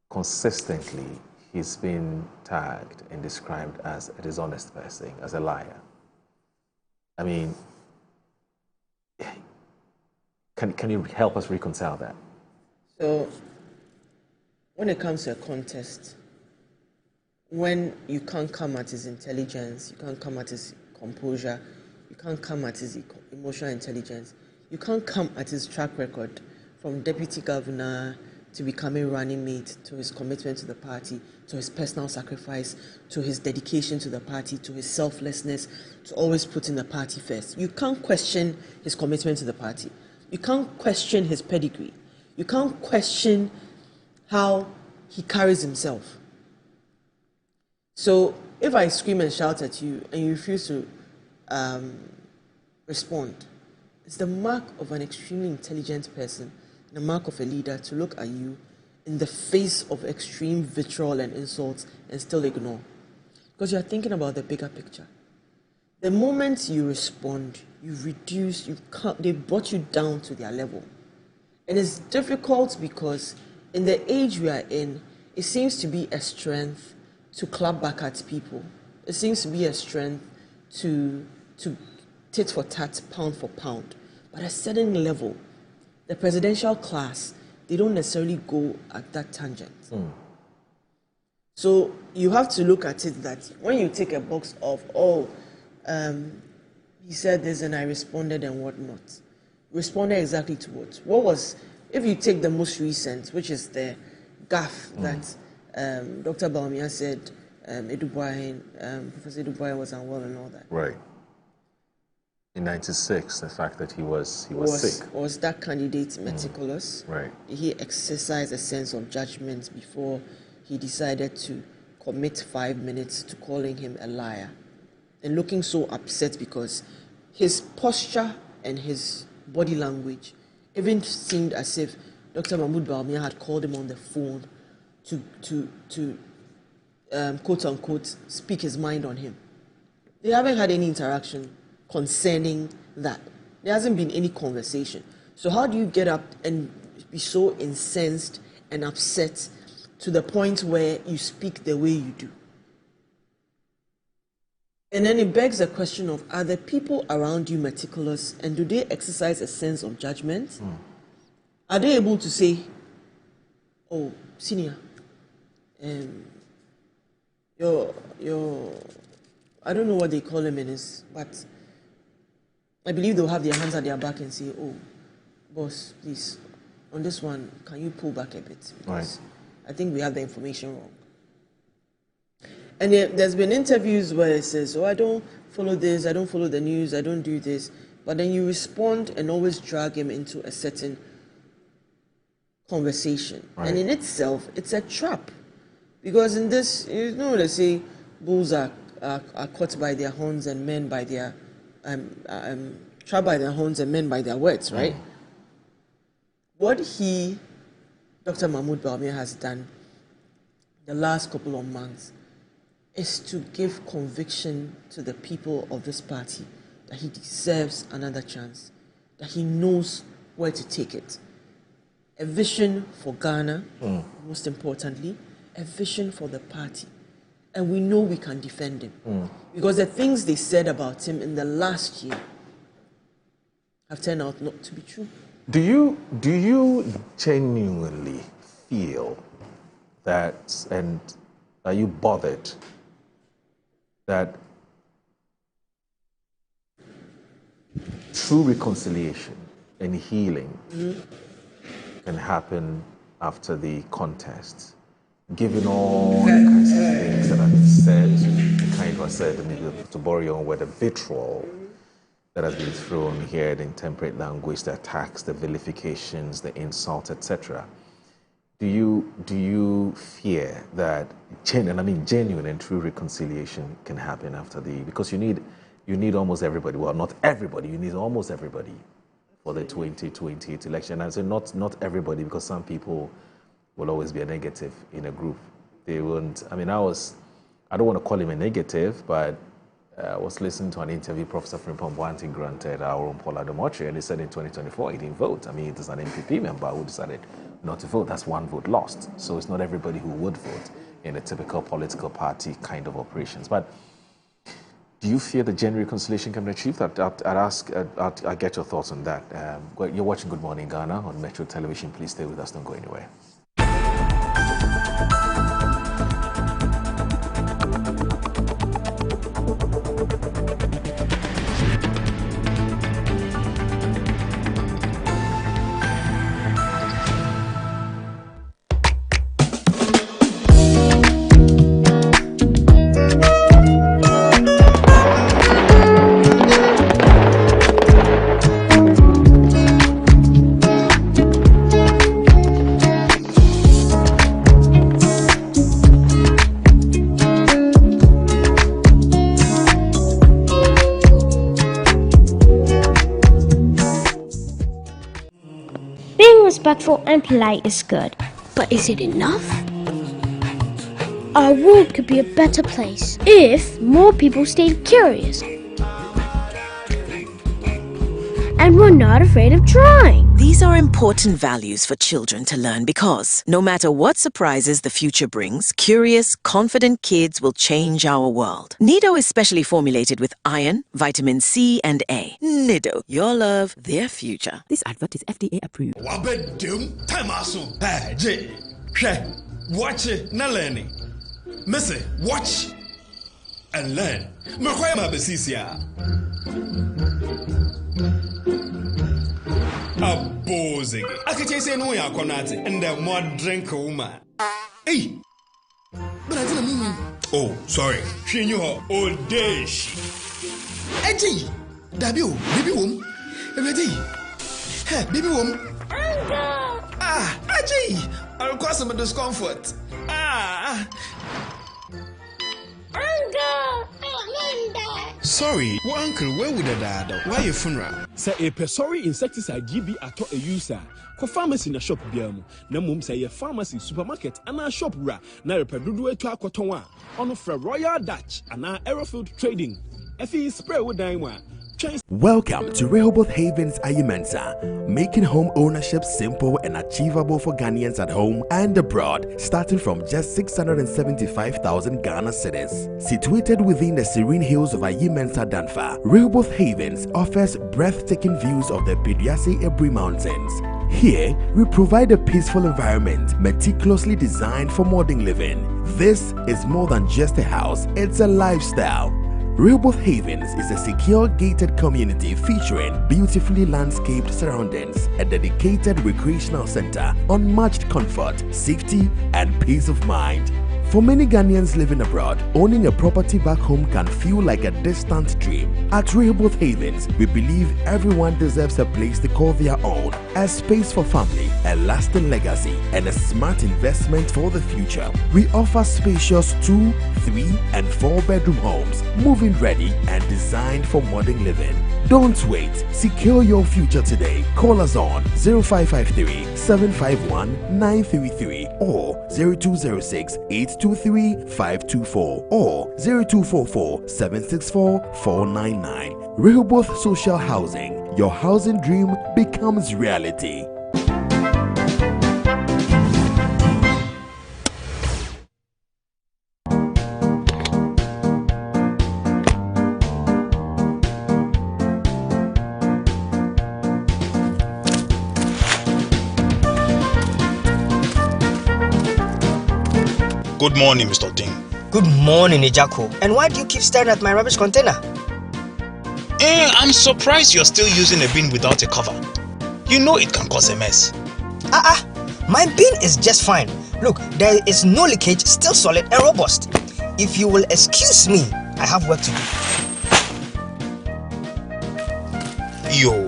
Speaker 10: consistently he's been tagged and described as a dishonest person, as a liar? I mean, can you help us reconcile that?
Speaker 11: So, when it comes to a contest, when you can't come at his intelligence, you can't come at his composure, you can't come at his emotional intelligence, you can't come at his track record from deputy governor to becoming running mate, to his commitment to the party, to his personal sacrifice, to his dedication to the party, to his selflessness, to always putting the party first. You can't question his commitment to the party. You can't question his pedigree. You can't question how he carries himself. So if I scream and shout at you and you refuse to respond. It's the mark of an extremely intelligent person, the mark of a leader, to look at you in the face of extreme vitriol and insults and still ignore. Because you're thinking about the bigger picture. The moment you respond, you reduce, they brought you down to their level. And it's difficult because in the age we are in, it seems to be a strength to clap back at people. It seems to be a strength to tit for tat, pound for pound. But at a certain level, the presidential class, they don't necessarily go at that tangent. So you have to look at it that when you take a box of, he said this and I responded and whatnot. Responded exactly to what? What was, if you take the most recent, which is the gaffe that Dr. Bawumia said, Professor Eduboy was unwell and all that.
Speaker 10: Right. In '96, the fact that he was sick.
Speaker 11: Was that candidate meticulous?
Speaker 10: Right.
Speaker 11: Did he exercise a sense of judgment before he decided to commit 5 minutes to calling him a liar? And looking so upset because his posture and his body language even seemed as if Dr. Mahmoud Bawumia had called him on the phone to quote unquote speak his mind on him. They haven't had any interaction concerning that. There hasn't been any conversation. So how do you get up and be so incensed and upset to the point where you speak the way you do? And then it begs the question of, are the people around you meticulous, and do they exercise a sense of judgment? Are they able to say, oh, senior, your I don't know what they call him in his, but I believe they'll have their hands at their back and say, oh, boss, please, on this one, can you pull back a bit? Because I think we have the information wrong. And there's been interviews where it says, oh, I don't follow this, I don't follow the news, I don't do this. But then you respond and always drag him into a certain conversation. And in itself, it's a trap. Because in this, they say bulls are caught by their horns and men by their, trapped by their horns and men by their words, right? What Dr. Mahmoud Bawumia has done the last couple of months is to give conviction to the people of this party that he deserves another chance, that he knows where to take it. A vision for Ghana, most importantly, a vision for the party. And we know we can defend him. Because the things they said about him in the last year have turned out not to be true.
Speaker 10: Do you genuinely feel that, and are you bothered that true reconciliation and healing can happen after the contest, given all the kinds of things that have been said, the kind of said, to borrow your own word, the vitriol that has been thrown here, the intemperate language, the attacks, the vilifications, the insults, etc. Do you fear that genuine and true reconciliation can happen after because you need almost everybody, well, not everybody, you need almost everybody for the 2028 election. I say not everybody, because some people will always be a negative in a group. They won't, I don't want to call him a negative, but I was listening to an interview Professor Frimpong Boanting granted our own Paul Adomotri, and he said in 2024 he didn't vote. It is an MPP member who decided not to vote. That's one vote lost. So it's not everybody who would vote in a typical political party kind of operations. But do you fear the genuine reconciliation can be achieved? I'll get your thoughts on that. You're watching Good Morning Ghana on Metro Television. Please stay with us. Don't go anywhere.
Speaker 2: respectful and polite is good. But is it enough? Our world could be a better place if more people stayed curious and were not afraid of trying.
Speaker 12: These are important values for children to learn because no matter what surprises the future brings, curious, confident kids will change our world. Nido is specially formulated with iron, vitamin C and A. Nido, your love, their future. This advert is FDA approved.
Speaker 14: Watch it, not learning. Missy, watch and learn. Abozig. I can say no, ya konati, and the more drink woman. Hey, but I didn't mean. Oh, sorry. She knew her old days. Eddie, Dabio, baby womb. Ready? Hey, baby womb. Ah, Eddie, I'll cause some discomfort. Ah. Sorry, well, uncle, where would the dad? Why your funeral?
Speaker 15: Say a sorry insecticide GB at a user. For pharmacy in a shop, Biam. No mum say a pharmacy, supermarket, and a shop ra. Now a pedudu to a cotonwa. On for Royal Dutch and our Aerofield Trading. Effie spray with Daimwa.
Speaker 18: Welcome to Rehoboth Havens Ayimensa, making home ownership simple and achievable for Ghanaians at home and abroad, starting from just 675,000 Ghana cedis. Situated within the serene hills of Ayimensa Danfa, Rehoboth Havens offers breathtaking views of the Pidiase Ebri Mountains. Here, we provide a peaceful environment meticulously designed for modern living. This is more than just a house, it's a lifestyle. Rehoboth Havens is a secure gated community featuring beautifully landscaped surroundings, a dedicated recreational center, unmatched comfort, safety, and peace of mind. For many Ghanaians living abroad, owning a property back home can feel like a distant dream. At Rehoboth Havens, we believe everyone deserves a place to call their own, a space for family, a lasting legacy, and a smart investment for the future. We offer spacious 2, 3, and 4-bedroom homes, moving ready and designed for modern living. Don't wait. Secure your future today. Call us on 0553 751 933 or 0206 823 524 or 0244 764 499. Rehoboth Social Housing. Your housing dream becomes reality.
Speaker 19: Good morning, Mr. Ding.
Speaker 20: Good morning, Ejako. And why do you keep staring at my rubbish container?
Speaker 19: I'm surprised you're still using a bin without a cover. You know it can cause a mess.
Speaker 20: My bin is just fine. Look, there is no leakage, still solid and robust. If you will excuse me, I have work to do.
Speaker 19: Yo.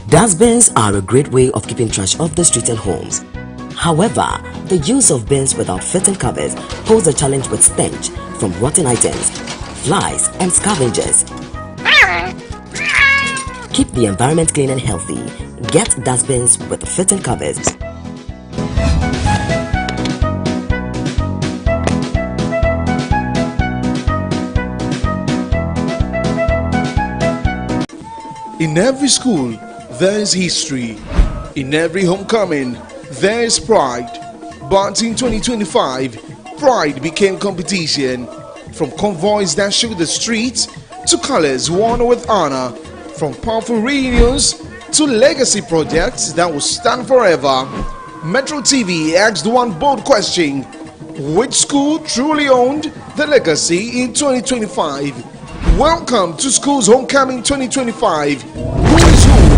Speaker 22: Dustbins are a great way of keeping trash off the streets and homes. However, the use of bins without fitting covers poses a challenge with stench from rotten items, flies, and scavengers. Keep the environment clean and healthy. Get dustbins with fitting covers.
Speaker 8: In every school, there is history. In every homecoming, there is pride. But in 2025, pride became competition. From convoys that shook the streets to colors worn with honor, from powerful reunions to legacy projects that will stand forever. Metro TV asked one bold question: which school truly owned the legacy in 2025? Welcome to School's Homecoming 2025. Who is who?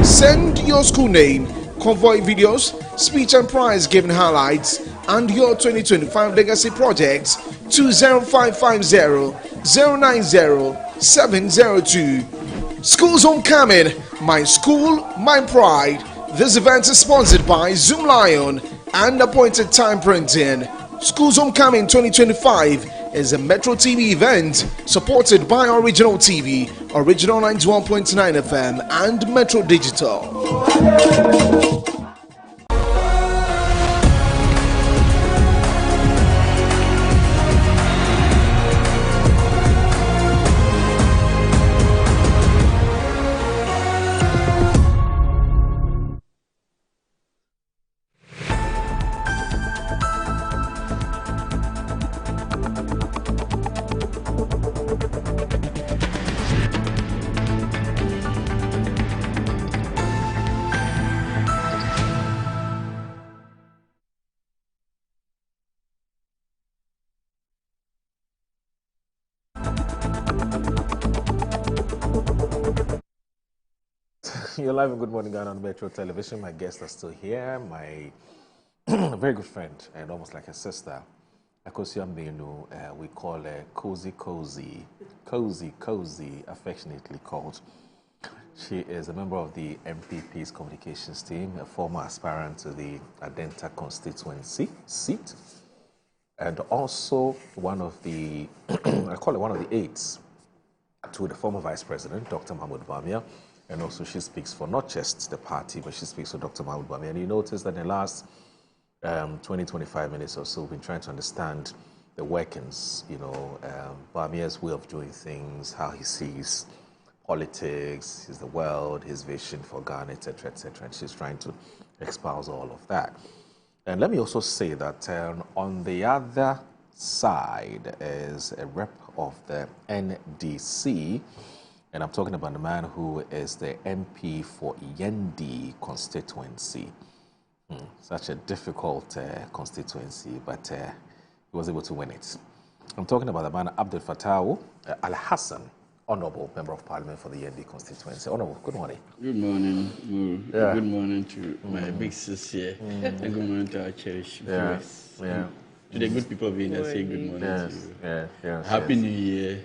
Speaker 8: Send your school name, convoy videos, speech and prize giving highlights, and your 2025 legacy projects to 0550 090-702. School's Homecoming, my school, my pride. This event is sponsored by Zoom Lion and Appointed Time Printing. School's Homecoming 2025 is a Metro TV event supported by Original TV, Original 91.9 FM, and Metro Digital.
Speaker 10: You're live in Good Morning Ghana on Metro Television. My guests are still here. My very good friend and almost like a sister, Akosia Menu, we call her Cozy, affectionately called. She is a member of the MPP's communications team, a former aspirant to the Adenta constituency seat, and also one of the, I call it one of the aides to the former Vice President, Dr. Mahmoud Bawumia. And also she speaks for not just the party, but she speaks for Dr. Mahmoud Bawumia. And you notice that in the last 20-25 minutes or so, we've been trying to understand the workings, Bawumia's way of doing things, how he sees politics, the world, his vision for Ghana, etc., etc. And she's trying to espouse all of that. And let me also say that on the other side is a rep of the NDC. And I'm talking about the man who is the MP for Yendi constituency. Such a difficult constituency, but he was able to win it. I'm talking about the man Abdul Fattah Al-Hassan, Honorable Member of Parliament for the Yendi constituency. Honorable, good morning.
Speaker 3: Good morning, yeah. Good morning to my big sis here. And good morning to our cherished viewers. Yeah. To the good people being there, say good morning to you. Happy New Year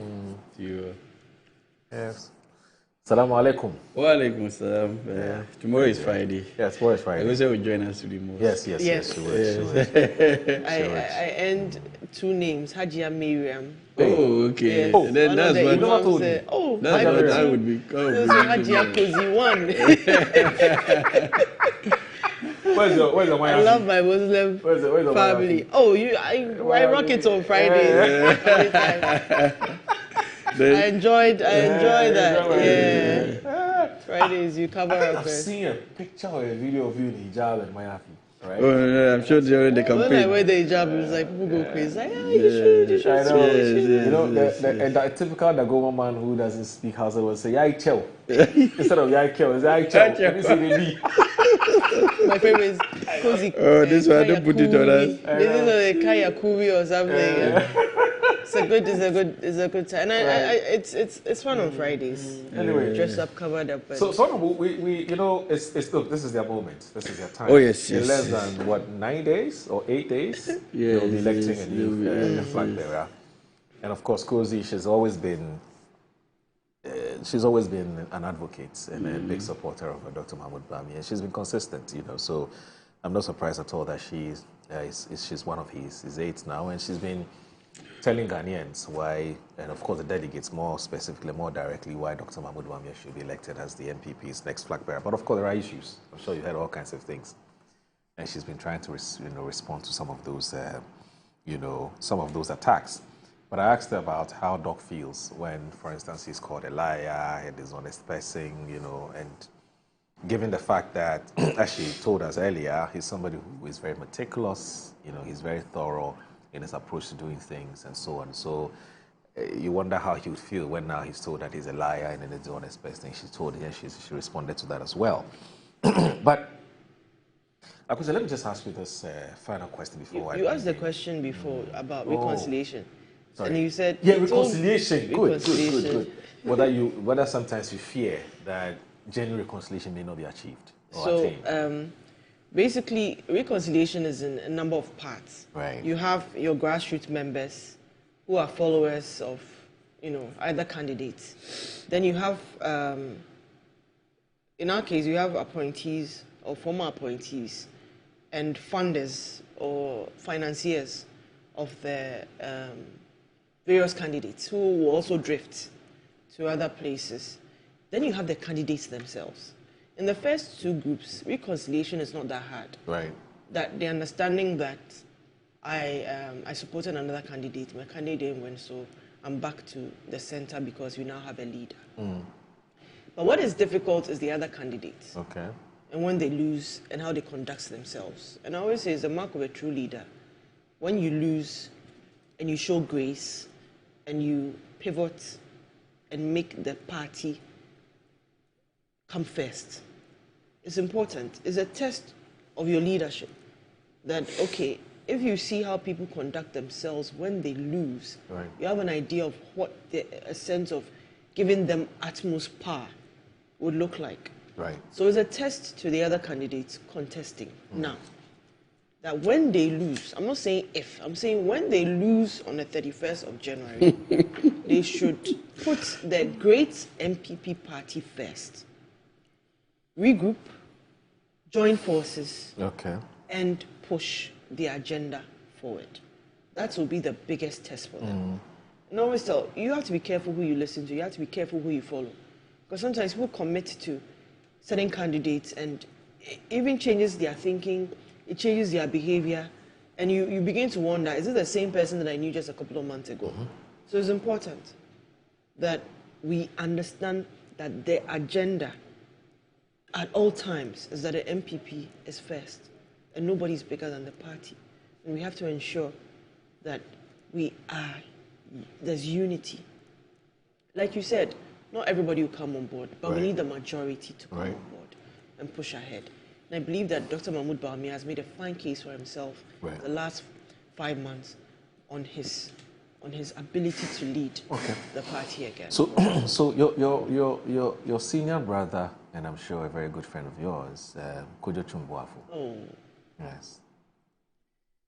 Speaker 3: to you.
Speaker 10: Yes. Assalamu alaikum.
Speaker 3: Wa alaikum salam. Tomorrow is Friday.
Speaker 10: Yes, tomorrow is Friday.
Speaker 3: I wish I would join us to the most.
Speaker 10: Yes. She would.
Speaker 11: I earned two names, Hajia Miriam.
Speaker 3: Oh, okay.
Speaker 11: Yes.
Speaker 3: Oh, then that's what
Speaker 11: that
Speaker 3: would be.
Speaker 11: Hajia Kozi one.
Speaker 10: Where's your
Speaker 11: I love my Muslim family. Oh, I rock it on Fridays. Every time. I enjoyed that. Yeah. Fridays, you cover up.
Speaker 10: I've seen a picture or a video of you in hijab and Mayafi. Right?
Speaker 3: Oh, no, I'm sure during the campaign.
Speaker 11: When I wear the hijab, it was like, people go crazy. Like, you should.
Speaker 10: You know, the typical Dagoma man who doesn't speak Hausa will say, Yai Chel. Instead of Yai Chel, it's Yai Chel.
Speaker 11: My favorite is Cozy.
Speaker 3: Oh, this one, I don't put it on us.
Speaker 11: This is a Kaya Kubi or something. It's a good time. And it's fun on Fridays.
Speaker 10: Anyway,
Speaker 11: dress up, covered up.
Speaker 10: So we look, this is their moment. This is their time.
Speaker 3: Oh yes.
Speaker 10: In less than 9 days or 8 days, they'll be electing a new flag bearer. And of course, Cozy, she's always been an advocate and a big supporter of Dr. Mahmoud Bawumia. She's been consistent, so I'm not surprised at all that she's one of his aides now, and she's been telling Ghanaians why, and of course the delegates more specifically, more directly, why Dr. Mahmoud Bawumia should be elected as the MPP's next flag bearer. But of course there are issues. I'm sure you heard all kinds of things. And she's been trying to respond to some of those, some of those attacks. But I asked her about how Doc feels when, for instance, he's called a liar, a dishonest person, and given the fact that, as she told us earlier, he's somebody who is very meticulous, he's very thorough in his approach to doing things and so on. So you wonder how he would feel when now he's told that he's a liar and a dishonest person. She told him, she responded to that as well. But Akosia, let me just ask you this final question before
Speaker 11: you asked the question before about reconciliation.
Speaker 10: Sorry.
Speaker 11: And you said
Speaker 10: reconciliation. Good. Whether sometimes you fear that genuine reconciliation may not be achieved or attained.
Speaker 11: Basically, reconciliation is in a number of parts.
Speaker 10: Right.
Speaker 11: You have your grassroots members who are followers of either candidates. Then you have, in our case, you have appointees or former appointees and funders or financiers of the various candidates who will also drift to other places. Then you have the candidates themselves. In the first two groups, reconciliation is not that hard.
Speaker 10: Right.
Speaker 11: That the understanding that I supported another candidate, my candidate didn't win, so I'm back to the center because we now have a leader. But what is difficult is the other candidates.
Speaker 10: Okay.
Speaker 11: And when they lose and how they conduct themselves. And I always say it's a mark of a true leader. When you lose and you show grace and you pivot and make the party come first, it's important. It's a test of your leadership that, okay, if you see how people conduct themselves when they lose,
Speaker 10: right,
Speaker 11: you have an idea of what a sense of giving them utmost power would look like.
Speaker 10: Right.
Speaker 11: So it's a test to the other candidates contesting now. That when they lose, I'm not saying if, I'm saying when they lose on the 31st of January, they should put the great MPP party first. Regroup, join forces,
Speaker 10: okay,
Speaker 11: and push the agenda forward. That will be the biggest test for them. And always tell, you have to be careful who you listen to, you have to be careful who you follow. Because sometimes people commit to certain candidates and it even changes their thinking, it changes their behavior, and you begin to wonder, is it the same person that I knew just a couple of months ago? So it's important that we understand that the agenda at all times is that the MPP is first and nobody's bigger than the party. And we have to ensure that there's unity. Like you said, not everybody will come on board, but we need the majority to come on board and push ahead. And I believe that Dr. Mahmoud Bawumia has made a fine case for himself the last 5 months on his ability to lead the party again.
Speaker 10: So your senior brother, and I'm sure a very good friend of yours, Kojo Chumbuafu.
Speaker 11: Oh.
Speaker 10: Yes.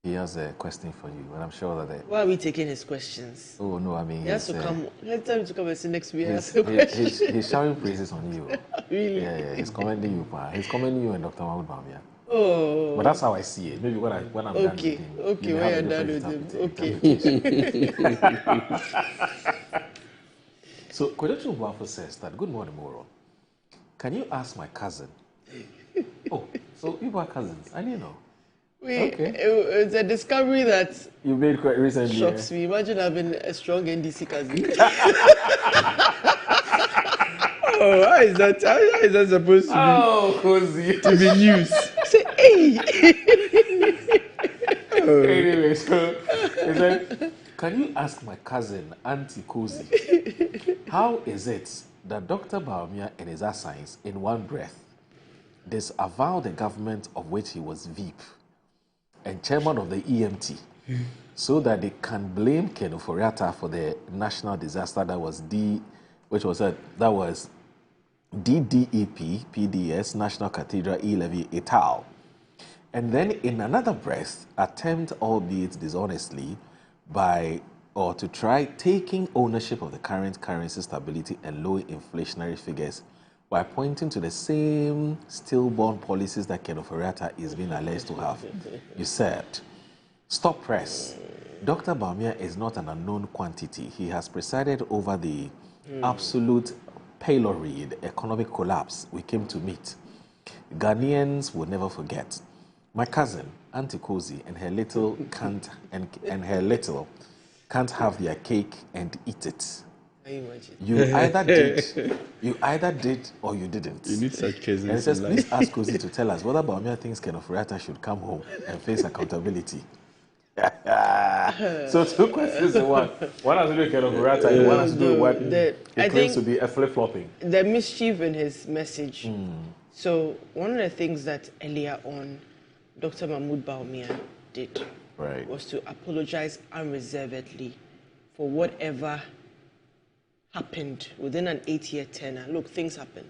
Speaker 10: He has a question for you, and I'm sure that...
Speaker 11: Why are we taking his questions?
Speaker 10: Oh, no, I mean...
Speaker 11: He has to come... Let's tell him to come and sit next week and ask
Speaker 10: he's,
Speaker 11: a question.
Speaker 10: he's showering praises on you.
Speaker 11: Really?
Speaker 10: Yeah, he's commending you, pa. He's commending you and Dr. Mahmoud Bawumia.
Speaker 11: Oh.
Speaker 10: But that's how I see it. Maybe when I'm done with him.
Speaker 11: Okay, when you're done with him. Okay.
Speaker 10: So, Kojo Chumbuafu says that, good morning, Moro. Can you ask my cousin? Oh, so you are cousins. I didn't know.
Speaker 11: It's a discovery that
Speaker 10: you made quite recently.
Speaker 11: Shocks me. Imagine having a strong NDC cousin.
Speaker 3: Oh, how is that supposed to be?
Speaker 10: Oh, cozy.
Speaker 3: To be news.
Speaker 11: Say, hey.
Speaker 10: Anyway, so he said, can you ask my cousin, Auntie Cozy, how is it that Dr. Bawumia and his assigns in one breath disavow the government of which he was VP and chairman of the EMT, so that they can blame Ken Ofori-Atta for the national disaster that was DDEP, PDS, National Cathedral, E-Levy, et al. And then in another breath, attempt, albeit dishonestly, to try taking ownership of the current currency stability and low inflationary figures by pointing to the same stillborn policies that Ken Ofori-Atta is being alleged to have. You said, stop press. Dr. Bawumia is not an unknown quantity. He has presided over the absolute pylori, the economic collapse we came to meet. Ghanaians will never forget. My cousin, Auntie Cozy, and her little can't have their cake and eat it. You either did or you didn't.
Speaker 3: You need such cases.
Speaker 10: And it says, please ask Cozy to tell us whether Bawumia thinks Ken Ofori-Atta should come home and face accountability. So two questions in one. One has to do with Ken Ofori-Atta, and one has to do with what he claims to be a flip-flopping.
Speaker 11: The mischief in his message. So one of the things that earlier on Dr. Mahmoud Bawumia did was to apologize unreservedly for whatever happened within an 8-year tenure. Look, things happen.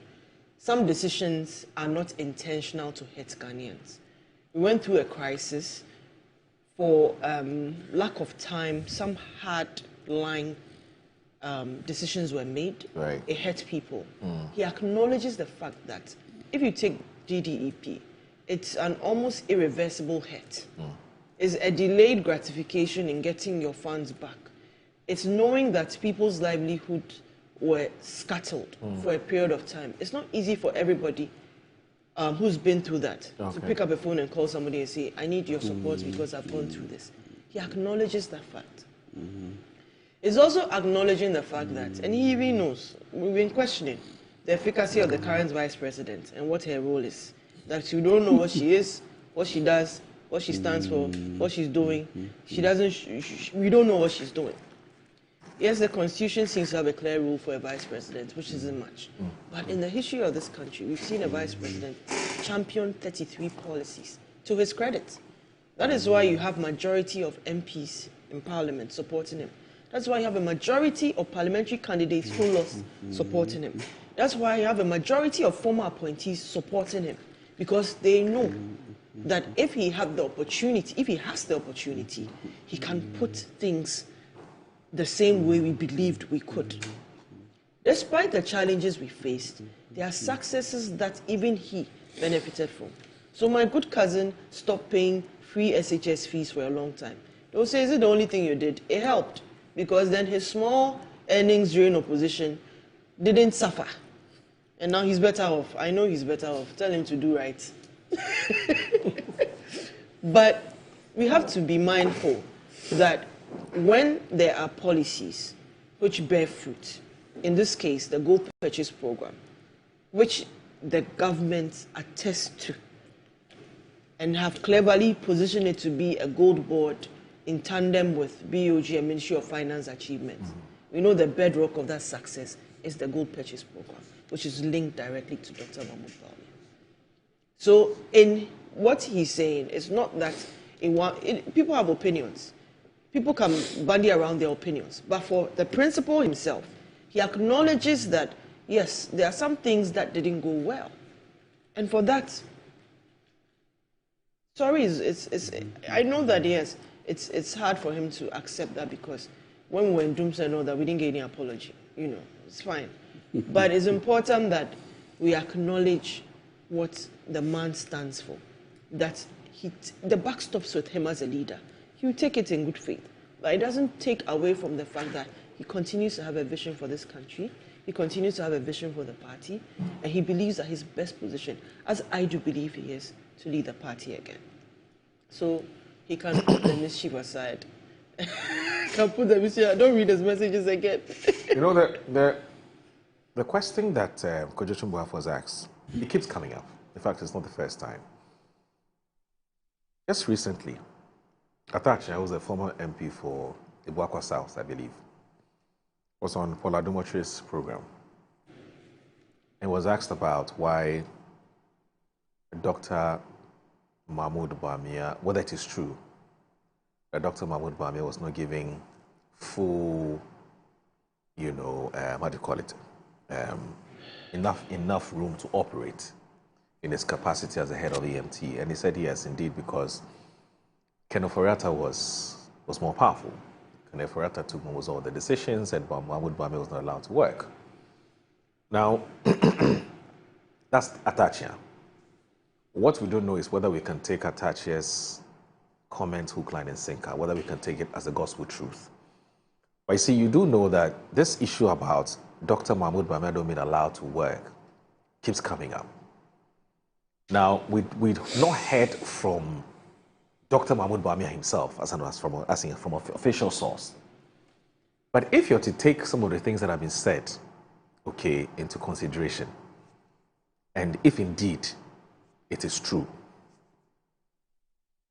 Speaker 11: Some decisions are not intentional to hurt Ghanaians. We went through a crisis. For lack of time, some hard line decisions were made.
Speaker 10: Right.
Speaker 11: It hurt people. He acknowledges the fact that if you take GDEP, it's an almost irreversible hurt. It's a delayed gratification in getting your funds back. It's knowing that people's livelihood were scuttled for a period of time. It's not easy for everybody who's been through that to pick up a phone and call somebody and say, I need your support because I've gone through this. He acknowledges that fact. It's also acknowledging the fact that, and he even knows, we've been questioning the efficacy of the current vice president and what her role is. That you don't know what she is, what she does, what she stands for, what she's doing. She doesn't, we don't know what she's doing. Yes, the constitution seems to have a clear rule for a vice president, which isn't much. But in the history of this country, we've seen a vice president champion 33 policies to his credit. That is why you have majority of MPs in parliament supporting him. That's why you have a majority of parliamentary candidates who lost supporting him. That's why you have a majority of former appointees supporting him, because they know that if he has the opportunity, he can put things the same way we believed we could. Despite the challenges we faced, there are successes that even he benefited from. So my good cousin stopped paying free SHS fees for a long time. They'll say, is it the only thing you did? It helped, because then his small earnings during opposition didn't suffer. And now he's better off. I know he's better off. Tell him to do right. But we have to be mindful that when there are policies which bear fruit, in this case, the gold purchase program, which the government attests to and have cleverly positioned it to be a gold board in tandem with BOG and Ministry of Finance achievements. We know the bedrock of that success is the gold purchase program, which is linked directly to Dr. Mahmoud Bawumia. So in what he's saying, it's not that people have opinions. People can bandy around their opinions. But for the principal himself, he acknowledges that, yes, there are some things that didn't go well. And for that, sorry, I know that, yes, it's hard for him to accept that, because when we were in Doomsday and all that, we didn't get any apology. You know, it's fine. But it's important that we acknowledge what the man stands for, that the buck stops with him as a leader. He will take it in good faith. But it doesn't take away from the fact that he continues to have a vision for this country, he continues to have a vision for the party, and he believes that his best position, as I do believe he is, to lead the party again. So he can put the mischief aside. Can put the mischief. I don't read his messages again.
Speaker 10: You know, the question that Kojo Chumbuaf was asked, it keeps coming up. In fact, it's not the first time. Just recently, Atachi, who was a former MP for Ibuakwa South, I believe, was on Paula Dumotri's program and was asked about why Dr. Mahmoud Bawumia, whether it is true that Dr. Mahmoud Bawumia was not giving full, you know, what do you call it, enough room to operate in his capacity as the head of EMT. And he said yes, indeed, because Ken Ofori-Atta was more powerful. Ken Ofori-Atta took most of the decisions, and Mahmoud Bawumia was not allowed to work. Now, that's Atachia. What we don't know is whether we can take Atachia's comment hook, line, and sinker, whether we can take it as a gospel truth. But you see, you do know that this issue about Dr. Mahmoud Bawumia not being allowed to work keeps coming up. Now, we'd not heard from Dr. Mahmoud Bawumia himself from an official source. But if you're to take some of the things that have been said, okay, into consideration, and if indeed it is true,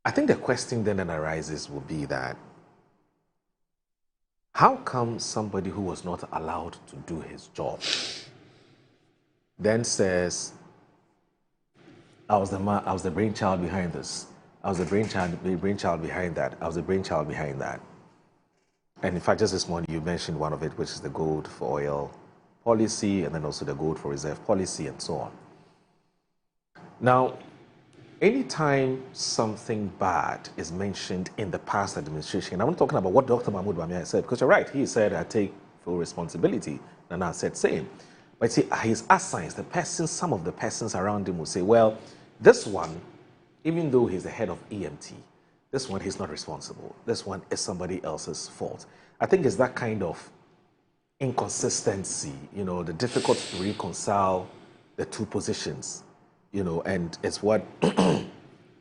Speaker 10: I think the question then that arises will be that how come somebody who was not allowed to do his job then says, I was the brainchild behind this. I was the brainchild behind that. I was the brainchild behind that. And in fact, just this morning, you mentioned one of it, which is the gold for oil policy, and then also the gold for reserve policy, and so on. Now, anytime something bad is mentioned in the past administration, and I'm not talking about what Dr. Mahmoud Bawumia said, because you're right, he said, I take full responsibility. Nana said same. But see, his assigns, some of the persons around him will say, well, this one, even though he's the head of EMT, this one, he's not responsible. This one is somebody else's fault. I think it's that kind of inconsistency, the difficulty to reconcile the two positions, and it's what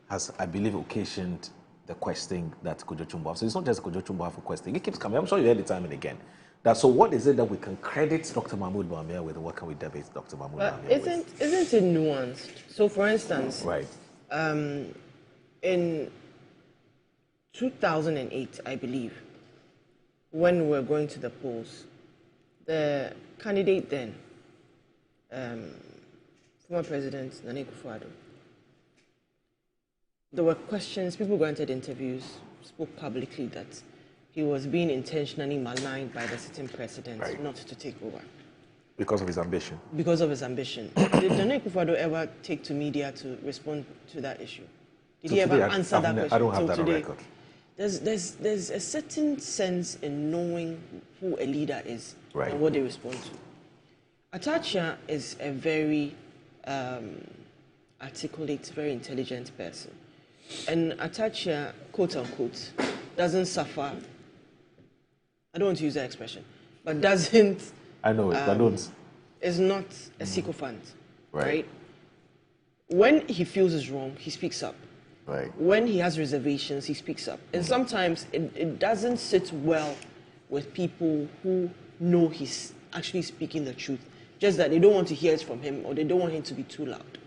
Speaker 10: has, I believe, occasioned the question that Kojo Chumbo. So it's not just Kojo Chumbo for question. It keeps coming. I'm sure you heard it time and again. So what is it that we can credit Dr. Mahmoud Bawumia with, and what can we debate Dr. Mahmoud Bawumia with?
Speaker 11: Isn't it nuanced? So, for instance,
Speaker 10: right.
Speaker 11: In 2008, I believe, when we were going to the polls, the candidate then, former President Nana Akufo-Addo, there were questions, people granted interviews, spoke publicly that he was being intentionally maligned by the sitting president not to take over.
Speaker 10: Because of his ambition? Because of his ambition.
Speaker 11: Did Nana Akufo-Addo ever take to media to respond to that issue? Did he ever answer that question?
Speaker 10: I don't have that on record.
Speaker 11: There's a certain sense in knowing who a leader is and what they respond to. Atacha is a very articulate, very intelligent person. And Atacha, quote unquote, doesn't suffer, I don't want to use that expression, but doesn't...
Speaker 10: I know it, but don't.
Speaker 11: Is not a sycophant, right? When he feels is wrong, he speaks up.
Speaker 10: Right.
Speaker 11: When he has reservations, he speaks up. And sometimes it doesn't sit well with people who know he's actually speaking the truth, just that they don't want to hear it from him or they don't want him to be too loud.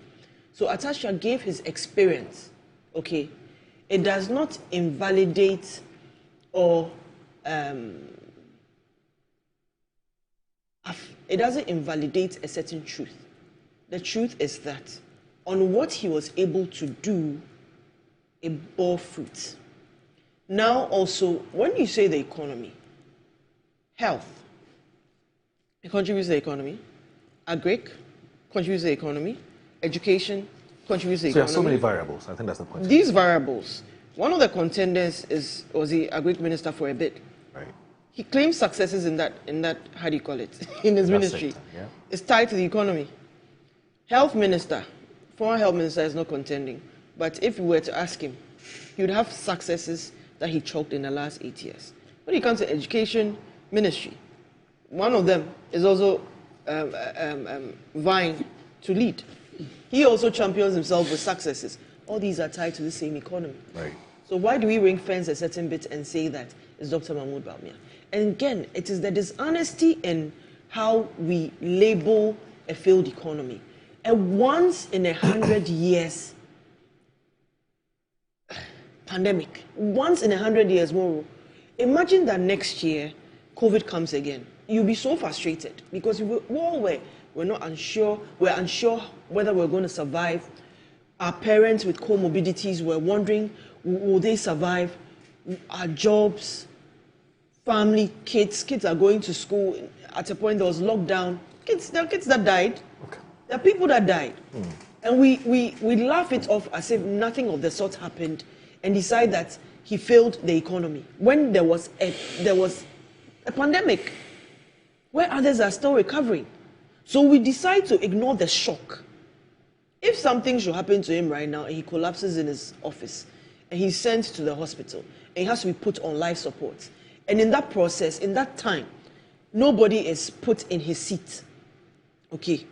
Speaker 11: So Atacha gave his experience, okay? It does not invalidate or it doesn't invalidate a certain truth. The truth is that on what he was able to do, it bore fruit. Now also, when you say the economy, health, it contributes to the economy. Agric contributes to the economy. Education contributes to the economy.
Speaker 10: So there are so many variables. I think that's the point.
Speaker 11: These variables, one of the contenders was the Agric minister for a bit.
Speaker 10: Right.
Speaker 11: He claims successes in that, how do you call it, in his ministry.
Speaker 10: Sector, yeah.
Speaker 11: It's tied to the economy. Health minister, former health minister is not contending. But if you were to ask him, he would have successes that he chalked in the last 8 years. When it comes to education ministry, one of them is also vying to lead. He also champions himself with successes. All these are tied to the same economy.
Speaker 10: Right.
Speaker 11: So why do we ring fence a certain bit and say that it's Dr. Mahmoud Bawumia? And again, it is the dishonesty in how we label a failed economy. A once in 100 years pandemic. Once in 100 years more. Imagine that next year, COVID comes again. You'll be so frustrated because we're not unsure. We're unsure whether we're going to survive. Our parents with comorbidities were wondering, will they survive? Our jobs, family, kids are going to school. At a point, there was lockdown. There are kids that died. Okay. There are people that died. And we laugh it off as if nothing of the sort happened and decide that he failed the economy when there was a pandemic where others are still recovering. So we decide to ignore the shock. If something should happen to him right now and he collapses in his office and he's sent to the hospital and he has to be put on life support, and in that process, in that time, nobody is put in his seat. Okay.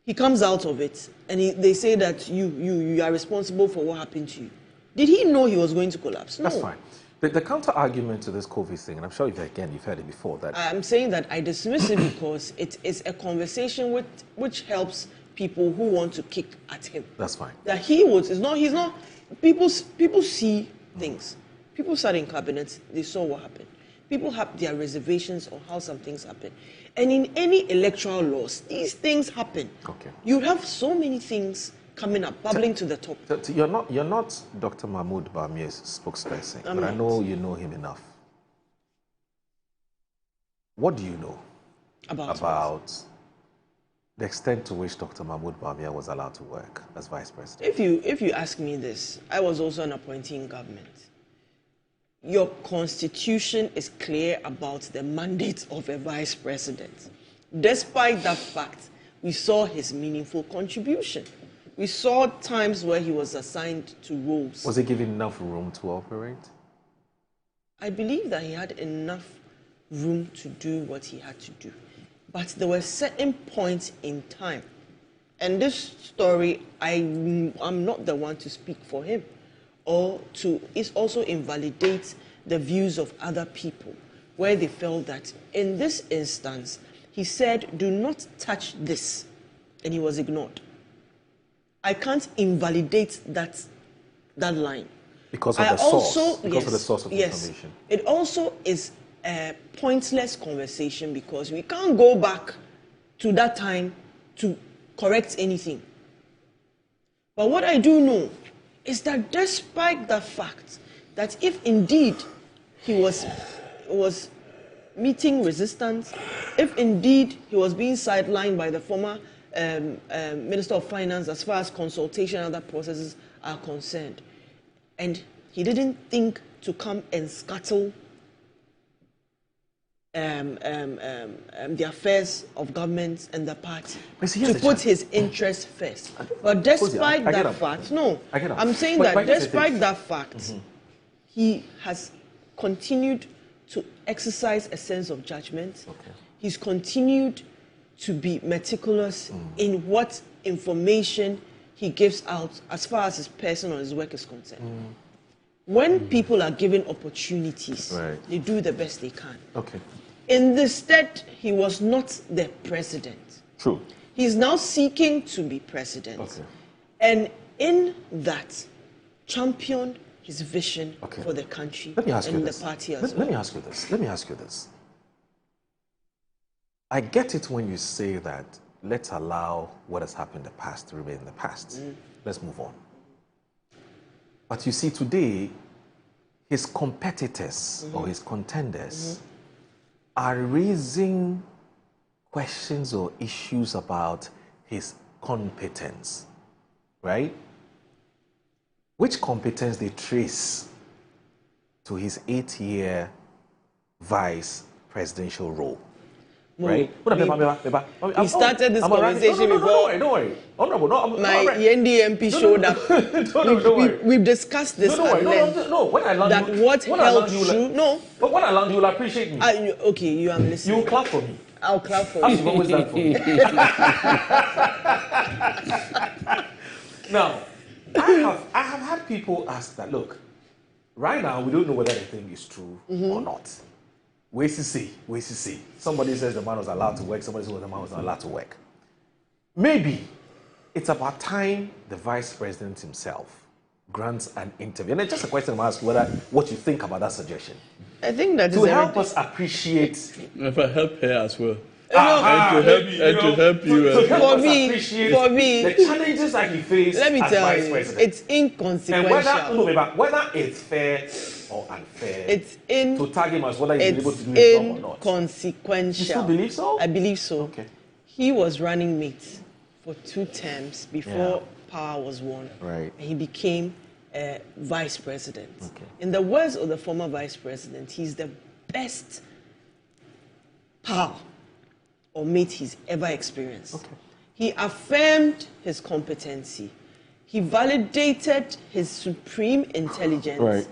Speaker 11: He comes out of it and they say that you are responsible for what happened to you. Did he know he was going to collapse? No.
Speaker 10: That's fine. The counter-argument to this COVID thing, and I'm sure you've heard it before, that...
Speaker 11: I'm saying that I dismiss it because it is a conversation which helps people who want to kick at him.
Speaker 10: That's fine.
Speaker 11: That he's not... People see things. People sat in cabinets, they saw what happened. People have their reservations on how some things happen. And in any electoral laws, these things happen.
Speaker 10: Okay.
Speaker 11: You have so many things coming up, bubbling to the top.
Speaker 10: You're not Dr. Mahmoud Bawumia's spokesperson, but I know you know him enough. What do you know about the extent to which Dr. Mahmoud Bawumia was allowed to work as vice president?
Speaker 11: If you ask me this, I was also an appointee in government. your constitution is clear about the mandate of a vice president. Despite that fact, we saw his meaningful contribution. We saw times where he was assigned to roles.
Speaker 10: Was he given enough room to operate?
Speaker 11: I believe that he had enough room to do what he had to do. But there were certain points in time. And this story, I'm not the one to speak for him or to also invalidate the views of other people where they felt that in this instance, he said, do not touch this, and he was ignored. I can't invalidate that line.
Speaker 10: Because of the source. Because of the source of information.
Speaker 11: It also is a pointless conversation because we can't go back to that time to correct anything. But what I do know is that despite the fact that if indeed he was meeting resistance, if indeed he was being sidelined by the former Minister of Finance as far as consultation and other processes are concerned, and he didn't think to come and scuttle the affairs of government and the party to put his interests first. But despite that fact, I'm saying that despite that fact, he has continued to exercise a sense of judgment. He's continued to be meticulous in what information he gives out as far as his person or his work is concerned. When people are given opportunities, they do the best they can. In the stead, he was not the president.
Speaker 10: True.
Speaker 11: He's now seeking to be president. And in that, championed his vision for the country and the party as well.
Speaker 10: Let me ask you this. I get it when you say that let's allow what has happened in the past to remain in the past. Let's move on. But you see, today, his competitors or his contenders are raising questions or issues about his competence, right? Which competence they trace to his 8-year vice presidential role. Right?
Speaker 11: We started this conversation before.
Speaker 10: Don't worry. Honorable,
Speaker 11: my NDMP showed up. We've discussed this at length.
Speaker 10: No. When I land
Speaker 11: that what held true. No.
Speaker 10: But when I land, you will appreciate me.
Speaker 11: Okay, you are listening.
Speaker 10: You will clap for me.
Speaker 11: I'll clap for you.
Speaker 10: As you've always done for me. Now, I have had people ask that, look, right now we don't know whether the thing is true or not. Wait to see. Somebody says the man was allowed to work, somebody says the man was not allowed to work. Maybe it's about time the vice president himself grants an interview. And it's just a question I'm asking what you think about that suggestion.
Speaker 11: I think that
Speaker 10: to help us appreciate.
Speaker 3: If I help her as well. To help you.
Speaker 11: For me,
Speaker 10: the challenges that he faced
Speaker 11: let me
Speaker 10: as
Speaker 11: tell
Speaker 10: vice
Speaker 11: you,
Speaker 10: president.
Speaker 11: it's inconsequential.
Speaker 10: And whether it's fair or unfair to tag him as whether he's able to do his job or not.
Speaker 11: Inconsequential.
Speaker 10: You still believe so?
Speaker 11: I believe so. Okay. He was running mate for 2 terms before power was won.
Speaker 10: Right.
Speaker 11: And he became vice president. Okay. In the words of the former vice president, he's the best power or mate he's ever experienced. Okay. He affirmed his competency. He validated his supreme intelligence.
Speaker 10: Right.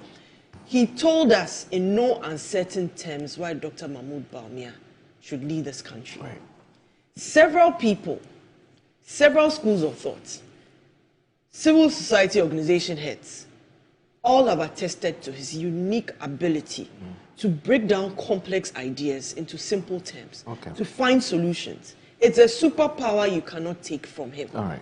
Speaker 11: He told us in no uncertain terms why Dr. Mahmoud Bawumia should lead this country.
Speaker 10: Right.
Speaker 11: Several people, several schools of thought, civil society organization heads, all have attested to his unique ability to break down complex ideas into simple terms, to find solutions. It's a superpower you cannot take from him.
Speaker 10: All right.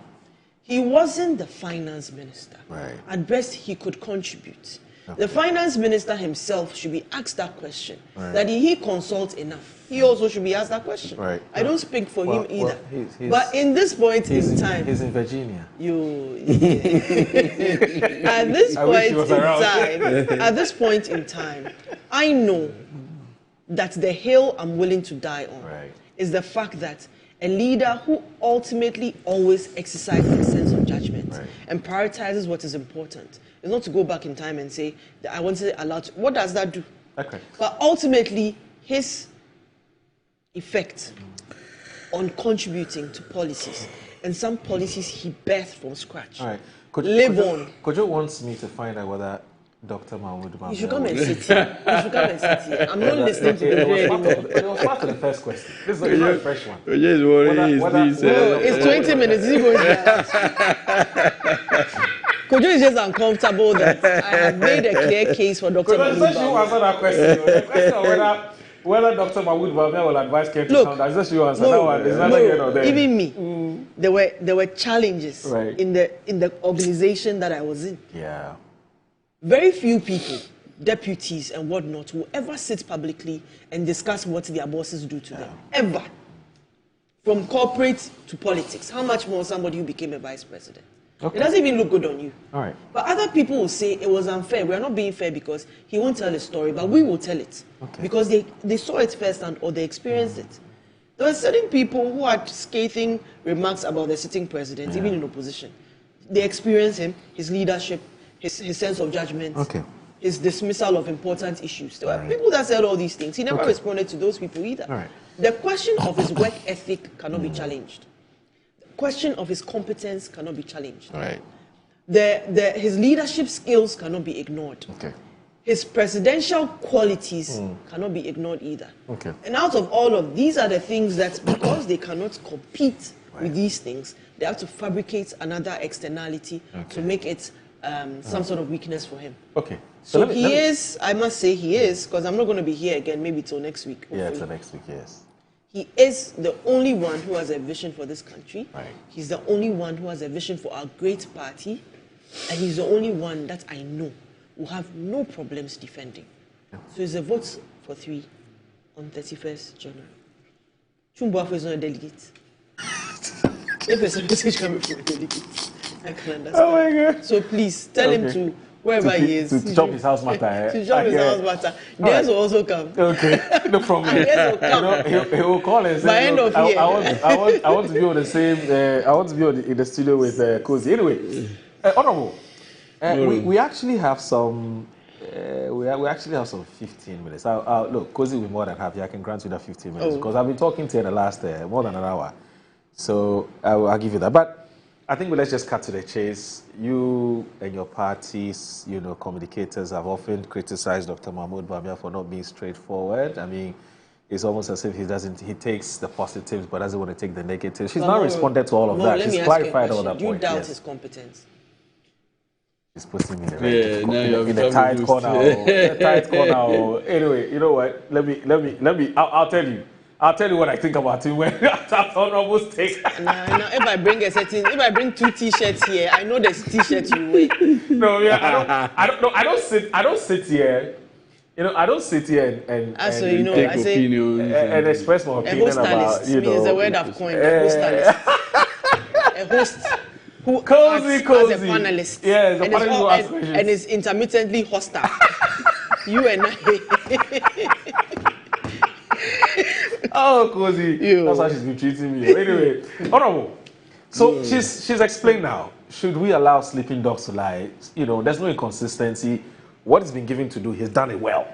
Speaker 11: He wasn't the finance minister.
Speaker 10: Right.
Speaker 11: At best, he could contribute. Okay. The finance minister himself should be asked that question. Right. That he consult enough. He also should be asked that question.
Speaker 10: Right.
Speaker 11: I don't speak for him either.
Speaker 10: He's,
Speaker 11: but in this point in time,
Speaker 10: he's in Virginia.
Speaker 11: At this point in time, I know that the hill I'm willing to die on is the fact that a leader who ultimately always exercises a sense of judgment and prioritizes what is important. It's not to go back in time and say, I want to allow. What does that do?
Speaker 10: Okay.
Speaker 11: But ultimately, his effect on contributing to policies, and some policies he birthed from scratch.
Speaker 10: All right. Kojo wants me to find out whether Dr. Mahmoud Bawumia.
Speaker 11: You should come and sit here. You should come and sit here. I'm not listening to the anymore.
Speaker 10: It was part of the first question. This is not a fresh one.
Speaker 11: It's 20 minutes. Is he going to Kojo is just uncomfortable that I have made a clear case for Dr. Mahmoud Bawumia.
Speaker 10: You answer that question. The question of whether Dr. Mahmoud Bawumia will advise Ken to sound. That's just you answer that one. It's not here or there.
Speaker 11: Even me, there were challenges in the organization that I was in.
Speaker 10: Yeah.
Speaker 11: Very few people, deputies and whatnot, will ever sit publicly and discuss what their bosses do to them. Ever. From corporate to politics. How much more somebody who became a vice president? Okay. It doesn't even look good on you.
Speaker 10: All right.
Speaker 11: But other people will say it was unfair. We are not being fair because he won't tell a story, but we will tell it. Okay. Because they saw it firsthand or they experienced it. There were certain people who had scathing remarks about the sitting president, even in opposition. They experienced him, his leadership, his sense of judgment, his dismissal of important issues. There were people that said all these things. He never responded to those people either.
Speaker 10: All right.
Speaker 11: The question of his work ethic cannot be challenged. The question of his competence cannot be challenged.
Speaker 10: All right.
Speaker 11: His leadership skills cannot be ignored.
Speaker 10: Okay.
Speaker 11: His presidential qualities cannot be ignored either.
Speaker 10: Okay.
Speaker 11: And out of all of these are the things that, because they cannot compete with these things, they have to fabricate another externality to make it some sort of weakness for him.
Speaker 10: Okay.
Speaker 11: So he is, I must say he is, because I'm not going to be here again maybe till next week.
Speaker 10: Yeah, till next week, yes.
Speaker 11: He is the only one who has a vision for this country.
Speaker 10: Right.
Speaker 11: He's the only one who has a vision for our great party. And he's the only one that I know will have no problems defending. Yeah. So it's a vote for 3 on 31st January. Chumbuafo is not a delegate. If a message coming from a delegate, I can understand.
Speaker 10: Oh my God.
Speaker 11: So please tell him to wherever he is.
Speaker 10: To chop his house matter.
Speaker 11: To chop his house matter. Guests will also come.
Speaker 10: Okay, no problem.
Speaker 11: Guests will come.
Speaker 10: He will call and say,
Speaker 11: by end of year.
Speaker 10: I want to be on the same. I want to be in the studio with Cozy. Anyway, Honorable, we actually have some. We actually have some 15 minutes. Look, Cozy will be more than happy. I can grant you that 15 minutes because I've been talking to you in the last more than an hour. So I'll give you that. But I think let's just cut to the chase. You and your parties, communicators have often criticized Dr. Mahmoud Bawumia for not being straightforward. I mean, it's almost as if he takes the positives but doesn't want to take the negatives. She's not responded to all of that. She's clarified all that points.
Speaker 11: Do you doubt his competence?
Speaker 10: He's putting me in the tight corner. Anyway, you know what? Let me. I'll tell you. I'll tell you what I think about him when that's Honorable's take.
Speaker 11: Now, if I bring 2 T-shirts here, I know there's T-shirts you wear.
Speaker 10: No, yeah, I don't sit here. I don't sit here and
Speaker 11: take
Speaker 10: opinions and express my opinion about.
Speaker 11: Means the word I've coined. A host who
Speaker 10: cozy.
Speaker 11: as a panelist.
Speaker 10: Yes, a panelist who asks questions.
Speaker 11: And is intermittently hostile. You and I.
Speaker 10: Oh, Cozy. That's how she's been treating me. Anyway, Honorable. So she's explained now. Should we allow sleeping dogs to lie? There's no inconsistency. What he's been given to do, he's done it well.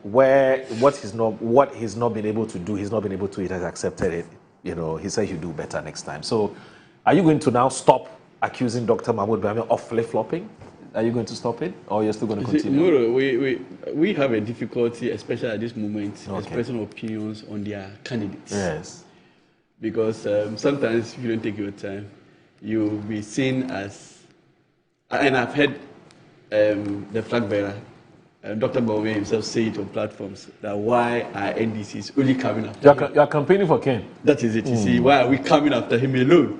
Speaker 10: What he's not been able to do, he has accepted it. He said he'll do better next time. So are you going to now stop accusing Dr. Mahmoud Bawumia of flip-flopping? Are you going to stop it, or you're still going to continue?
Speaker 3: Muro, we have a difficulty, especially at this moment, expressing opinions on their candidates.
Speaker 10: Yes.
Speaker 3: Because sometimes if you don't take your time, you'll be seen as, and I've heard the flag bearer, Dr. Bawumia himself say it on platforms, that why are NDCs only coming after him?
Speaker 10: You're campaigning for Ken.
Speaker 3: That is it. You see, why are we coming after him alone?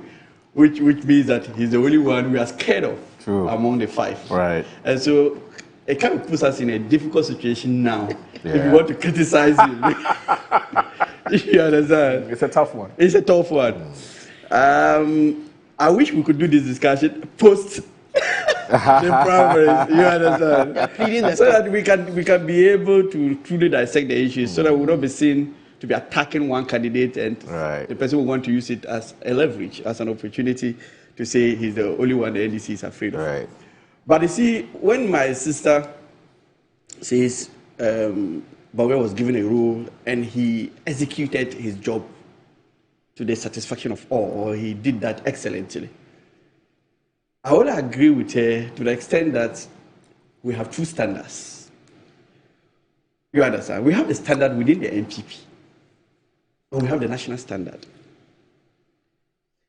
Speaker 3: Which means that he's the only one we are scared of.
Speaker 10: True.
Speaker 3: Among the 5.
Speaker 10: Right.
Speaker 3: And so it kind of puts us in a difficult situation now if you want to criticize him. You understand?
Speaker 10: It's a tough one.
Speaker 3: It's a tough one. I wish we could do this discussion post the primaries. You understand? So that we can be able to truly dissect the issues so that we'll not be seen to be attacking one candidate, and the person will want to use it as a leverage, as an opportunity to say he's the only one the NDC is afraid of. But you see, when my sister says Bawumia was given a role and he executed his job to the satisfaction of all, or he did that excellently, I would agree with her to the extent that we have two standards. You understand? We have the standard within the NPP, and we have the national standard.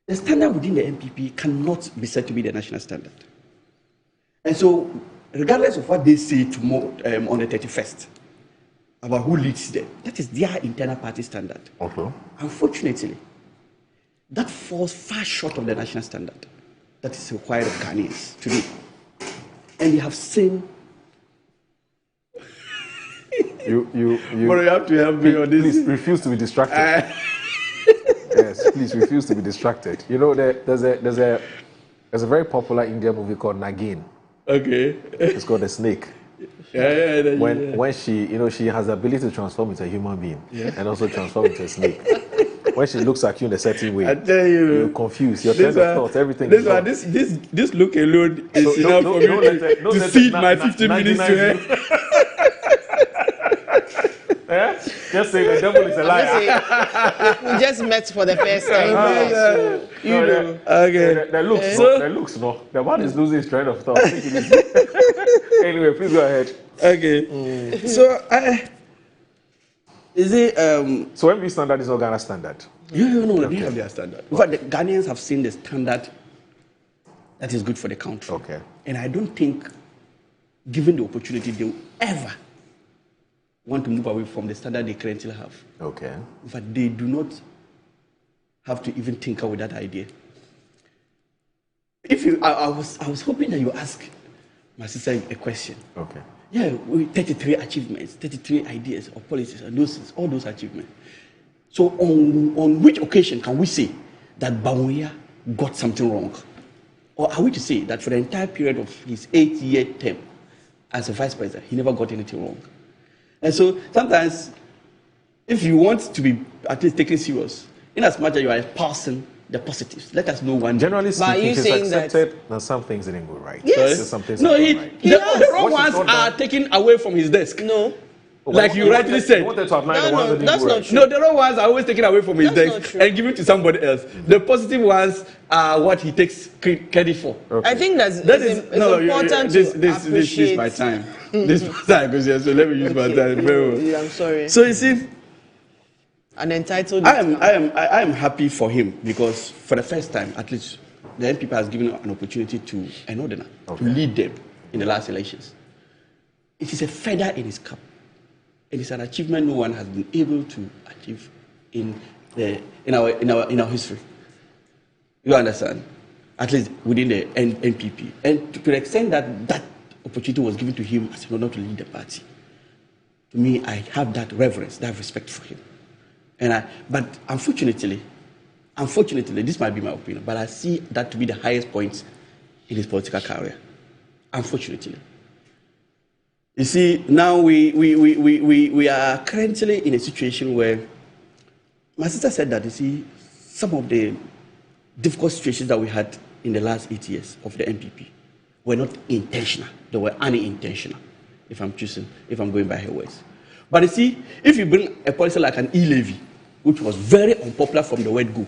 Speaker 3: The standard within the NPP cannot be said to be the national standard. And so, regardless of what they say tomorrow, on the 31st, about who leads them, that is their internal party standard. Unfortunately, that falls far short of the national standard that is required of Ghanaians today. And we have seen.
Speaker 10: You
Speaker 3: have to help me on this.
Speaker 10: Please refuse to be distracted. Yes, please refuse to be distracted. You know, there's a very popular Indian movie called Nagin.
Speaker 3: Okay.
Speaker 10: It's called The Snake. When she, she has the ability to transform into a human being and also transform into a snake. When she looks at you in a certain way, I tell you, you're confused. Your train of thought, everything.
Speaker 3: This look alone is enough for me to feed my 15 minutes to her.
Speaker 10: Just say the devil is a liar.
Speaker 11: We just met for the first time. So, you know.
Speaker 3: Okay.
Speaker 10: The looks, no. The one is losing his train of thought. Anyway, please go ahead.
Speaker 3: Okay. So, is it?
Speaker 10: So, MB standard is not Ghana standard.
Speaker 3: No, they have their standard. In fact, the Ghanaians have seen the standard that is good for the country.
Speaker 10: Okay.
Speaker 3: And I don't think, given the opportunity, they will ever want to move away from the standard they currently have.
Speaker 10: Okay.
Speaker 3: In fact, they do not have to even tinker with that idea. I was hoping that you ask my sister a question.
Speaker 10: Okay.
Speaker 3: Yeah, 33 achievements, 33 ideas or policies, and all those achievements. So on which occasion can we say that Bawumia got something wrong? Or are we to say that for the entire period of his 8-year term as a vice president, he never got anything wrong? And so sometimes, if you want to be at least taken serious, in as much as you are parsing the positives, let us know one.
Speaker 10: Generally speaking, he's accepted that some things didn't go right.
Speaker 3: Yes. The wrong ones are taken away from his desk.
Speaker 11: No.
Speaker 3: Like you rightly said.
Speaker 10: That's not
Speaker 3: true. No, the wrong ones are always taken away from his desk and given to somebody else. The positive ones are what he takes credit for.
Speaker 11: Okay. I think that is important to appreciate.
Speaker 3: This is my time. This is my time, so let me use my time very well.
Speaker 11: I'm sorry.
Speaker 3: So you see,
Speaker 11: an entitled.
Speaker 3: I am happy for him because for the first time, at least, the NPP has given an opportunity to an ordinary to lead them in the last elections. It is a feather in his cap. It is an achievement no one has been able to achieve in our history. You understand? At least within the NPP. And to the extent that opportunity was given to him as in order to lead the party. To me, I have that reverence, that respect for him. But unfortunately, this might be my opinion, but I see that to be the highest point in his political career. Unfortunately. You see, now we are currently in a situation where my sister said that, you see, some of the difficult situations that we had in the last 8 years of the NPP were not intentional. They were unintentional, if I'm going by her words. But you see, if you bring a policy like an e-levy, which was very unpopular from the word go,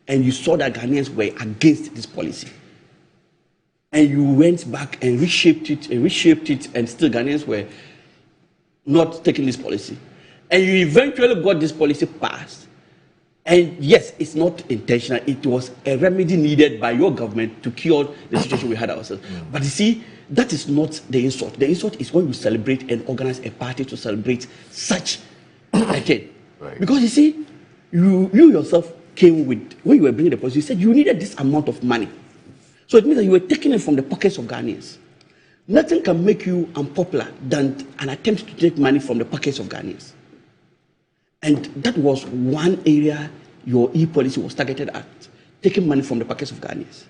Speaker 3: and you saw that Ghanaians were against this policy, and you went back and reshaped it, and still Ghanaians were not taking this policy. And you eventually got this policy passed. And yes, it's not intentional. It was a remedy needed by your government to cure the situation we had ourselves. But you see, that is not the insult. The insult is when you celebrate and organize a party to celebrate such a thing. Right. Because you see, you yourself came with, when you were bringing the policy, you said you needed this amount of money. So it means that you were taking it from the pockets of Ghanaians. Nothing can make you unpopular than an attempt to take money from the pockets of Ghanaians. And that was one area your e-policy was targeted at, taking money from the pockets of Ghanaians.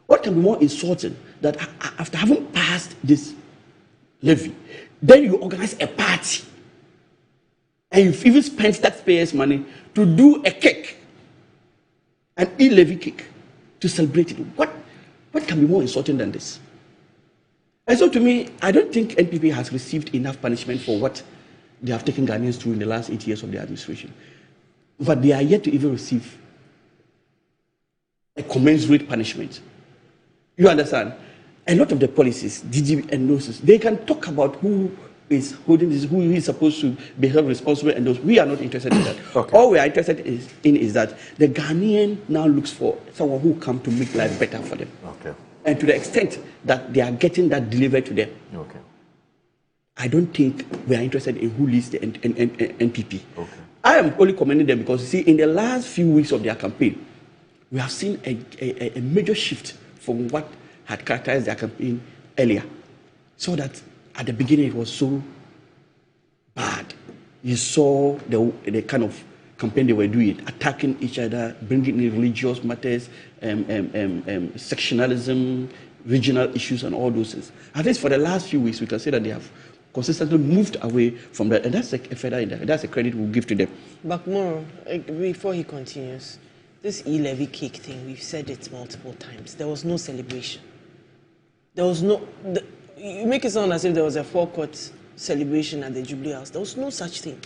Speaker 3: What can be more insulting that after having passed this levy, then you organize a party And you've even spent taxpayers' money to do a cake, an e-levy cake, to celebrate it. What can be more insulting than this? And so to me, I don't think NPP has received enough punishment for what they have taken Ghanaians through in the last 8 years of their administration. But they are yet to even receive a commensurate punishment. You understand? A lot of the policies, DG and NOSIS, they can talk about who is holding this, who is supposed to be held responsible, and those. We are not interested in that. Okay. All we are interested in is that the Ghanaian now looks for someone who come to make life better for them. Okay. And to the extent that they are getting that delivered to them. Okay. I don't think we are interested in who leads the NPP. Okay. I am only commending them because, you see, in the last few weeks of their campaign, we have seen a major shift from what had characterized their campaign earlier. So that at the beginning it was so bad. You saw the kind of campaign they were doing, attacking each other, bringing in religious matters, sectionalism, regional issues, and all those things. At least for the last few weeks, we can say that they have consistently moved away from that, and that's a credit we'll give to them. But more, before he continues, this e-levy cake thing, we've said it multiple times. There was no celebration. There was no. You make it sound as if there was a forecourt celebration at the Jubilee House. There was no such thing.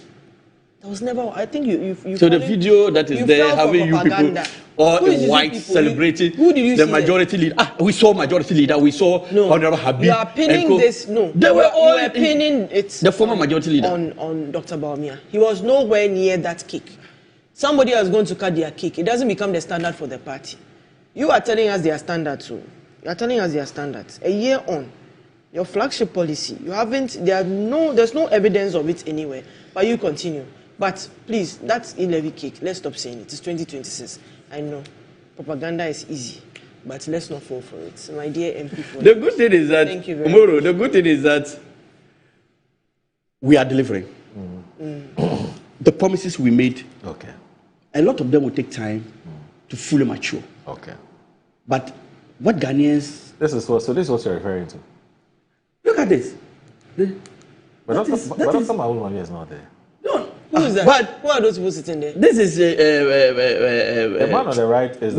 Speaker 3: There was never. I think you so the video that is there having you people all in white celebrating the majority leader. We saw majority leader. We saw Honorable Habib. You are pinning this. No, they were all pinning it. The former majority leader on Dr. Bawumia. He was nowhere near that cake. Somebody else going to cut their cake. It doesn't become the standard for the party. You are telling us their standards. So you are telling us their standards. A year on, your flagship policy, you haven't. There's no evidence of it anywhere. But you continue. But please, that's e-levy cake. Let's stop saying it. It's 2026. I know propaganda is easy, but let's not fall for it. So my dear MP, the good thing is that Omoro, the good thing is that we are delivering. The promises we made. Okay. A lot of them will take time to fully mature. Okay. But what Ghanaians... This is what you're referring to. Look at this. But Dr. Bawumia is not there. No. Who is that? But who are those people sitting there? This is... the man on the right is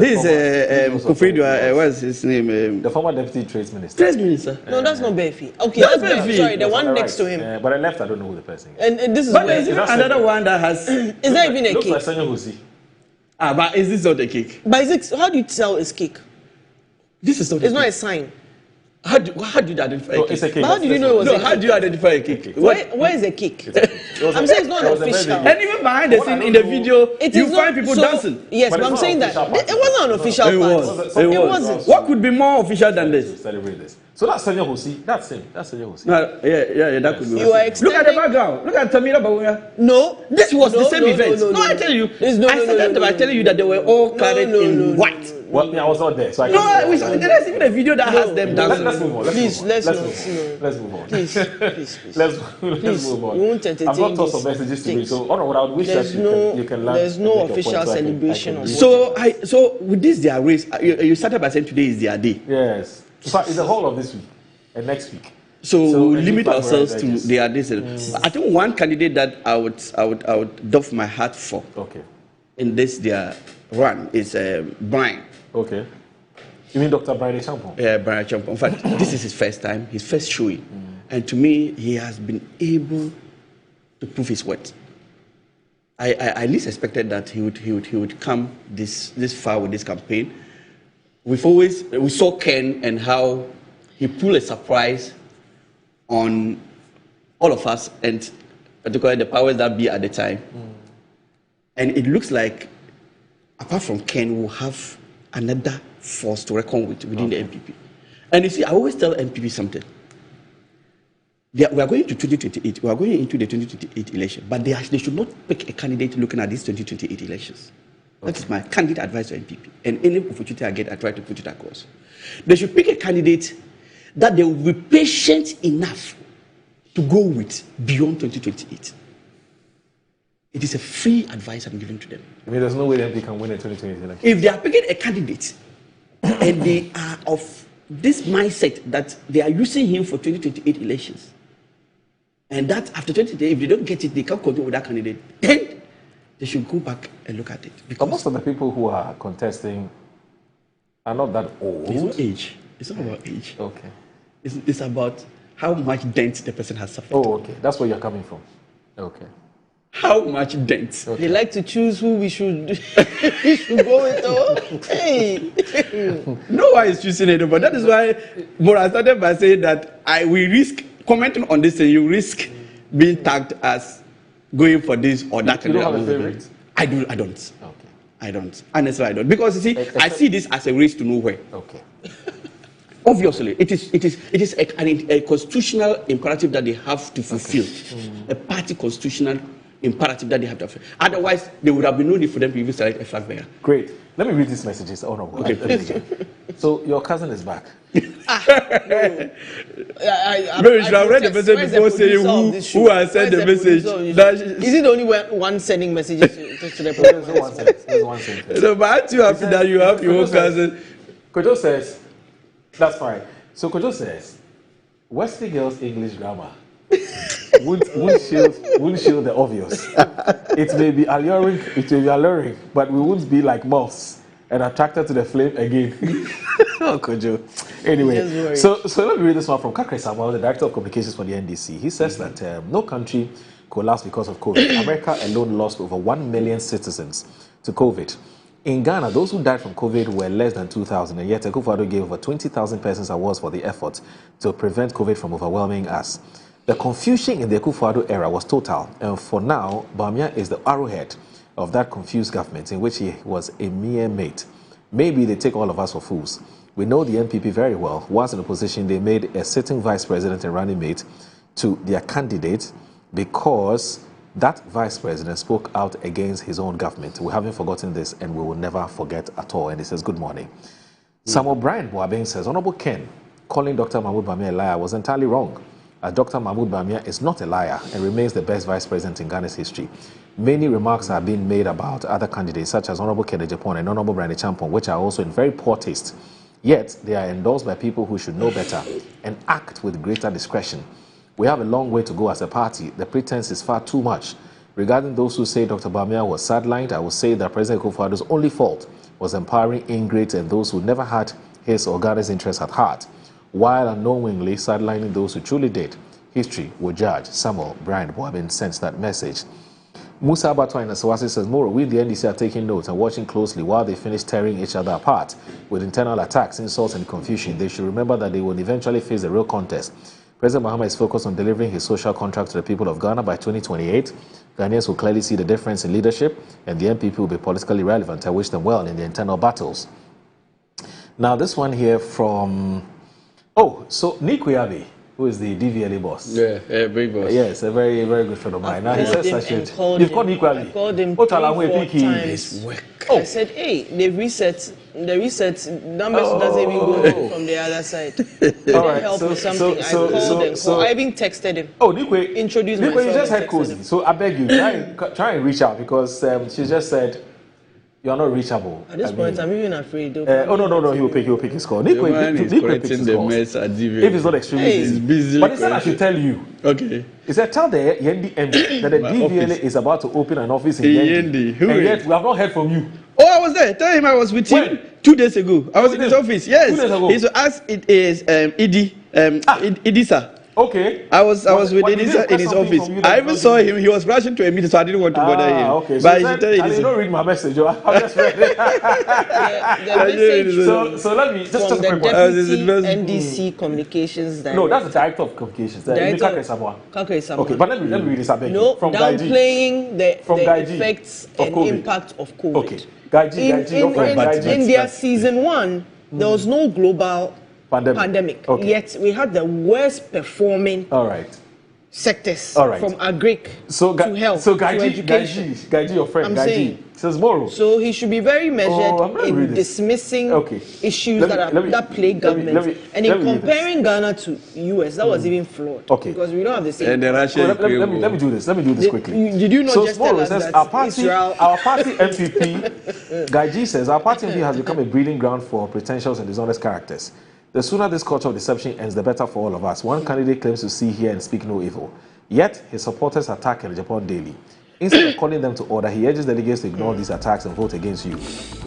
Speaker 3: Kofi, what's his name? The former Deputy Trade Minister. Trade Minister. No, that's not Befi. Okay, that's Befi. Sorry, the one next to him. But I left, I don't know who the person is. And this is but there's another one that has... Is that even a cake? Looks like Sanya Husi. But is this not a cake? But is it, how do you tell it's cake? This is not a cake. It's not a sign. How do you identify a cake? It's a cake. But how do you know it was a cake? How do you identify a cake? Where is the cake? I'm saying it's not official. And even behind the scene in the video, you find people dancing. Yes, but I'm saying that it wasn't an official part. It wasn't. What could be more official than this? Celebrate this. So that's Sanya Husi. That's him. That's Sanya Husi. Yeah, that could be. Look at the background. Look at Tamira Bawumia. No, this was the same event. No, I tell you. I started by telling you that they were all clad in white. Well, I was not there, so I can't. No, there's even a video that has them dancing. Let's move on. Please, let's move on. Please. Let's move on. We won't entertain this. I've not thought of messages to me, so I would wish that you can learn. There's no official celebration. So with this their race, you started by saying today is their day. Yes. So it's the whole of this week and next week. So we limit ourselves to their days. I think one candidate that I would doff my hat for. Okay. In this their run is Brian. Okay. You mean Dr. Brian Champon? Yeah, Brian Champon. In fact, this is his first time, his first showing. And to me, he has been able to prove his worth. I at least expected that he would come this far with this campaign. We saw Ken and how he pulled a surprise on all of us, and particularly the powers that be at the time. And it looks like, apart from Ken, we'll have another force to reckon with within the NPP. And you see, I always tell NPP something. We are going to 2028. We are going into the 2028 election, but they should not pick a candidate looking at these 2028 elections. That is my candid advice to NPP. And any opportunity I get, I try to put it across. They should pick a candidate that they will be patient enough to go with beyond 2028. It is a free advice I'm giving to them. I mean, there's no way that they can win a 2028 election. If they are picking a candidate and they are of this mindset that they are using him for 2028 elections, And that after 20 days, if they don't get it, they can't continue with that candidate. Then they should go back and look at it.
Speaker 10: Because most of the people who are contesting are not that old.
Speaker 3: It's not age. It's not about age.
Speaker 10: Okay.
Speaker 3: It's about how much dent the person has suffered.
Speaker 10: Oh, okay. That's where you're coming from. Okay.
Speaker 3: How much dent?
Speaker 11: They like to choose who we should go with. Oh, hey.
Speaker 3: No one is choosing it, but that is why Mora started by saying that we risk commenting on this, and you risk being tagged as going for this or that.
Speaker 10: You don't have a favorite?
Speaker 3: I don't.
Speaker 10: Okay.
Speaker 3: I don't. Honestly, I don't. Because you see, I see this as a race to nowhere.
Speaker 10: Okay.
Speaker 3: Obviously, it is a constitutional imperative that they have to fulfill. A party constitutional imperative that they have to fulfill. Otherwise, there would have been no need for them to even select a flag bearer.
Speaker 10: Great. Let me read these messages. Oh no. Okay. So your cousin is back.
Speaker 3: Maybe you should have read the message before saying who has sent the message.
Speaker 11: Is it only one sending messages to the producer?
Speaker 10: There's one sentence.
Speaker 3: No, but aren't you happy that you have your own cousin?
Speaker 10: Kojo says, that's fine. So Kojo says, Wesley Girls English grammar won't shield the obvious. It may be alluring, but we won't be like moths and attracted to the flame again. Oh, Kojo. Anyway, so let me read this one from Kakre Samuel, the Director of Communications for the NDC. He says that no country collapsed because of COVID. America alone lost over 1 million citizens to COVID. In Ghana, those who died from COVID were less than 2,000, and yet Akufo-Addo gave over 20,000 persons awards for the effort to prevent COVID from overwhelming us. The confusion in the Akufo-Addo era was total, and for now, Bawumia is the arrowhead of that confused government in which he was a mere mate. Maybe they take all of us for fools. We know the NPP very well. Once in opposition, they made a sitting vice president and running mate to their candidate because that vice president spoke out against his own government. We haven't forgotten this, and we will never forget at all. And he says, good morning. Samuel Brian Boabeng says, Honorable Ken, calling Dr. Mahmoud Bawumia a liar was entirely wrong. Dr. Mahmoud Bawumia is not a liar and remains the best vice president in Ghana's history. Many remarks are being made about other candidates, such as Honorable Kennedy Japon and Honorable Brandon Champon, which are also in very poor taste. Yet, they are endorsed by people who should know better and act with greater discretion. We have a long way to go as a party. The pretense is far too much. Regarding those who say Dr. Bawumia was sidelined, I will say that President Akufo-Addo's only fault was empowering ingrates and those who never had his or Ghana's interests at heart, while unknowingly sidelining those who truly did. History will judge. Samuel Brian Boabeng sends that message. Musa Abatwa in Asawasi says, Moro, we the NDC are taking notes and watching closely while they finish tearing each other apart with internal attacks, insults and confusion. They should remember that they will eventually face the real contest. President Mahama is focused on delivering his social contract to the people of Ghana by 2028. Ghanaians will clearly see the difference in leadership, and the NPP will be politically relevant. I wish them well in the internal battles. Now, this one here from... Oh, so Nick Wiabi, who is the DVLA boss.
Speaker 3: Yeah, big boss.
Speaker 10: Yes, a very, very good friend of mine. Now, he says I should...
Speaker 11: You've
Speaker 10: called Nick Wiabi?
Speaker 11: I called him 3-4 times.
Speaker 10: Oh.
Speaker 11: I said, hey, the reset numbers doesn't even go from the other side. All right, help with something. I called him. I even texted him.
Speaker 10: Oh, Nikwe,
Speaker 11: introduce
Speaker 10: myself.
Speaker 11: myself.
Speaker 10: You just had Cozy. So I beg you, try and reach out because she just said you're not reachable.
Speaker 11: At this point, I'm even afraid.
Speaker 10: Oh no, he will pick his call. Nikwe picks his calls. If it's not extremely busy. But he said I should tell you.
Speaker 3: Okay.
Speaker 10: He said tell the Yendi MD that the DVLA is about to open an office in Yendi. And yet we have not heard from you.
Speaker 3: Oh, I was there. Tell him I was with him 2 days ago. I was in his office. Yes. 2 days ago. He asked it is Idisa.
Speaker 10: Okay.
Speaker 3: I was with Idisa in his office. I even saw him. He was rushing to a meeting, so I didn't want to bother him.
Speaker 10: Okay.
Speaker 3: But
Speaker 10: so
Speaker 3: I should tell you
Speaker 10: this. I don't read my message. I just read it. So let me just
Speaker 11: from the
Speaker 10: quick
Speaker 11: deputy NDC communications director.
Speaker 10: No, that's the director of communications.
Speaker 11: Kakre Samoa.
Speaker 10: Okay, but let me read this.
Speaker 11: No, from downplaying the effects and impact of COVID.
Speaker 10: Okay.
Speaker 11: In their season 1, there was no global pandemic.
Speaker 10: Okay.
Speaker 11: Yet we had the worst performing sectors from agric to health to education.
Speaker 10: Gaiji, your friend, Gaiji, says Moro.
Speaker 11: So he should be very measured in dismissing issues that plague government. And in comparing Ghana to US, that was even flawed.
Speaker 10: Okay.
Speaker 11: Because we don't have the same.
Speaker 3: And then
Speaker 10: let me do this quickly.
Speaker 11: Did you not just tell us that
Speaker 10: our party MPP, Gaiji says, our party MPP has become a breeding ground for pretentious and dishonest characters. The sooner this culture of deception ends, the better for all of us. One candidate claims to see, hear, and speak no evil. Yet, his supporters attack Japan daily. Instead of calling them to order, he urges delegates to ignore these attacks and vote against you.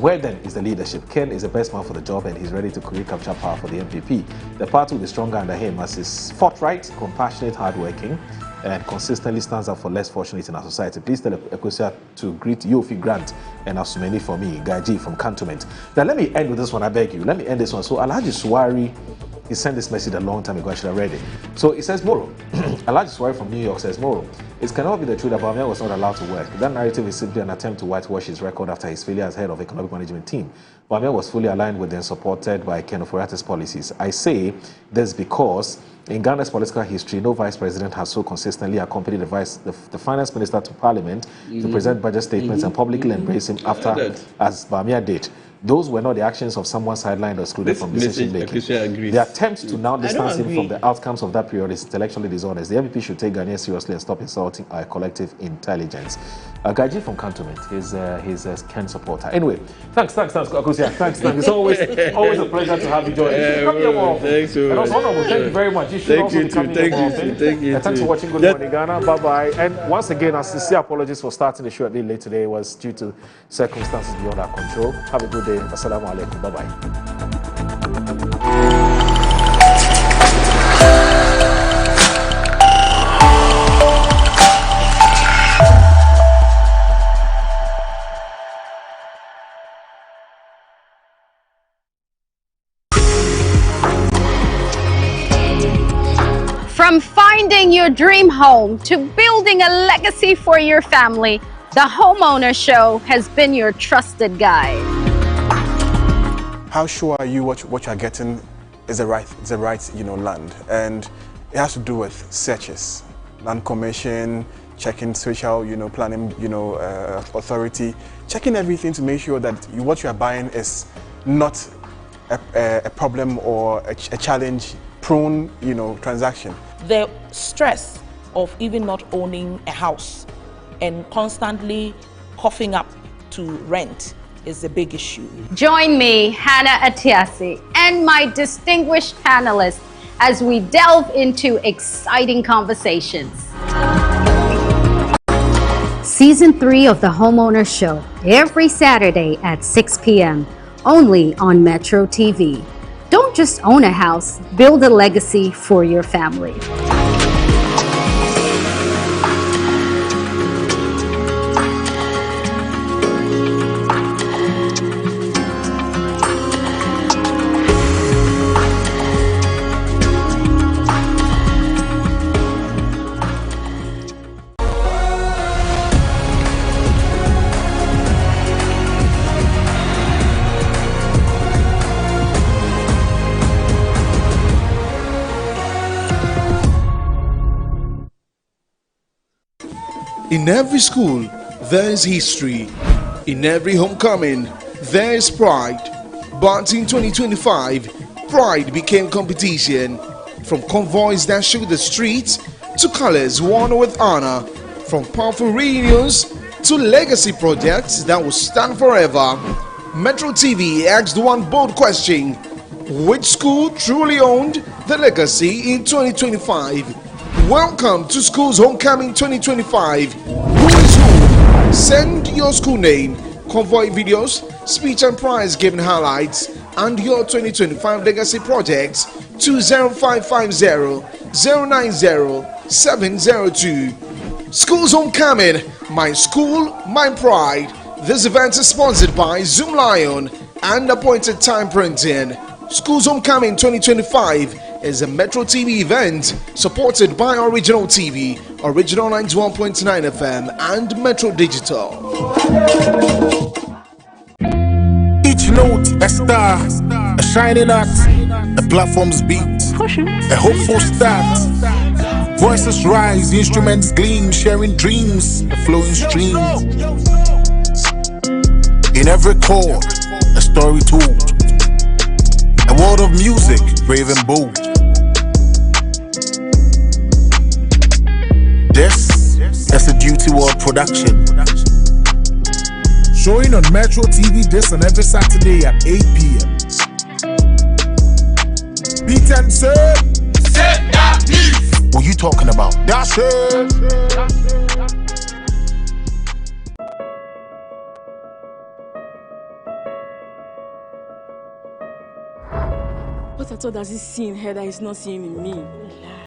Speaker 10: Where then is the leadership? Ken is the best man for the job and he's ready to recapture power for the MPP. The party will be stronger under him as he's forthright, compassionate, hardworking, and consistently stands up for less fortunate in our society. Please tell Equosia to greet Yofi Grant and Asumeni for me, Gaji from Cantonment. Now let me end with this one, I beg you. Let me end this one. So Alhaji Suwari, he sent this message a long time ago, I should have read it. So it says, Moro, Alhaji Suwari from New York says, Moro, it cannot be the truth that Bawumia was not allowed to work. That narrative is simply an attempt to whitewash his record after his failure as head of economic management team. Bawumia was fully aligned with and supported by Ken Ofori-Attah's policies. I say this because in Ghana's political history, no vice president has so consistently accompanied the finance minister to parliament to present budget statements and publicly embrace him after, as Bawumia did. Those were not the actions of someone sidelined or excluded from decision making. The attempt to now distance him from the outcomes of that period is intellectually dishonest. The MPP should take Ghanaians seriously and stop insulting our collective intelligence. Gaji from Cantonment, he's a Ken supporter. Anyway, thanks, Akusia. Thanks. It's always a pleasure to have you join. Come here more often. Thanks so much. Honorable, thank you very much. You should also be coming here more often. Thanks for watching Good Morning Ghana. Bye-bye. And once again, our sincere apologies for starting the show a bit late today. It was due to circumstances beyond our control. Have a good day. Assalamu alaikum. Bye-bye.
Speaker 6: From finding your dream home to building a legacy for your family, the Homeowner Show has been your trusted guide.
Speaker 28: How sure are you what you're getting is the right land? And it has to do with searches, land commission, checking social planning authority, checking everything to make sure that what you are buying is not a problem or a challenge-prone transaction.
Speaker 7: The stress of even not owning a house and constantly coughing up to rent is a big issue.
Speaker 6: Join me, Hannah Atiasi, and my distinguished panelists as we delve into exciting conversations. Season 3 of the Homeowner Show, every Saturday at 6 p.m., only on Metro TV. Don't just own a house, build a legacy for your family.
Speaker 8: In every school, there is history. In every homecoming, there is pride. But in 2025, pride became competition. From convoys that shook the streets to colors worn with honor. From powerful reunions to legacy projects that will stand forever. Metro TV asked one bold question: which school truly owned the legacy in 2025? Welcome to School's Homecoming 2025. Who is who? Send your school name, convoy videos, speech and prize giving highlights, and your 2025 legacy projects to 0550-090-702. School's Homecoming, my school, my pride. This event is sponsored by Zoom Lion and Appointed Time Printing. School's Homecoming 2025 is a Metro TV event supported by Original TV, Original 91.9 FM, and Metro Digital.
Speaker 13: Each note a star, a shining art, a platform's beat, a hopeful start. Voices rise, instruments gleam, sharing dreams, a flowing stream. In every chord, a story told. A world of music, brave and bold. This is a Duty World production. Showing on Metro TV this and every Saturday at 8 p.m. Beat and say, set that beat. What you talking about? That's it.
Speaker 16: What at all does he see in her that he's not seeing in me?